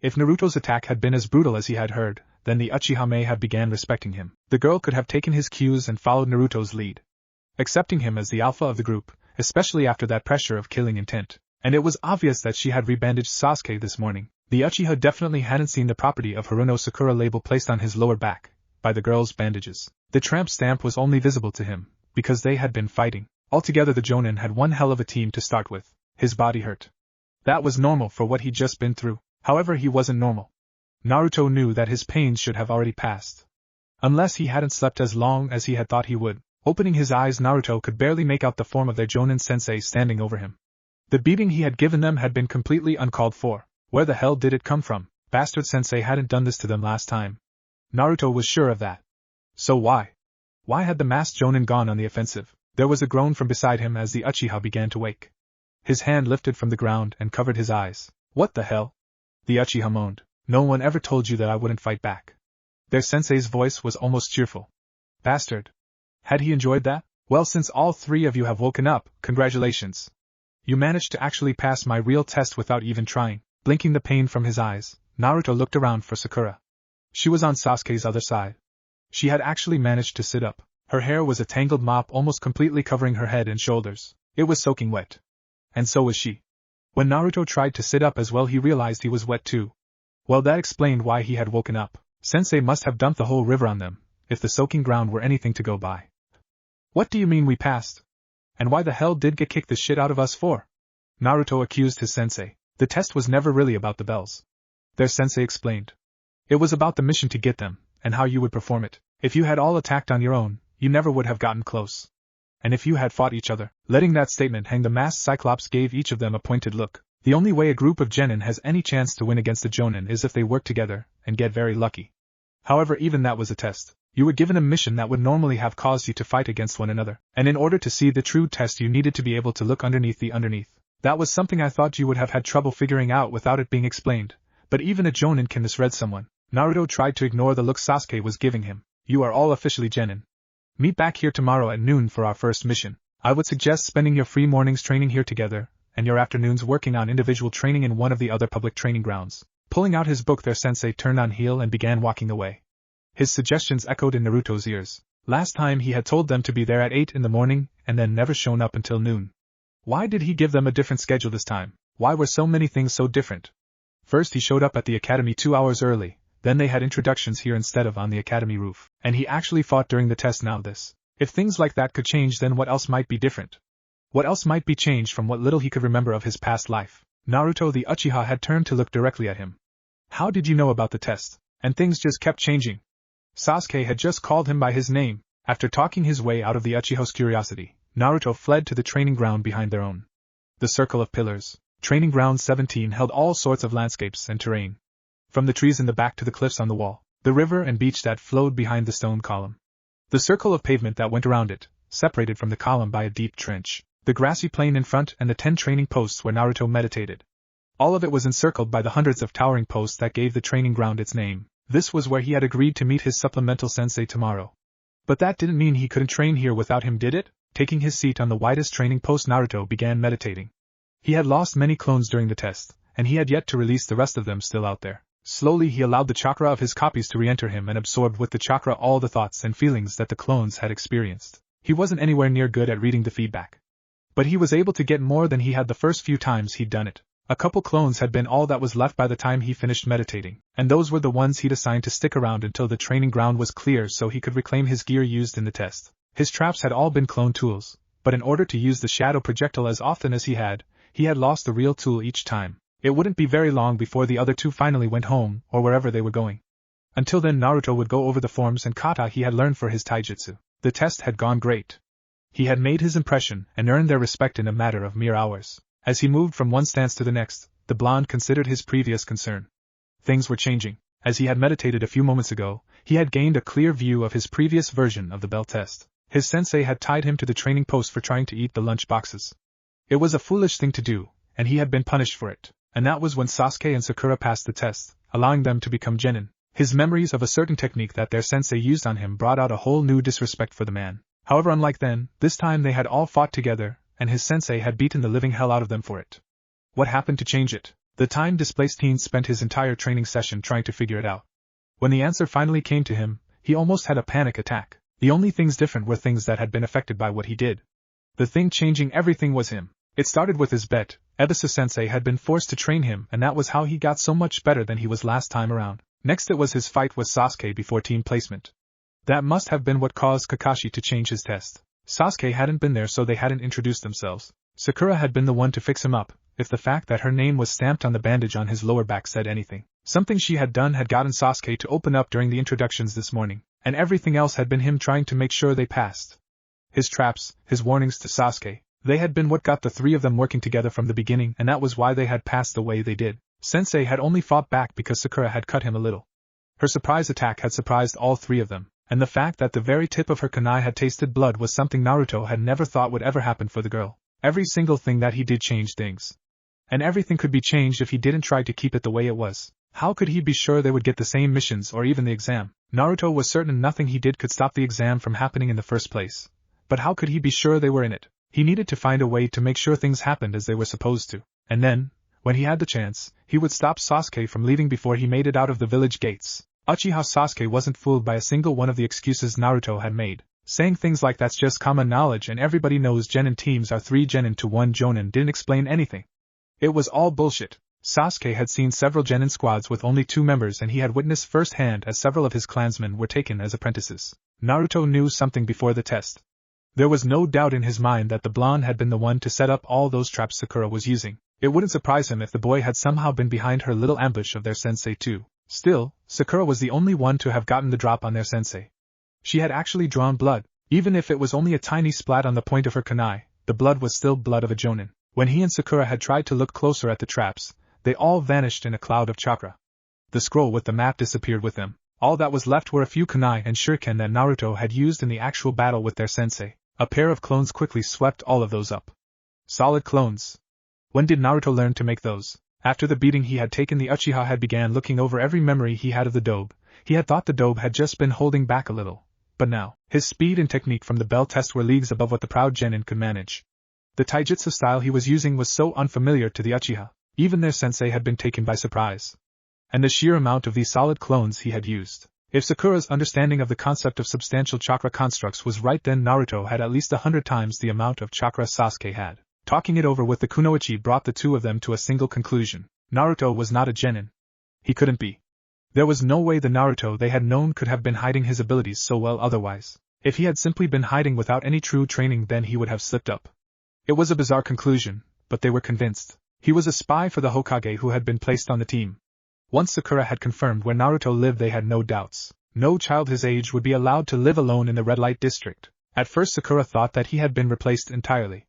If Naruto's attack had been as brutal as he had heard, then the Uchiha may have began respecting him. The girl could have taken his cues and followed Naruto's lead, accepting him as the alpha of the group, especially after that pressure of killing intent. And it was obvious that she had rebandaged Sasuke this morning. The Uchiha definitely hadn't seen the property of Haruno Sakura label placed on his lower back, by the girl's bandages. The tramp stamp was only visible to him, because they had been fighting. Altogether the Jonin had one hell of a team to start with. His body hurt. That was normal for what he'd just been through. However, he wasn't normal. Naruto knew that his pains should have already passed. Unless he hadn't slept as long as he had thought he would. Opening his eyes, Naruto could barely make out the form of their Jonin sensei standing over him. The beating he had given them had been completely uncalled for. Where the hell did it come from? Bastard sensei hadn't done this to them last time. Naruto was sure of that. So why? Why had the masked Jonin gone on the offensive? There was a groan from beside him as the Uchiha began to wake. His hand lifted from the ground and covered his eyes. What the hell? The Uchiha moaned. No one ever told you that I wouldn't fight back. Their sensei's voice was almost cheerful. Bastard. Had he enjoyed that? Well, since all three of you have woken up, congratulations. You managed to actually pass my real test without even trying. Blinking the pain from his eyes, Naruto looked around for Sakura. She was on Sasuke's other side. She had actually managed to sit up. Her hair was a tangled mop almost completely covering her head and shoulders. It was soaking wet. And so was she. When Naruto tried to sit up as well, he realized he was wet too. Well, that explained why he had woken up. Sensei must have dumped the whole river on them, if the soaking ground were anything to go by. What do you mean we passed? And why the hell did get kicked the shit out of us for? Naruto accused his sensei. The test was never really about the bells. Their sensei explained. It was about the mission to get them, and how you would perform it. If you had all attacked on your own, you never would have gotten close. And if you had fought each other. Letting that statement hang, the masked Cyclops gave each of them a pointed look. The only way a group of genin has any chance to win against the Jonin is if they work together, and get very lucky. However, even that was a test. You were given a mission that would normally have caused you to fight against one another, and in order to see the true test you needed to be able to look underneath the underneath. That was something I thought you would have had trouble figuring out without it being explained, but even a Jonin can misread someone. Naruto tried to ignore the look Sasuke was giving him. You are all officially genin. Meet back here tomorrow at noon for our first mission. I would suggest spending your free mornings training here together, and your afternoons working on individual training in one of the other public training grounds. Pulling out his book, their sensei turned on heel and began walking away. His suggestions echoed in Naruto's ears. Last time he had told them to be there at 8 in the morning, and then never shown up until noon. Why did he give them a different schedule this time? Why were so many things so different? First he showed up at the academy 2 hours early, then they had introductions here instead of on the academy roof. And he actually fought during the test. Now this. If things like that could change, then what else might be different? What else might be changed from what little he could remember of his past life? Naruto the Uchiha had turned to look directly at him. How did you know about the test? And things just kept changing. Sasuke had just called him by his name. After talking his way out of the Uchiha's curiosity, Naruto fled to the training ground behind their own. The circle of pillars. Training ground 17 held all sorts of landscapes and terrain. From the trees in the back to the cliffs on the wall, the river and beach that flowed behind the stone column. The circle of pavement that went around it, separated from the column by a deep trench. The grassy plain in front and the 10 training posts where Naruto meditated. All of it was encircled by the hundreds of towering posts that gave the training ground its name. This was where he had agreed to meet his supplemental sensei tomorrow. But that didn't mean he couldn't train here without him, did it? Taking his seat on the widest training post, Naruto began meditating. He had lost many clones during the test, and he had yet to release the rest of them still out there. Slowly he allowed the chakra of his copies to re-enter him and absorbed with the chakra all the thoughts and feelings that the clones had experienced. He wasn't anywhere near good at reading the feedback. But he was able to get more than he had the first few times he'd done it. A couple clones had been all that was left by the time he finished meditating, and those were the ones he'd assigned to stick around until the training ground was clear so he could reclaim his gear used in the test. His traps had all been clone tools, but in order to use the shadow projectile as often as he had lost the real tool each time. It wouldn't be very long before the other two finally went home, or wherever they were going. Until then Naruto would go over the forms and kata he had learned for his taijutsu. The test had gone great. He had made his impression and earned their respect in a matter of mere hours. As he moved from one stance to the next, the blonde considered his previous concern. Things were changing. As he had meditated a few moments ago, he had gained a clear view of his previous version of the bell test. His sensei had tied him to the training post for trying to eat the lunch boxes. It was a foolish thing to do, and he had been punished for it. And that was when Sasuke and Sakura passed the test, allowing them to become genin. His memories of a certain technique that their sensei used on him brought out a whole new disrespect for the man. However, unlike then, this time they had all fought together, and his sensei had beaten the living hell out of them for it. What happened to change it? The time-displaced teen spent his entire training session trying to figure it out. When the answer finally came to him, he almost had a panic attack. The only things different were things that had been affected by what he did. The thing changing everything was him. It started with his bet. Ebisu-sensei had been forced to train him, and that was how he got so much better than he was last time around. Next it was his fight with Sasuke before team placement. That must have been what caused Kakashi to change his test. Sasuke hadn't been there, so they hadn't introduced themselves. Sakura had been the one to fix him up, if the fact that her name was stamped on the bandage on his lower back said anything. Something she had done had gotten Sasuke to open up during the introductions this morning, and everything else had been him trying to make sure they passed. His traps, his warnings to Sasuke, they had been what got the three of them working together from the beginning, and that was why they had passed the way they did. Sensei had only fought back because Sakura had cut him a little. Her surprise attack had surprised all three of them, and the fact that the very tip of her kunai had tasted blood was something Naruto had never thought would ever happen for the girl. Every single thing that he did changed things. And everything could be changed if he didn't try to keep it the way it was. How could he be sure they would get the same missions or even the exam? Naruto was certain nothing he did could stop the exam from happening in the first place. But how could he be sure they were in it? He needed to find a way to make sure things happened as they were supposed to. And then, when he had the chance, he would stop Sasuke from leaving before he made it out of the village gates. Uchiha Sasuke wasn't fooled by a single one of the excuses Naruto had made. Saying things like that's just common knowledge and everybody knows genin teams are 3 genin to 1 jonin didn't explain anything. It was all bullshit. Sasuke had seen several genin squads with only 2 members, and he had witnessed firsthand as several of his clansmen were taken as apprentices. Naruto knew something before the test. There was no doubt in his mind that the blonde had been the one to set up all those traps Sakura was using. It wouldn't surprise him if the boy had somehow been behind her little ambush of their sensei too. Still, Sakura was the only one to have gotten the drop on their sensei. She had actually drawn blood. Even if it was only a tiny splat on the point of her kunai, the blood was still blood of a jonin. When he and Sakura had tried to look closer at the traps, they all vanished in a cloud of chakra. The scroll with the map disappeared with them. All that was left were a few kunai and shuriken that Naruto had used in the actual battle with their sensei. A pair of clones quickly swept all of those up. Solid clones. When did Naruto learn to make those? After the beating he had taken, the Uchiha had began looking over every memory he had of the dobe. He had thought the dobe had just been holding back a little. But now, his speed and technique from the bell test were leagues above what the proud genin could manage. The taijutsu style he was using was so unfamiliar to the Uchiha. Even their sensei had been taken by surprise. And the sheer amount of these solid clones he had used. If Sakura's understanding of the concept of substantial chakra constructs was right, then Naruto had at least 100 times the amount of chakra Sasuke had. Talking it over with the kunoichi brought the two of them to a single conclusion. Naruto was not a genin. He couldn't be. There was no way the Naruto they had known could have been hiding his abilities so well otherwise. If he had simply been hiding without any true training, then he would have slipped up. It was a bizarre conclusion, but they were convinced. He was a spy for the Hokage who had been placed on the team. Once Sakura had confirmed where Naruto lived, they had no doubts. No child his age would be allowed to live alone in the red light district. At first Sakura thought that he had been replaced entirely.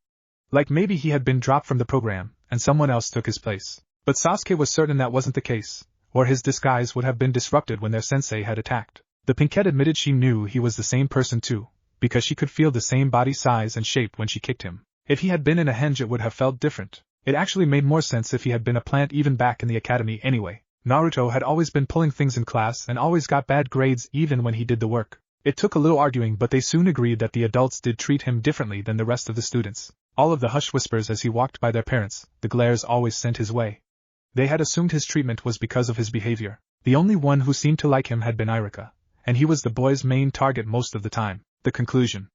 Like maybe he had been dropped from the program, and someone else took his place. But Sasuke was certain that wasn't the case, or his disguise would have been disrupted when their sensei had attacked. The pinkette admitted she knew he was the same person too, because she could feel the same body size and shape when she kicked him. If he had been in a henge it would have felt different. It actually made more sense if he had been a plant even back in the academy anyway. Naruto had always been pulling things in class and always got bad grades even when he did the work. It took a little arguing, but they soon agreed that the adults did treat him differently than the rest of the students. All of the hushed whispers as he walked by their parents, the glares always sent his way. They had assumed his treatment was because of his behavior. The only one who seemed to like him had been Irika, and he was the boys' main target most of the time. The conclusion.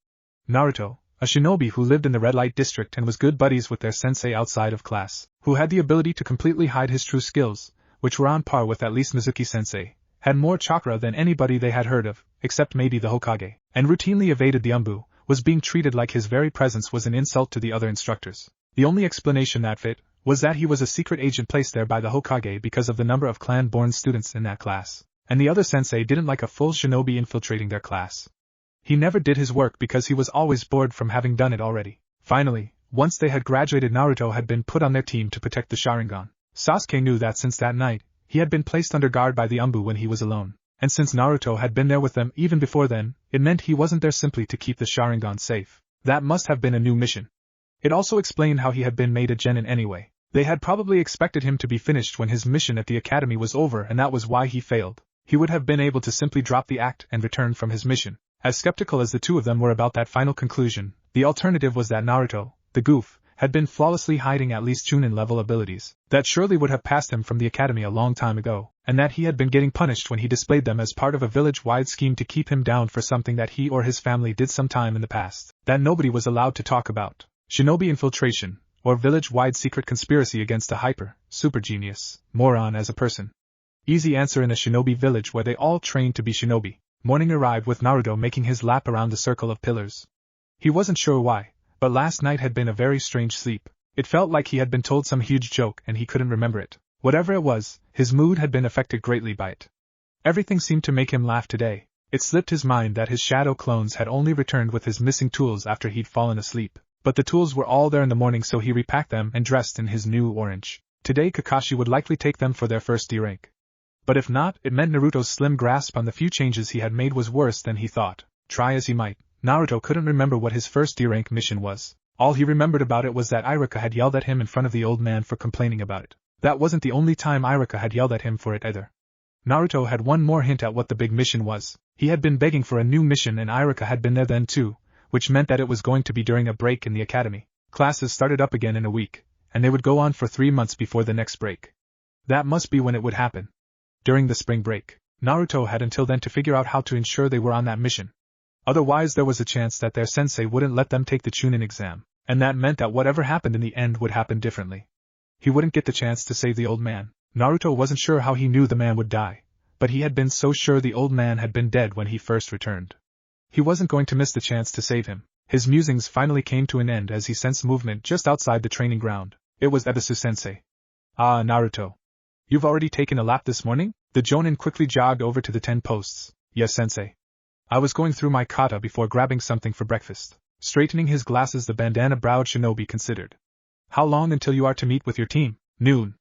Naruto, a shinobi who lived in the red light district and was good buddies with their sensei outside of class, who had the ability to completely hide his true skills, which were on par with at least Mizuki-sensei, had more chakra than anybody they had heard of, except maybe the Hokage, and routinely evaded the umbu, was being treated like his very presence was an insult to the other instructors. The only explanation that fit was that he was a secret agent placed there by the Hokage because of the number of clan-born students in that class, and the other sensei didn't like a full shinobi infiltrating their class. He never did his work because he was always bored from having done it already. Finally, once they had graduated, Naruto had been put on their team to protect the Sharingan. Sasuke knew that since that night, he had been placed under guard by the umbu when he was alone, and since Naruto had been there with them even before then, it meant he wasn't there simply to keep the Sharingan safe. That must have been a new mission. It also explained how he had been made a genin anyway. They had probably expected him to be finished when his mission at the academy was over, and that was why he failed. He would have been able to simply drop the act and return from his mission. As skeptical as the two of them were about that final conclusion, the alternative was that Naruto, the goof, had been flawlessly hiding at least Chunin-level abilities that surely would have passed him from the academy a long time ago, and that he had been getting punished when he displayed them as part of a village-wide scheme to keep him down for something that he or his family did sometime in the past, that nobody was allowed to talk about. Shinobi infiltration, or village-wide secret conspiracy against a super genius, moron as a person. Easy answer in a shinobi village where they all trained to be shinobi. Morning arrived with Naruto making his lap around the circle of pillars. He wasn't sure why, but last night had been a very strange sleep. It felt like he had been told some huge joke and he couldn't remember it. Whatever it was, his mood had been affected greatly by it. Everything seemed to make him laugh today. It slipped his mind that his shadow clones had only returned with his missing tools after he'd fallen asleep, but the tools were all there in the morning, so he repacked them and dressed in his new orange. Today Kakashi would likely take them for their first D rank. But if not, it meant Naruto's slim grasp on the few changes he had made was worse than he thought. Try as he might, Naruto couldn't remember what his first D-rank mission was. All he remembered about it was that Iruka had yelled at him in front of the old man for complaining about it. That wasn't the only time Iruka had yelled at him for it either. Naruto had one more hint at what the big mission was. He had been begging for a new mission and Iruka had been there then too, which meant that it was going to be during a break in the academy. Classes started up again in a week, and they would go on for 3 months before the next break. That must be when it would happen. During the spring break, Naruto had until then to figure out how to ensure they were on that mission. Otherwise there was a chance that their sensei wouldn't let them take the Chunin exam, and that meant that whatever happened in the end would happen differently. He wouldn't get the chance to save the old man. Naruto wasn't sure how he knew the man would die, but he had been so sure the old man had been dead when he first returned. He wasn't going to miss the chance to save him. His musings finally came to an end as he sensed movement just outside the training ground. It was Ebisu-sensei. Ah, Naruto. You've already taken a lap this morning? The Jonin quickly jogged over to the 10 posts. Yes, sensei. I was going through my kata before grabbing something for breakfast. Straightening his glasses, the bandana-browed shinobi considered. How long until you are to meet with your team? Noon.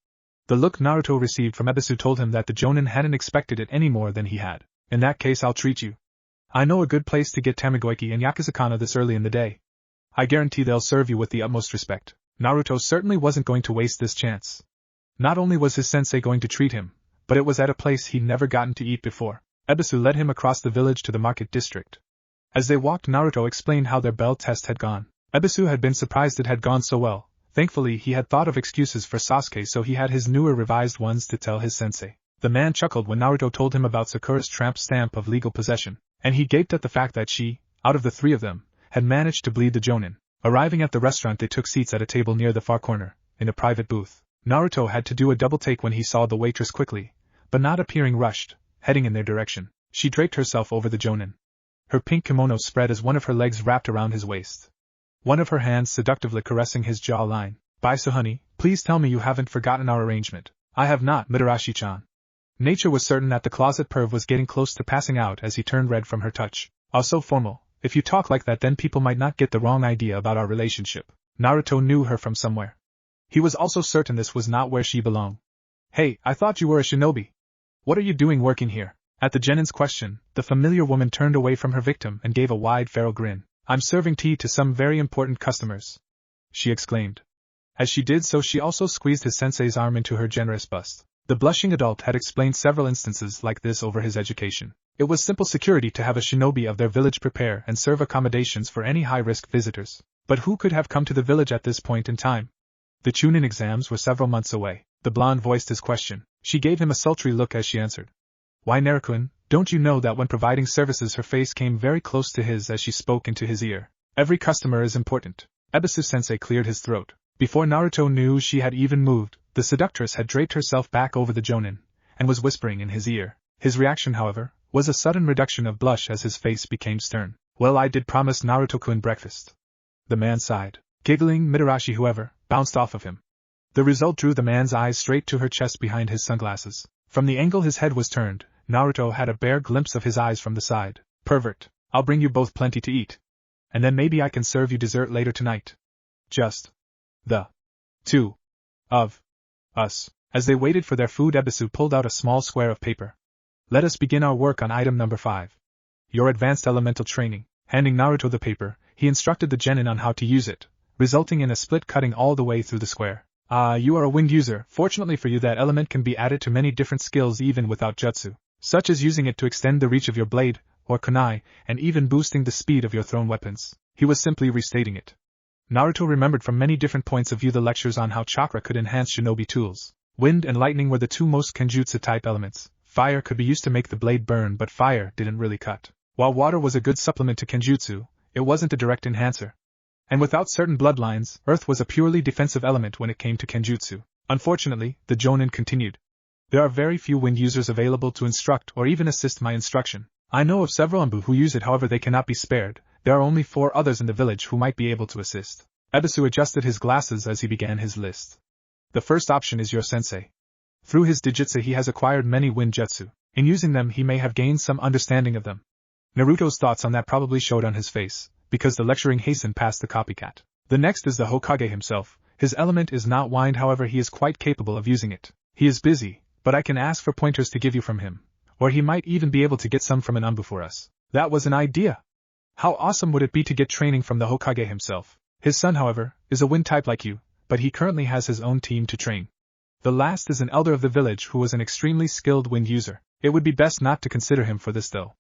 The look Naruto received from Ebisu told him that the Jonin hadn't expected it any more than he had. In that case, I'll treat you. I know a good place to get tamagoyaki and yakizakana this early in the day. I guarantee they'll serve you with the utmost respect. Naruto certainly wasn't going to waste this chance. Not only was his sensei going to treat him, but it was at a place he'd never gotten to eat before. Ebisu led him across the village to the market district. As they walked, Naruto explained how their bell test had gone. Ebisu had been surprised it had gone so well. Thankfully, he had thought of excuses for Sasuke, so he had his newer revised ones to tell his sensei. The man chuckled when Naruto told him about Sakura's tramp stamp of legal possession, and he gaped at the fact that she, out of the 3 of them, had managed to bleed the Jonin. Arriving at the restaurant, they took seats at a table near the far corner, in a private booth. Naruto had to do a double take when he saw the waitress quickly, but not appearing rushed, heading in their direction. She draped herself over the Jonin. Her pink kimono spread as one of her legs wrapped around his waist. One of her hands seductively caressing his jawline. Baisu honey, please tell me you haven't forgotten our arrangement. I have not, Mitarashi-chan. Nature was certain that the closet perv was getting close to passing out as he turned red from her touch. Oh, so formal. If you talk like that, then people might not get the wrong idea about our relationship. Naruto knew her from somewhere. He was also certain this was not where she belonged. Hey, I thought you were a shinobi. What are you doing working here? At the Genin's question, the familiar woman turned away from her victim and gave a wide feral grin. I'm serving tea to some very important customers, she exclaimed. As she did so, she also squeezed his sensei's arm into her generous bust. The blushing adult had explained several instances like this over his education. It was simple security to have a shinobi of their village prepare and serve accommodations for any high-risk visitors. But who could have come to the village at this point in time? The Chunin exams were several months away. The blonde voiced his question. She gave him a sultry look as she answered. Why, Naruto, don't you know that when providing services her face came very close to his as she spoke into his ear? Every customer is important. Ebisu-sensei cleared his throat. Before Naruto knew she had even moved, the seductress had draped herself back over the Jonin, and was whispering in his ear. His reaction, however, was a sudden reduction of blush as his face became stern. Well, I did promise Naruto-kun breakfast. The man sighed. Giggling, Mitarashi, however, bounced off of him. The result drew the man's eyes straight to her chest behind his sunglasses. From the angle his head was turned, Naruto had a bare glimpse of his eyes from the side. Pervert, I'll bring you both plenty to eat. And then maybe I can serve you dessert later tonight. Just the two of us. As they waited for their food, Ebisu pulled out a small square of paper. Let us begin our work on item number 5. Your advanced elemental training. Handing Naruto the paper, he instructed the genin on how to use it, resulting in a split cutting all the way through the square. You are a wind user. Fortunately for you, that element can be added to many different skills even without jutsu, such as using it to extend the reach of your blade, or kunai, and even boosting the speed of your thrown weapons. He was simply restating it. Naruto remembered from many different points of view the lectures on how chakra could enhance shinobi tools. Wind and lightning were the two most kenjutsu-type elements. Fire could be used to make the blade burn, but fire didn't really cut. While water was a good supplement to kenjutsu, it wasn't a direct enhancer. And without certain bloodlines, earth was a purely defensive element when it came to kenjutsu. Unfortunately, the Jonin continued. There are very few wind users available to instruct or even assist my instruction. I know of several Anbu who use it, however they cannot be spared. There are only 4 others in the village who might be able to assist. Ebisu adjusted his glasses as he began his list. The first option is your sensei. Through his digitsu he has acquired many wind jutsu. In using them he may have gained some understanding of them. Naruto's thoughts on that probably showed on his face, because the lecturing hastened past the copycat. The next is the Hokage himself. His element is not wind, however he is quite capable of using it. He is busy, but I can ask for pointers to give you from him. Or he might even be able to get some from an Anbu for us. That was an idea! How awesome would it be to get training from the Hokage himself? His son, however, is a wind type like you, but he currently has his own team to train. The last is an elder of the village who was an extremely skilled wind user. It would be best not to consider him for this though.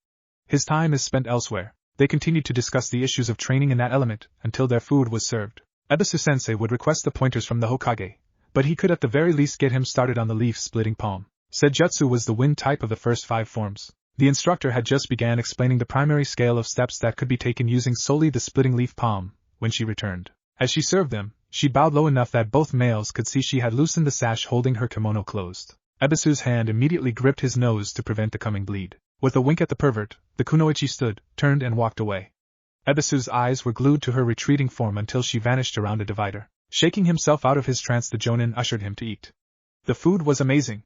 His time is spent elsewhere. They continued to discuss the issues of training in that element until their food was served. Ebisu-sensei would request the pointers from the Hokage, but he could at the very least get him started on the leaf-splitting palm. Senjutsu was the wind type of the first 5 forms. The instructor had just began explaining the primary scale of steps that could be taken using solely the splitting leaf palm, when she returned. As she served them, she bowed low enough that both males could see she had loosened the sash holding her kimono closed. Ebisu's hand immediately gripped his nose to prevent the coming bleed. With a wink at the pervert, the kunoichi stood, turned and walked away. Ebisu's eyes were glued to her retreating form until she vanished around a divider. Shaking himself out of his trance, the Jonin ushered him to eat. The food was amazing.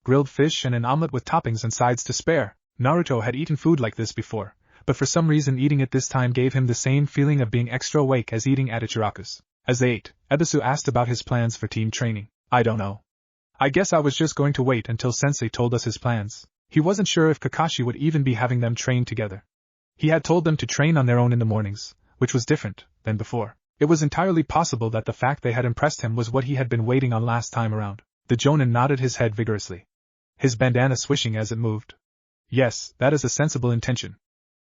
Grilled fish and an omelet with toppings and sides to spare. Naruto had eaten food like this before, but for some reason eating it this time gave him the same feeling of being extra awake as eating at Ichiraku's. As they ate, Ebisu asked about his plans for team training. I don't know. I guess I was just going to wait until Sensei told us his plans. He wasn't sure if Kakashi would even be having them train together. He had told them to train on their own in the mornings, which was different than before. It was entirely possible that the fact they had impressed him was what he had been waiting on last time around. The Jonin nodded his head vigorously, his bandana swishing as it moved. Yes, that is a sensible intention.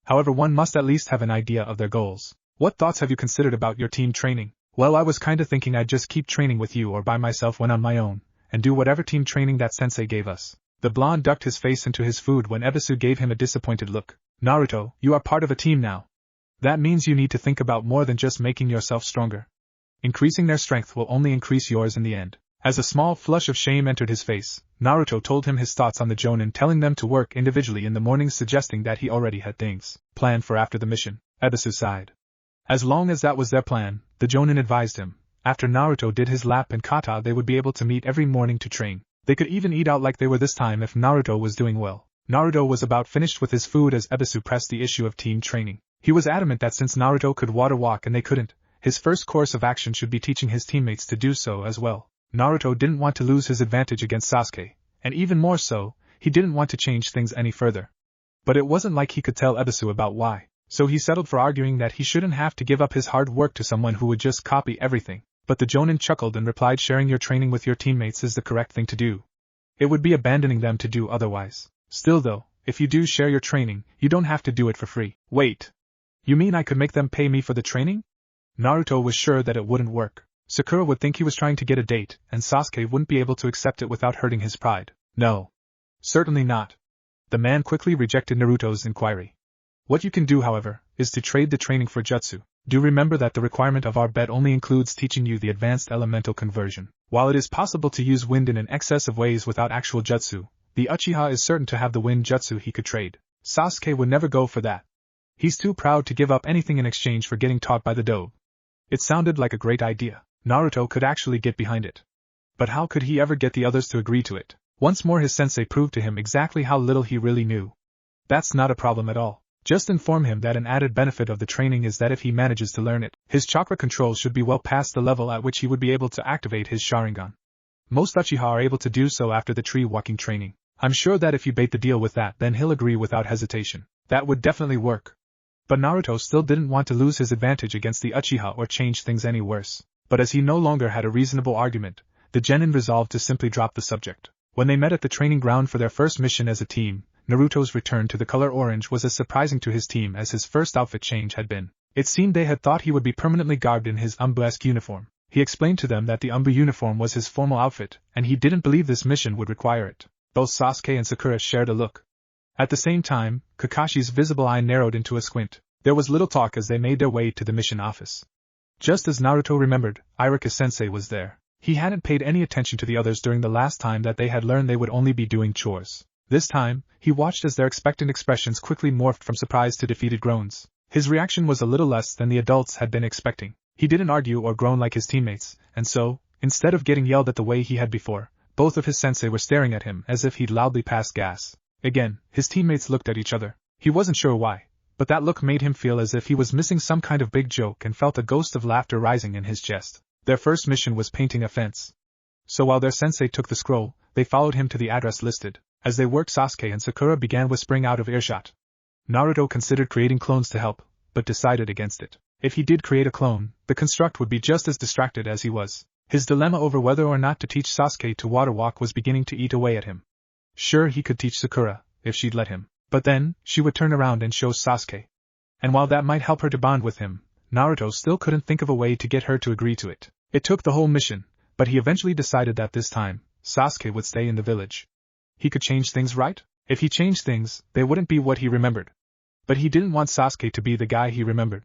However, one must at least have an idea of their goals. What thoughts have you considered about your team training? Well, I was kinda thinking I'd just keep training with you or by myself when on my own, and do whatever team training that sensei gave us. The blonde ducked his face into his food when Ebisu gave him a disappointed look. Naruto, you are part of a team now. That means you need to think about more than just making yourself stronger. Increasing their strength will only increase yours in the end. As a small flush of shame entered his face, Naruto told him his thoughts on the Jonin, telling them to work individually in the mornings, suggesting that he already had things planned for after the mission. Ebisu sighed. As long as that was their plan, the Jonin advised him, after Naruto did his lap and kata they would be able to meet every morning to train. They could even eat out like they were this time if Naruto was doing well. Naruto was about finished with his food as Ebisu pressed the issue of team training. He was adamant that since Naruto could water walk and they couldn't, his first course of action should be teaching his teammates to do so as well. Naruto didn't want to lose his advantage against Sasuke, and even more so, he didn't want to change things any further. But it wasn't like he could tell Ebisu about why, so he settled for arguing that he shouldn't have to give up his hard work to someone who would just copy everything. But the Jonin chuckled and replied, sharing your training with your teammates is the correct thing to do. It would be abandoning them to do otherwise. Still though, if you do share your training, you don't have to do it for free. Wait. You mean I could make them pay me for the training? Naruto was sure that it wouldn't work. Sakura would think he was trying to get a date, and Sasuke wouldn't be able to accept it without hurting his pride. No. Certainly not. The man quickly rejected Naruto's inquiry. What you can do, however, is to trade the training for jutsu. Do remember that the requirement of our bet only includes teaching you the advanced elemental conversion. While it is possible to use wind in an excess of ways without actual jutsu, the Uchiha is certain to have the wind jutsu he could trade. Sasuke would never go for that. He's too proud to give up anything in exchange for getting taught by the dobe. It sounded like a great idea. Naruto could actually get behind it. But how could he ever get the others to agree to it? Once more his sensei proved to him exactly how little he really knew. That's not a problem at all. Just inform him that an added benefit of the training is that if he manages to learn it, his chakra control should be well past the level at which he would be able to activate his Sharingan. Most Uchiha are able to do so after the tree-walking training. I'm sure that if you bait the deal with that, then he'll agree without hesitation. That would definitely work. But Naruto still didn't want to lose his advantage against the Uchiha or change things any worse. But as he no longer had a reasonable argument, the Genin resolved to simply drop the subject. When they met at the training ground for their first mission as a team, Naruto's return to the color orange was as surprising to his team as his first outfit change had been. It seemed they had thought he would be permanently garbed in his Umbu-esque uniform. He explained to them that the Umbu uniform was his formal outfit, and he didn't believe this mission would require it. Both Sasuke and Sakura shared a look. At the same time, Kakashi's visible eye narrowed into a squint. There was little talk as they made their way to the mission office. Just as Naruto remembered, Iruka-sensei was there. He hadn't paid any attention to the others during the last time that they had learned they would only be doing chores. This time, he watched as their expectant expressions quickly morphed from surprise to defeated groans. His reaction was a little less than the adults had been expecting. He didn't argue or groan like his teammates, and so, instead of getting yelled at the way he had before, both of his sensei were staring at him as if he'd loudly passed gas. Again, his teammates looked at each other. He wasn't sure why, but that look made him feel as if he was missing some kind of big joke and felt a ghost of laughter rising in his chest. Their first mission was painting a fence. So while their sensei took the scroll, they followed him to the address listed. As they worked, Sasuke and Sakura began whispering out of earshot. Naruto considered creating clones to help, but decided against it. If he did create a clone, the construct would be just as distracted as he was. His dilemma over whether or not to teach Sasuke to water walk was beginning to eat away at him. Sure, he could teach Sakura, if she'd let him. But then, she would turn around and show Sasuke. And while that might help her to bond with him, Naruto still couldn't think of a way to get her to agree to it. It took the whole mission, but he eventually decided that this time, Sasuke would stay in the village. He could change things, right? If he changed things, they wouldn't be what he remembered. But he didn't want Sasuke to be the guy he remembered.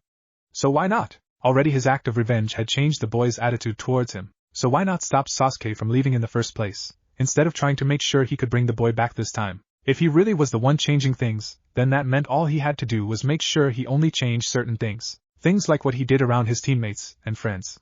So why not? Already his act of revenge had changed the boy's attitude towards him, so why not stop Sasuke from leaving in the first place, instead of trying to make sure he could bring the boy back this time? If he really was the one changing things, then that meant all he had to do was make sure he only changed certain things. Things like what he did around his teammates and friends.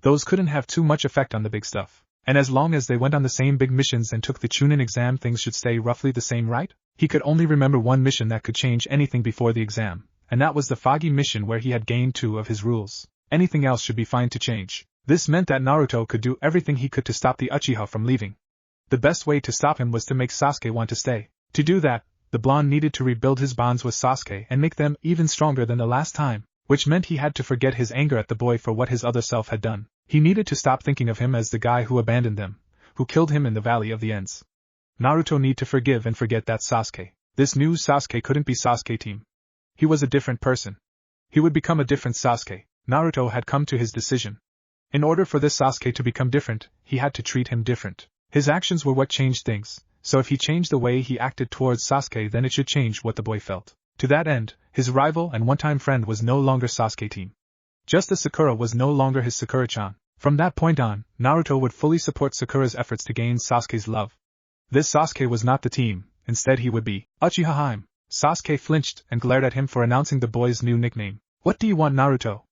Those couldn't have too much effect on the big stuff. And as long as they went on the same big missions and took the Chunin exam, things should stay roughly the same, right? He could only remember one mission that could change anything before the exam, and that was the foggy mission where he had gained 2 of his rules. Anything else should be fine to change. This meant that Naruto could do everything he could to stop the Uchiha from leaving. The best way to stop him was to make Sasuke want to stay. To do that, the blonde needed to rebuild his bonds with Sasuke and make them even stronger than the last time, which meant he had to forget his anger at the boy for what his other self had done. He needed to stop thinking of him as the guy who abandoned them, who killed him in the Valley of the Ends. Naruto needed to forgive and forget that Sasuke. This new Sasuke couldn't be Sasuke team. He was a different person. He would become a different Sasuke. Naruto had come to his decision. In order for this Sasuke to become different, he had to treat him different. His actions were what changed things, so if he changed the way he acted towards Sasuke, then it should change what the boy felt. To that end, his rival and one-time friend was no longer Sasuke team. Just as Sakura was no longer his Sakura-chan. From that point on, Naruto would fully support Sakura's efforts to gain Sasuke's love. This Sasuke was not the team, instead he would be Uchiha Haim. Sasuke flinched and glared at him for announcing the boy's new nickname. What do you want, Naruto?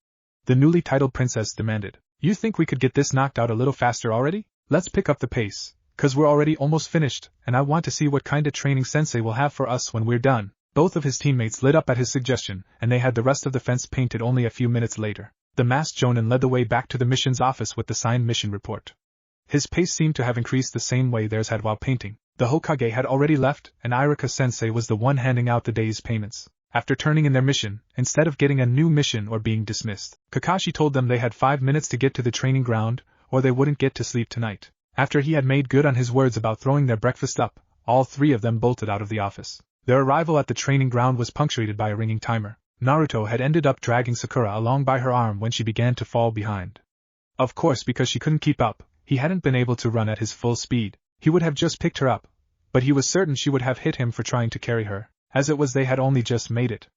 The newly titled princess demanded. You think we could get this knocked out a little faster already? Let's pick up the pace, 'cause we're already almost finished, and I want to see what kind of training sensei will have for us when we're done. Both of his teammates lit up at his suggestion, and they had the rest of the fence painted only a few minutes later. The masked Jonin led the way back to the mission's office with the signed mission report. His pace seemed to have increased the same way theirs had while painting. The Hokage had already left, and Iruka-sensei was the one handing out the day's payments. After turning in their mission, instead of getting a new mission or being dismissed, Kakashi told them they had 5 minutes to get to the training ground, or they wouldn't get to sleep tonight. After he had made good on his words about throwing their breakfast up, all 3 of them bolted out of the office. Their arrival at the training ground was punctuated by a ringing timer. Naruto had ended up dragging Sakura along by her arm when she began to fall behind. Of course, because she couldn't keep up, he hadn't been able to run at his full speed. He would have just picked her up, but he was certain she would have hit him for trying to carry her. As it was, they had only just made it.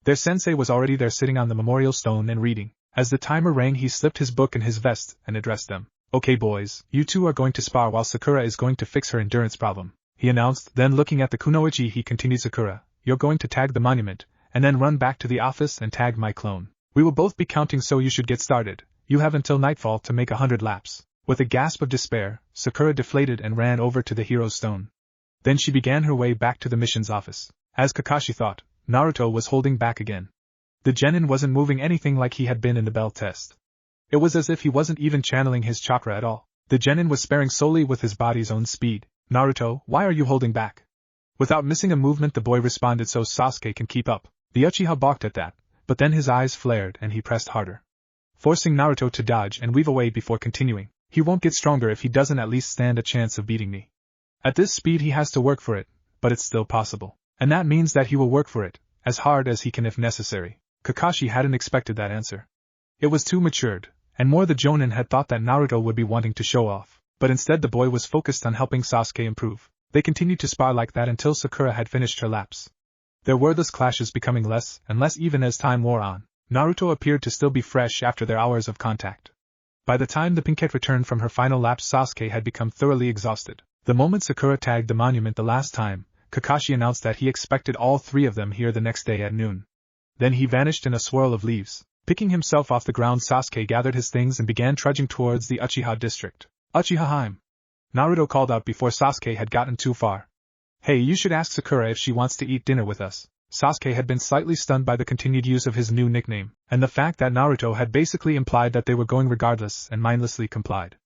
Their sensei was already there sitting on the memorial stone and reading. As the timer rang, he slipped his book in his vest and addressed them. "Okay boys, you two are going to spar while Sakura is going to fix her endurance problem," he announced. Then looking at the kunoichi he continued, "Sakura, you're going to tag the monument, and then run back to the office and tag my clone. We will both be counting, so you should get started. You have until nightfall to make 100 laps. With a gasp of despair, Sakura deflated and ran over to the hero's stone. Then she began her way back to the mission's office. As Kakashi thought, Naruto was holding back again. The genin wasn't moving anything like he had been in the bell test. It was as if he wasn't even channeling his chakra at all. The genin was sparing solely with his body's own speed. "Naruto, why are you holding back?" Without missing a movement the boy responded, "So Sasuke can keep up." The Uchiha balked at that, but then his eyes flared and he pressed harder, forcing Naruto to dodge and weave away before continuing. "He won't get stronger if he doesn't at least stand a chance of beating me. At this speed he has to work for it, but it's still possible. And that means that he will work for it, as hard as he can if necessary." Kakashi hadn't expected that answer. It was too matured, and more the Jonin had thought that Naruto would be wanting to show off, but instead the boy was focused on helping Sasuke improve. They continued to spar like that until Sakura had finished her laps. Their wordless clashes becoming less and less even as time wore on. Naruto appeared to still be fresh after their hours of contact. By the time the Pinkette returned from her final lap, Sasuke had become thoroughly exhausted. The moment Sakura tagged the monument the last time, Kakashi announced that he expected all three of them here the next day at noon. Then he vanished in a swirl of leaves. Picking himself off the ground, Sasuke gathered his things and began trudging towards the Uchiha district. "Uchiha-hime!" Naruto called out before Sasuke had gotten too far. "Hey, you should ask Sakura if she wants to eat dinner with us." Sasuke had been slightly stunned by the continued use of his new nickname, and the fact that Naruto had basically implied that they were going regardless, and mindlessly complied.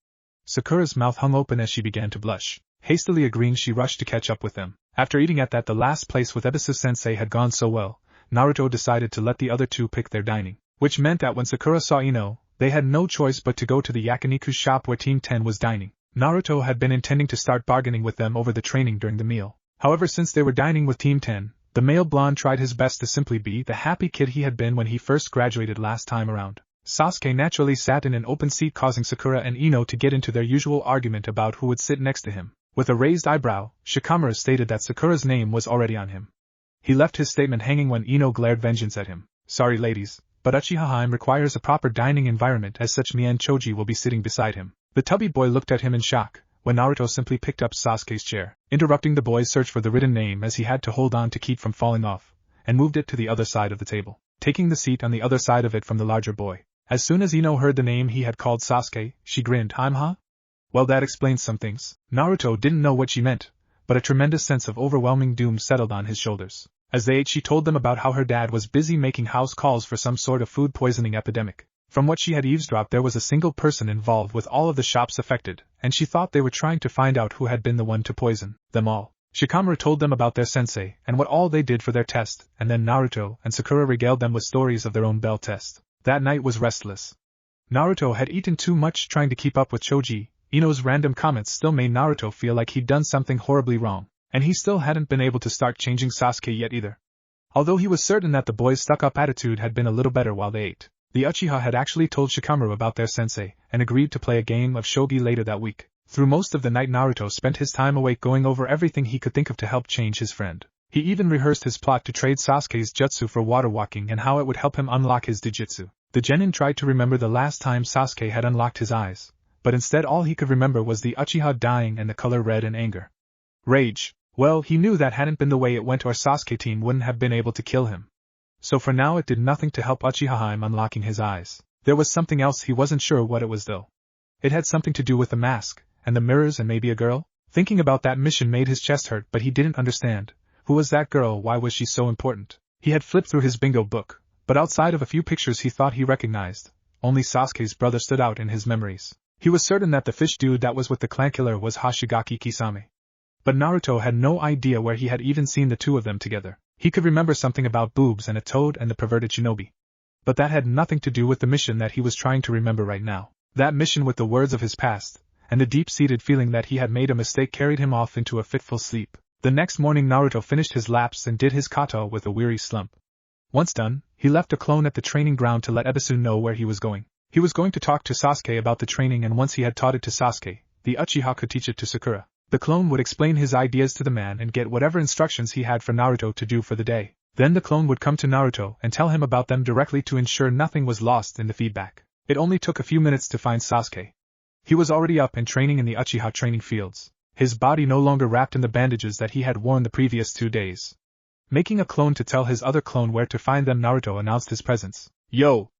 Sakura's mouth hung open as she began to blush. Hastily agreeing, she rushed to catch up with them. After eating at the last place with Ebisu-sensei had gone so well, Naruto decided to let the other two pick their dining, which meant that when Sakura saw Ino, they had no choice but to go to the yakiniku shop where Team 10 was dining. Naruto had been intending to start bargaining with them over the training during the meal. However, since they were dining with Team 10, the male blonde tried his best to simply be the happy kid he had been when he first graduated last time around. Sasuke naturally sat in an open seat, causing Sakura and Ino to get into their usual argument about who would sit next to him. With a raised eyebrow, Shikamaru stated that Sakura's name was already on him. He left his statement hanging when Ino glared vengeance at him. "Sorry ladies, but Uchiha-hime requires a proper dining environment, as such me and Choji will be sitting beside him." The tubby boy looked at him in shock, when Naruto simply picked up Sasuke's chair, interrupting the boy's search for the written name as he had to hold on to keep from falling off, and moved it to the other side of the table, taking the seat on the other side of it from the larger boy. As soon as Ino heard the name he had called Sasuke, she grinned. "Hime, huh? Well, that explains some things." Naruto didn't know what she meant, but a tremendous sense of overwhelming doom settled on his shoulders. As they ate, she told them about how her dad was busy making house calls for some sort of food poisoning epidemic. From what she had eavesdropped, there was a single person involved with all of the shops affected, and she thought they were trying to find out who had been the one to poison them all. Shikamaru told them about their sensei and what all they did for their test, and then Naruto and Sakura regaled them with stories of their own bell test. That night was restless. Naruto had eaten too much trying to keep up with Choji. Ino's random comments still made Naruto feel like he'd done something horribly wrong, and he still hadn't been able to start changing Sasuke yet either. Although he was certain that the boy's stuck-up attitude had been a little better while they ate, the Uchiha had actually told Shikamaru about their sensei, and agreed to play a game of shogi later that week. Through most of the night, Naruto spent his time awake going over everything he could think of to help change his friend. He even rehearsed his plot to trade Sasuke's jutsu for water walking and how it would help him unlock his dijutsu. The genin tried to remember the last time Sasuke had unlocked his eyes, but instead all he could remember was the Uchiha dying and the color red in anger. Rage. Well, he knew that hadn't been the way it went, or Sasuke team wouldn't have been able to kill him. So for now it did nothing to help Uchiha-hime unlocking his eyes. There was something else, he wasn't sure what it was though. It had something to do with the mask, and the mirrors, and maybe a girl? Thinking about that mission made his chest hurt, but he didn't understand. Who was that girl? Why was she so important? He had flipped through his bingo book, but outside of a few pictures he thought he recognized, only Sasuke's brother stood out in his memories. He was certain that the fish dude that was with the clan killer was Hoshigaki Kisame. But Naruto had no idea where he had even seen the two of them together. He could remember something about boobs and a toad and the perverted shinobi. But that had nothing to do with the mission that he was trying to remember right now. That mission, with the words of his past, and the deep-seated feeling that he had made a mistake, carried him off into a fitful sleep. The next morning Naruto finished his laps and did his kata with a weary slump. Once done, he left a clone at the training ground to let Ebisu know where he was going. He was going to talk to Sasuke about the training, and once he had taught it to Sasuke, the Uchiha could teach it to Sakura. The clone would explain his ideas to the man and get whatever instructions he had for Naruto to do for the day. Then the clone would come to Naruto and tell him about them directly to ensure nothing was lost in the feedback. It only took a few minutes to find Sasuke. He was already up and training in the Uchiha training fields, his body no longer wrapped in the bandages that he had worn the previous 2 days. Making a clone to tell his other clone where to find them, Naruto announced his presence. Yo!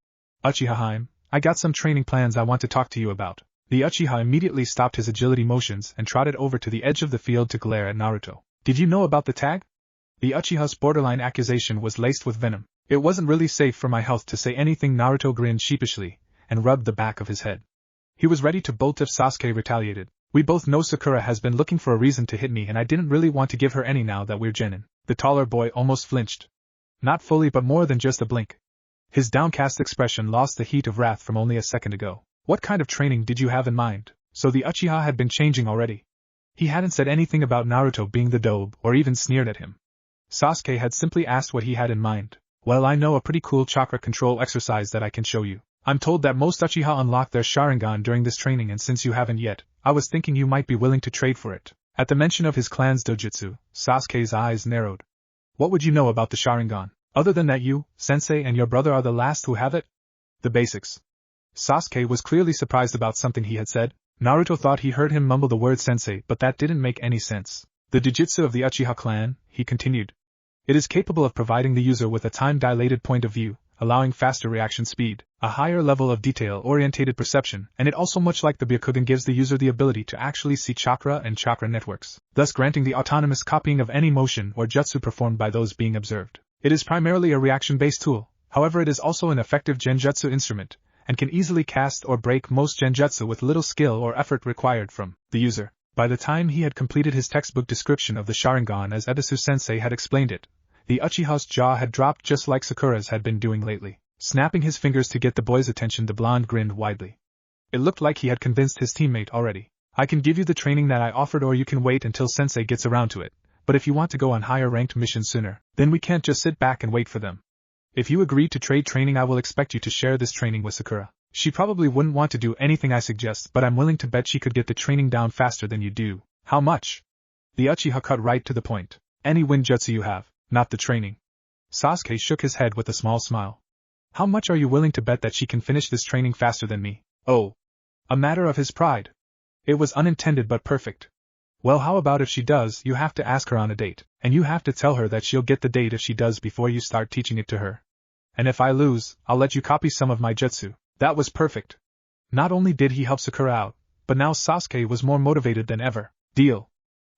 Uchiha-hime, I got some training plans I want to talk to you about. The Uchiha immediately stopped his agility motions and trotted over to the edge of the field to glare at Naruto. Did you know about the tag? The Uchiha's borderline accusation was laced with venom. It wasn't really safe for my health to say anything. Naruto grinned sheepishly and rubbed the back of his head. He was ready to bolt if Sasuke retaliated. We both know Sakura has been looking for a reason to hit me and I didn't really want to give her any now that we're Genin. The taller boy almost flinched. Not fully but more than just a blink. His downcast expression lost the heat of wrath from only a second ago. What kind of training did you have in mind? So the Uchiha had been changing already. He hadn't said anything about Naruto being the dobe or even sneered at him. Sasuke had simply asked what he had in mind. Well, I know a pretty cool chakra control exercise that I can show you. I'm told that most Uchiha unlock their Sharingan during this training, and since you haven't yet, I was thinking you might be willing to trade for it. At the mention of his clan's dojutsu, Sasuke's eyes narrowed. What would you know about the Sharingan, other than that you, sensei, and your brother are the last who have it? The basics. Sasuke was clearly surprised about something he had said. Naruto thought he heard him mumble the word sensei, but that didn't make any sense. The dojutsu of the Uchiha clan, he continued. It is capable of providing the user with a time-dilated point of view, allowing faster reaction speed, a higher level of detail-orientated perception, and it also, much like the Byakugan, gives the user the ability to actually see chakra and chakra networks, thus granting the autonomous copying of any motion or jutsu performed by those being observed. It is primarily a reaction-based tool, however it is also an effective genjutsu instrument, and can easily cast or break most genjutsu with little skill or effort required from the user. By the time he had completed his textbook description of the Sharingan as Ebisu-sensei had explained it, the Uchiha's jaw had dropped just like Sakura's had been doing lately. Snapping his fingers to get the boy's attention, the blonde grinned widely. It looked like he had convinced his teammate already. I can give you the training that I offered, or you can wait until sensei gets around to it, but if you want to go on higher ranked missions sooner, then we can't just sit back and wait for them. If you agree to trade training, I will expect you to share this training with Sakura. She probably wouldn't want to do anything I suggest, but I'm willing to bet she could get the training down faster than you do. How much? The Uchiha cut right to the point. Any wind jutsu you have, not the training. Sasuke shook his head with a small smile. How much are you willing to bet that she can finish this training faster than me? Oh. A matter of his pride. It was unintended but perfect. Well, how about if she does? You have to ask her on a date, and you have to tell her that she'll get the date if she does before you start teaching it to her. And if I lose, I'll let you copy some of my jutsu. That was perfect. Not only did he help Sakura out, but now Sasuke was more motivated than ever. Deal.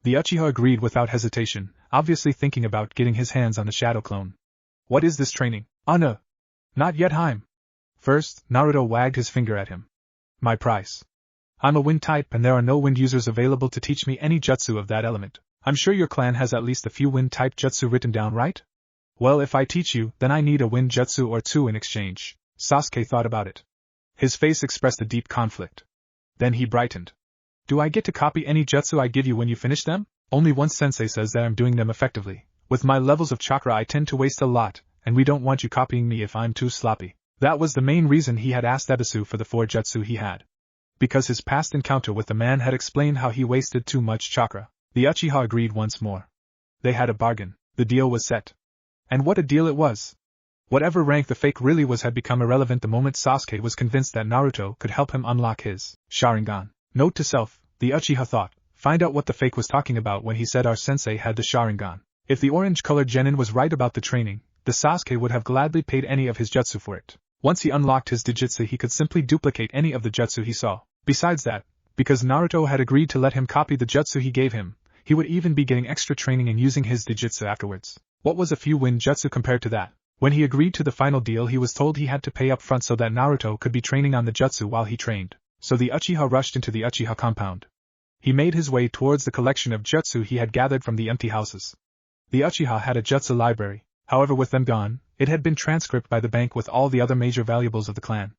The Uchiha agreed without hesitation, obviously thinking about getting his hands on the shadow clone. What is this training? No. Not yet, Haim. First, Naruto wagged his finger at him. My price. I'm a wind type and there are no wind users available to teach me any jutsu of that element. I'm sure your clan has at least a few wind type jutsu written down, right? Well, if I teach you, then I need a wind jutsu or two in exchange. Sasuke thought about it. His face expressed a deep conflict. Then he brightened. Do I get to copy any jutsu I give you when you finish them? Only once sensei says that I'm doing them effectively. With my levels of chakra I tend to waste a lot, and we don't want you copying me if I'm too sloppy. That was the main reason he had asked Ebisu for the 4 jutsu he had. Because his past encounter with the man had explained how he wasted too much chakra. The Uchiha agreed once more. They had a bargain. The deal was set. And what a deal it was! Whatever rank the fake really was had become irrelevant the moment Sasuke was convinced that Naruto could help him unlock his Sharingan. Note to self, the Uchiha thought, find out what the fake was talking about when he said our sensei had the Sharingan. If the orange-colored Genin was right about the training, the Sasuke would have gladly paid any of his jutsu for it. Once he unlocked his Dijitsu he could simply duplicate any of the jutsu he saw. Besides that, because Naruto had agreed to let him copy the jutsu he gave him, he would even be getting extra training in using his Dijitsu afterwards. What was a few wind jutsu compared to that? When he agreed to the final deal he was told he had to pay up front so that Naruto could be training on the jutsu while he trained. So the Uchiha rushed into the Uchiha compound. He made his way towards the collection of jutsu he had gathered from the empty houses. The Uchiha had a jutsu library, however with them gone, it had been transcribed by the bank with all the other major valuables of the clan.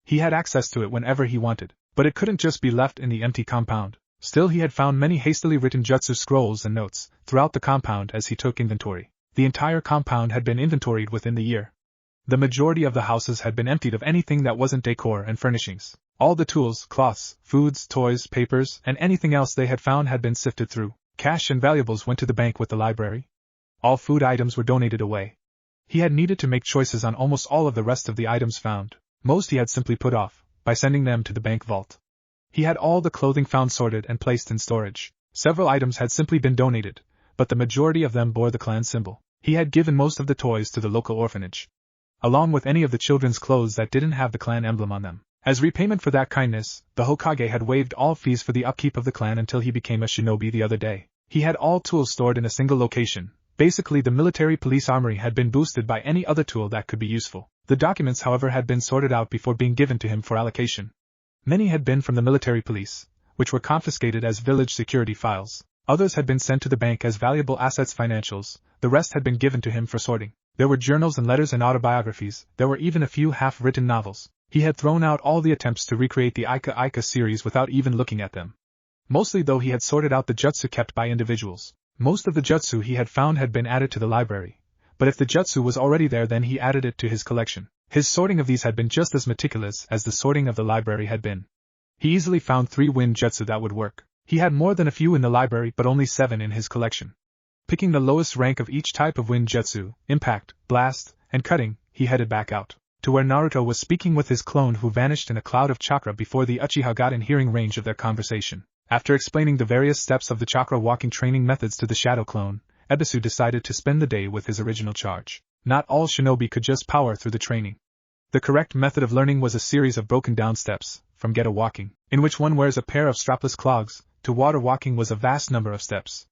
He had access to it whenever he wanted, but it couldn't just be left in the empty compound. Still he had found many hastily written jutsu scrolls and notes throughout the compound as he took inventory. The entire compound had been inventoried within the year. The majority of the houses had been emptied of anything that wasn't decor and furnishings. All the tools, cloths, foods, toys, papers, and anything else they had found had been sifted through. Cash and valuables went to the bank with the library. All food items were donated away. He had needed to make choices on almost all of the rest of the items found. Most he had simply put off, by sending them to the bank vault. He had all the clothing found sorted and placed in storage. Several items had simply been donated, but the majority of them bore the clan symbol. He had given most of the toys to the local orphanage, along with any of the children's clothes that didn't have the clan emblem on them. As repayment for that kindness, the Hokage had waived all fees for the upkeep of the clan until he became a shinobi the other day. He had all tools stored in a single location. Basically, the military police armory had been boosted by any other tool that could be useful. The documents, however, had been sorted out before being given to him for allocation. Many had been from the military police, which were confiscated as village security files. Others had been sent to the bank as valuable assets financials. The rest had been given to him for sorting. There were journals and letters and autobiographies. There were even a few half-written novels. He had thrown out all the attempts to recreate the Ika Ika series without even looking at them. Mostly though, he had sorted out the jutsu kept by individuals. Most of the jutsu he had found had been added to the library, but if the jutsu was already there, then he added it to his collection. His sorting of these had been just as meticulous as the sorting of the library had been. He easily found 3 wind jutsu that would work. He had more than a few in the library, but only 7 in his collection. Picking the lowest rank of each type of wind jutsu, impact, blast, and cutting, he headed back out to where Naruto was speaking with his clone, who vanished in a cloud of chakra before the Uchiha got in hearing range of their conversation. After explaining the various steps of the chakra walking training methods to the shadow clone, Ebisu decided to spend the day with his original charge. Not all shinobi could just power through the training. The correct method of learning was a series of broken down steps, from geta walking, in which one wears a pair of strapless clogs, to water walking was a vast number of steps.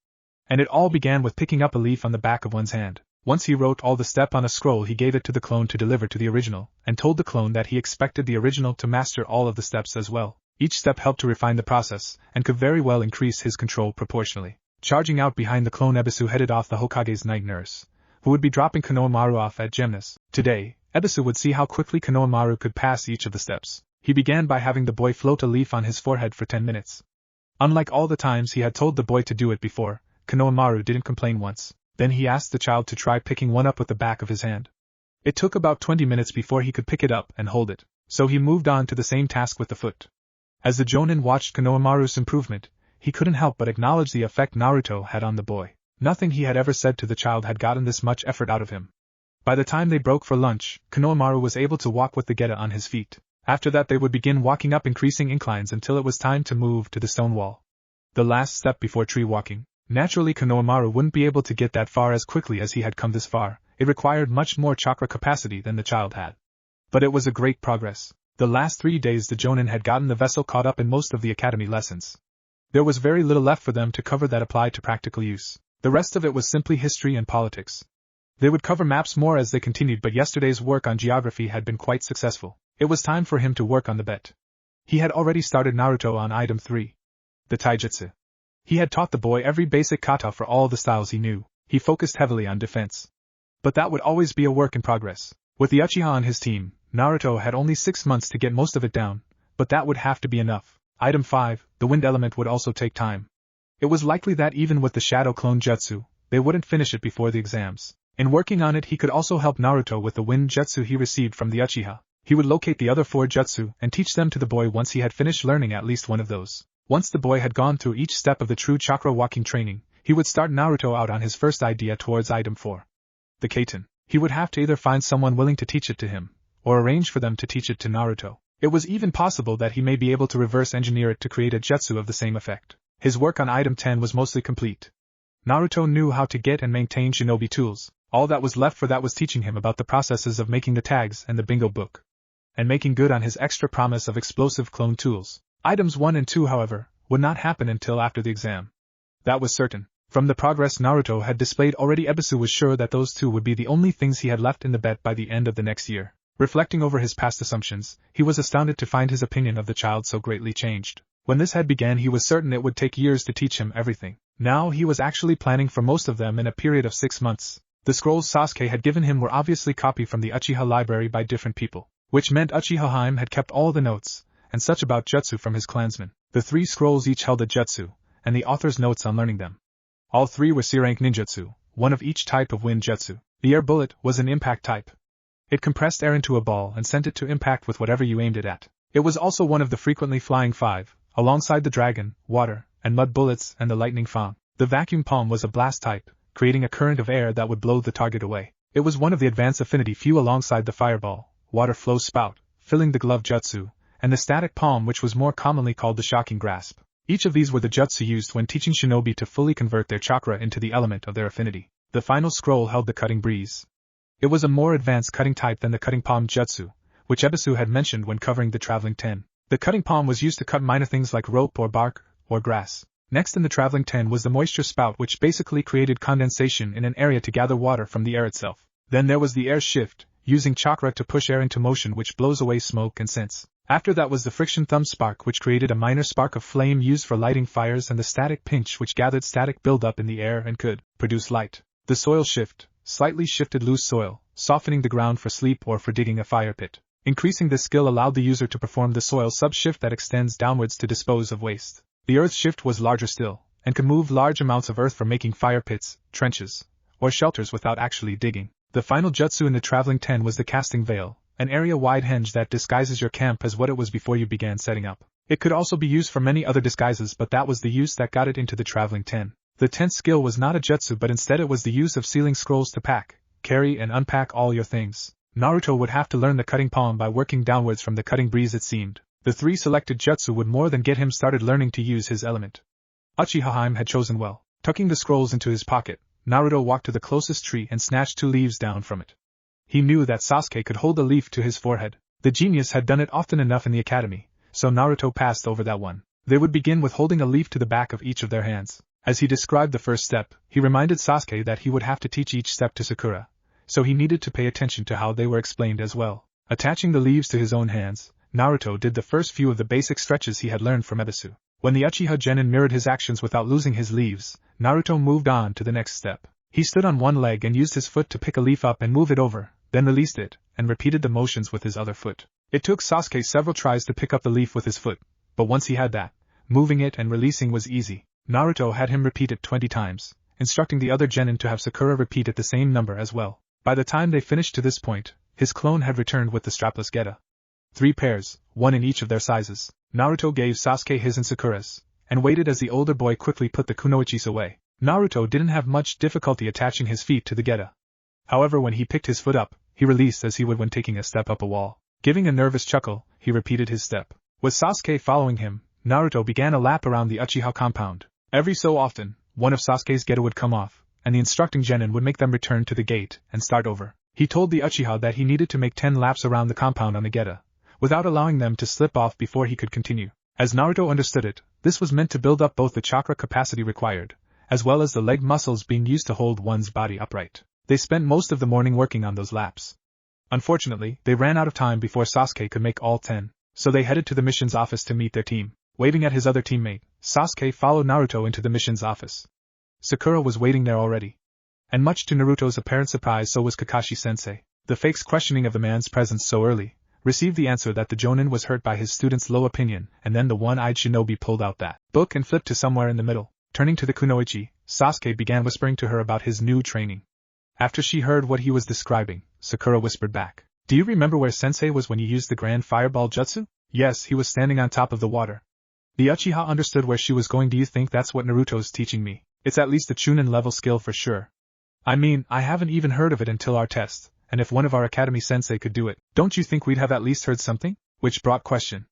And it all began with picking up a leaf on the back of one's hand. Once he wrote all the step on a scroll, he gave it to the clone to deliver to the original, and told the clone that he expected the original to master all of the steps as well. Each step helped to refine the process, and could very well increase his control proportionally. Charging out behind the clone, Ebisu headed off the Hokage's night nurse, who would be dropping Konohamaru off at Geminus. Today, Ebisu would see how quickly Konohamaru could pass each of the steps. He began by having the boy float a leaf on his forehead for 10 minutes. Unlike all the times he had told the boy to do it before, Konohamaru didn't complain once. Then he asked the child to try picking one up with the back of his hand. It took about 20 minutes before he could pick it up and hold it, so he moved on to the same task with the foot. As the Jonin watched Konohamaru's improvement, he couldn't help but acknowledge the effect Naruto had on the boy. Nothing he had ever said to the child had gotten this much effort out of him. By the time they broke for lunch, Konohamaru was able to walk with the geta on his feet. After that, they would begin walking up increasing inclines until it was time to move to the stone wall, the last step before tree walking. Naturally, Konohamaru wouldn't be able to get that far as quickly as he had come this far. It required much more chakra capacity than the child had. But it was a great progress. The last 3 days the Jonin had gotten the vessel caught up in most of the academy lessons. There was very little left for them to cover that applied to practical use. The rest of it was simply history and politics. They would cover maps more as they continued, but yesterday's work on geography had been quite successful. It was time for him to work on the bet. He had already started Naruto on item 3. The taijutsu. He had taught the boy every basic kata for all the styles he knew. He focused heavily on defense. But that would always be a work in progress. With the Uchiha on his team, Naruto had only 6 months to get most of it down, but that would have to be enough. Item 5, the wind element, would also take time. It was likely that even with the shadow clone jutsu, they wouldn't finish it before the exams. In working on it, he could also help Naruto with the wind jutsu he received from the Uchiha. He would locate the other 4 jutsu and teach them to the boy once he had finished learning at least one of those. Once the boy had gone through each step of the true chakra walking training, he would start Naruto out on his first idea towards item 4. The kaiten. He would have to either find someone willing to teach it to him, or arrange for them to teach it to Naruto. It was even possible that he may be able to reverse engineer it to create a jutsu of the same effect. His work on item 10 was mostly complete. Naruto knew how to get and maintain shinobi tools. All that was left for that was teaching him about the processes of making the tags and the bingo book, and making good on his extra promise of explosive clone tools. Items 1 and 2, however, would not happen until after the exam. That was certain. From the progress Naruto had displayed already, Ebisu was sure that those 2 would be the only things he had left in the bet by the end of the next year. Reflecting over his past assumptions, he was astounded to find his opinion of the child so greatly changed. When this had began, he was certain it would take years to teach him everything. Now he was actually planning for most of them in a period of 6 months. The scrolls Sasuke had given him were obviously copied from the Uchiha library by different people, which meant Uchiha Haim had kept all the notes and such about jutsu from his clansmen. The 3 scrolls each held a jutsu, and the author's notes on learning them. All 3 were C-rank ninjutsu, one of each type of wind jutsu. The air bullet was an impact type. It compressed air into a ball and sent it to impact with whatever you aimed it at. It was also one of the frequently flying 5, alongside the dragon, water, and mud bullets and the lightning fang. The vacuum palm was a blast type, creating a current of air that would blow the target away. It was one of the advanced affinity few alongside the fireball, water flow spout, filling the glove jutsu, and the static palm, which was more commonly called the shocking grasp. Each of these were the jutsu used when teaching shinobi to fully convert their chakra into the element of their affinity. The final scroll held the cutting breeze. It was a more advanced cutting type than the cutting palm jutsu, which Ebisu had mentioned when covering the traveling ten. The cutting palm was used to cut minor things like rope or bark, or grass. Next in the traveling ten was the moisture spout, which basically created condensation in an area to gather water from the air itself. Then there was the air shift, using chakra to push air into motion, which blows away smoke and scents. After that was the friction thumb spark, which created a minor spark of flame used for lighting fires, and the static pinch, which gathered static buildup in the air and could produce light. The soil shift, slightly shifted loose soil, softening the ground for sleep or for digging a fire pit. Increasing this skill allowed the user to perform the soil sub-shift that extends downwards to dispose of waste. The earth shift was larger still, and could move large amounts of earth for making fire pits, trenches, or shelters without actually digging. The final jutsu in the traveling ten was the casting veil, an area-wide henge that disguises your camp as what it was before you began setting up. It could also be used for many other disguises, but that was the use that got it into the traveling ten. The 10th skill was not a jutsu, but instead it was the use of sealing scrolls to pack, carry and unpack all your things. Naruto would have to learn the cutting palm by working downwards from the cutting breeze, it seemed. The 3 selected jutsu would more than get him started learning to use his element. Uchiha had chosen well. Tucking the scrolls into his pocket, Naruto walked to the closest tree and snatched 2 leaves down from it. He knew that Sasuke could hold a leaf to his forehead. The genius had done it often enough in the academy, so Naruto passed over that one. They would begin with holding a leaf to the back of each of their hands. As he described the first step, he reminded Sasuke that he would have to teach each step to Sakura, so he needed to pay attention to how they were explained as well. Attaching the leaves to his own hands, Naruto did the first few of the basic stretches he had learned from Ebisu. When the Uchiha Genin mirrored his actions without losing his leaves, Naruto moved on to the next step. He stood on one leg and used his foot to pick a leaf up and move it over, then released it, and repeated the motions with his other foot. It took Sasuke several tries to pick up the leaf with his foot, but once he had that, moving it and releasing was easy. Naruto had him repeat it 20 times, instructing the other genin to have Sakura repeat it the same number as well. By the time they finished to this point, his clone had returned with the strapless geta. 3 pairs, 1 in each of their sizes. Naruto gave Sasuke his and Sakura's, and waited as the older boy quickly put the kunoichis away. Naruto didn't have much difficulty attaching his feet to the geta. However, when he picked his foot up, he released as he would when taking a step up a wall. Giving a nervous chuckle, he repeated his step. With Sasuke following him, Naruto began a lap around the Uchiha compound. Every so often, one of Sasuke's geta would come off, and the instructing genin would make them return to the gate and start over. He told the Uchiha that he needed to make 10 laps around the compound on the geta, without allowing them to slip off before he could continue. As Naruto understood it, this was meant to build up both the chakra capacity required, as well as the leg muscles being used to hold one's body upright. They spent most of the morning working on those laps. Unfortunately, they ran out of time before Sasuke could make all 10, so they headed to the mission's office to meet their team. Waving at his other teammate, Sasuke followed Naruto into the mission's office. Sakura was waiting there already. And much to Naruto's apparent surprise, so was Kakashi-sensei. The fake's questioning of the man's presence so early received the answer that the Jonin was hurt by his student's low opinion, and then the one-eyed shinobi pulled out that book and flipped to somewhere in the middle. Turning to the kunoichi, Sasuke began whispering to her about his new training. After she heard what he was describing, Sakura whispered back, "Do you remember where sensei was when you used the grand fireball jutsu?" "Yes, he was standing on top of the water." The Uchiha understood where she was going. "Do you think that's what Naruto's teaching me? It's at least a Chunin level skill for sure. I mean, I haven't even heard of it until our test, and if one of our academy sensei could do it, don't you think we'd have at least heard something?" Which brought question.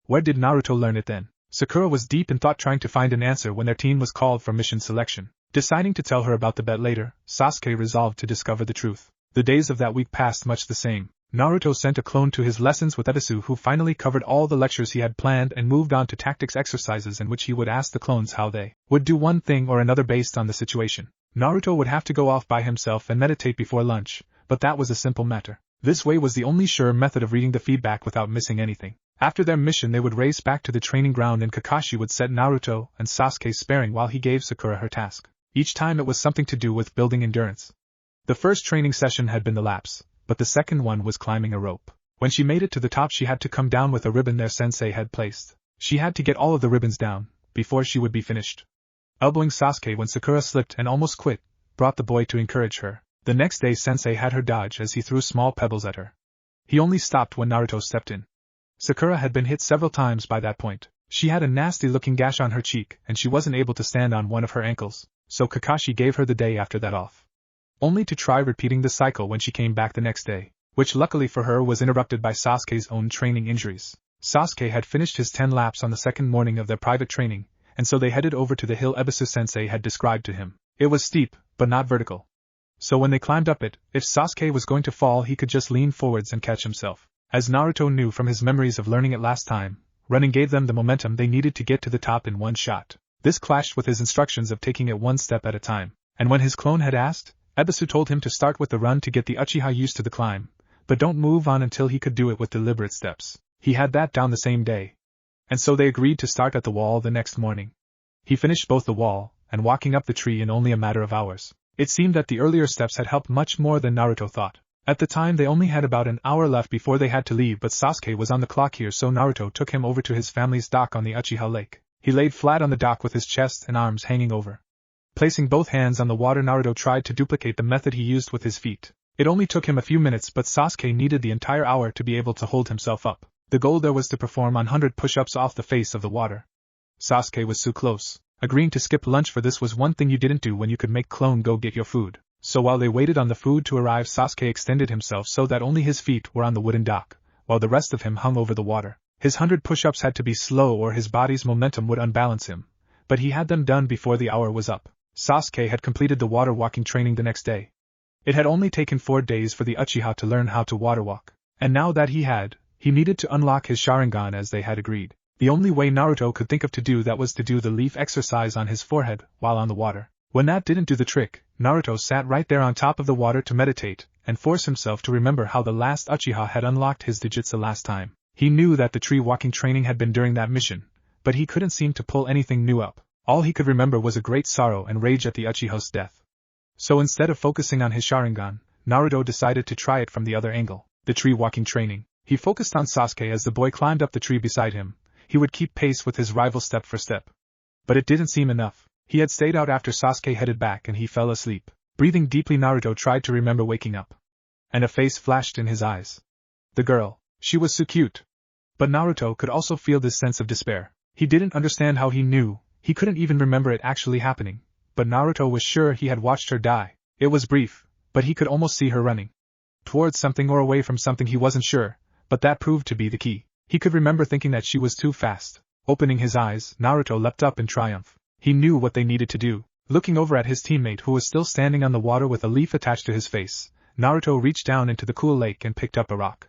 Where did Naruto learn it then? Sakura was deep in thought, trying to find an answer when their team was called for mission selection. Deciding to tell her about the bet later, Sasuke resolved to discover the truth. The days of that week passed much the same. Naruto sent a clone to his lessons with Ebisu, who finally covered all the lectures he had planned and moved on to tactics exercises in which he would ask the clones how they would do one thing or another based on the situation. Naruto would have to go off by himself and meditate before lunch, but that was a simple matter. This way was the only sure method of reading the feedback without missing anything. After their mission, they would race back to the training ground and Kakashi would set Naruto and Sasuke sparring while he gave Sakura her task. Each time it was something to do with building endurance. The first training session had been the laps, but the second one was climbing a rope. When she made it to the top, she had to come down with a ribbon their sensei had placed. She had to get all of the ribbons down before she would be finished. Elbowing Sasuke when Sakura slipped and almost quit brought the boy to encourage her. The next day, sensei had her dodge as he threw small pebbles at her. He only stopped when Naruto stepped in. Sakura had been hit several times by that point. She had a nasty-looking gash on her cheek, and she wasn't able to stand on one of her ankles, so Kakashi gave her the day after that off. only to try repeating the cycle when she came back the next day, which luckily for her was interrupted by Sasuke's own training injuries. Sasuke had finished his 10 laps on the second morning of their private training, and so they headed over to the hill Ebisu-sensei had described to him. It was steep, but not vertical. So when they climbed up it, if Sasuke was going to fall he could just lean forwards and catch himself. As Naruto knew from his memories of learning it last time, running gave them the momentum they needed to get to the top in one shot. This clashed with his instructions of taking it one step at a time, and when his clone had asked, Ebisu told him to start with the run to get the Uchiha used to the climb, but don't move on until he could do it with deliberate steps. He had that down the same day. And so they agreed to start at the wall the next morning. He finished both the wall and walking up the tree in only a matter of hours. It seemed that the earlier steps had helped much more than Naruto thought. At the time they only had about an hour left before they had to leave, but Sasuke was on the clock here, so Naruto took him over to his family's dock on the Uchiha Lake. He laid flat on the dock with his chest and arms hanging over. Placing both hands on the water, Naruto tried to duplicate the method he used with his feet. It only took him a few minutes, but Sasuke needed the entire hour to be able to hold himself up. The goal there was to perform 100 push-ups off the face of the water. Sasuke was so close. Agreeing to skip lunch for this was one thing you didn't do when you could make clone go get your food. So while they waited on the food to arrive, Sasuke extended himself so that only his feet were on the wooden dock, while the rest of him hung over the water. His 100 push-ups had to be slow or his body's momentum would unbalance him, but he had them done before the hour was up. Sasuke had completed the water walking training the next day. It had only taken 4 days for the Uchiha to learn how to water walk, and now that he needed to unlock his Sharingan as they had agreed. The only way Naruto could think of to do that was to do the leaf exercise on his forehead while on the water. When that didn't do the trick, Naruto sat right there on top of the water to meditate and force himself to remember how the last Uchiha had unlocked his Dijutsu last time. He knew that the tree walking training had been during that mission, but he couldn't seem to pull anything new up. All he could remember was a great sorrow and rage at the Uchiha's death. So instead of focusing on his Sharingan, Naruto decided to try it from the other angle, the tree walking training. He focused on Sasuke as the boy climbed up the tree beside him. He would keep pace with his rival step for step. But it didn't seem enough. He had stayed out after Sasuke headed back and he fell asleep. Breathing deeply, Naruto tried to remember waking up. And a face flashed in his eyes. The girl. She was so cute. But Naruto could also feel this sense of despair. He didn't understand how he knew. He couldn't even remember it actually happening. But Naruto was sure he had watched her die. It was brief, but he could almost see her running. Towards something or away from something, he wasn't sure, but that proved to be the key. He could remember thinking that she was too fast. Opening his eyes, Naruto leapt up in triumph. He knew what they needed to do. Looking over at his teammate who was still standing on the water with a leaf attached to his face, Naruto reached down into the cool lake and picked up a rock.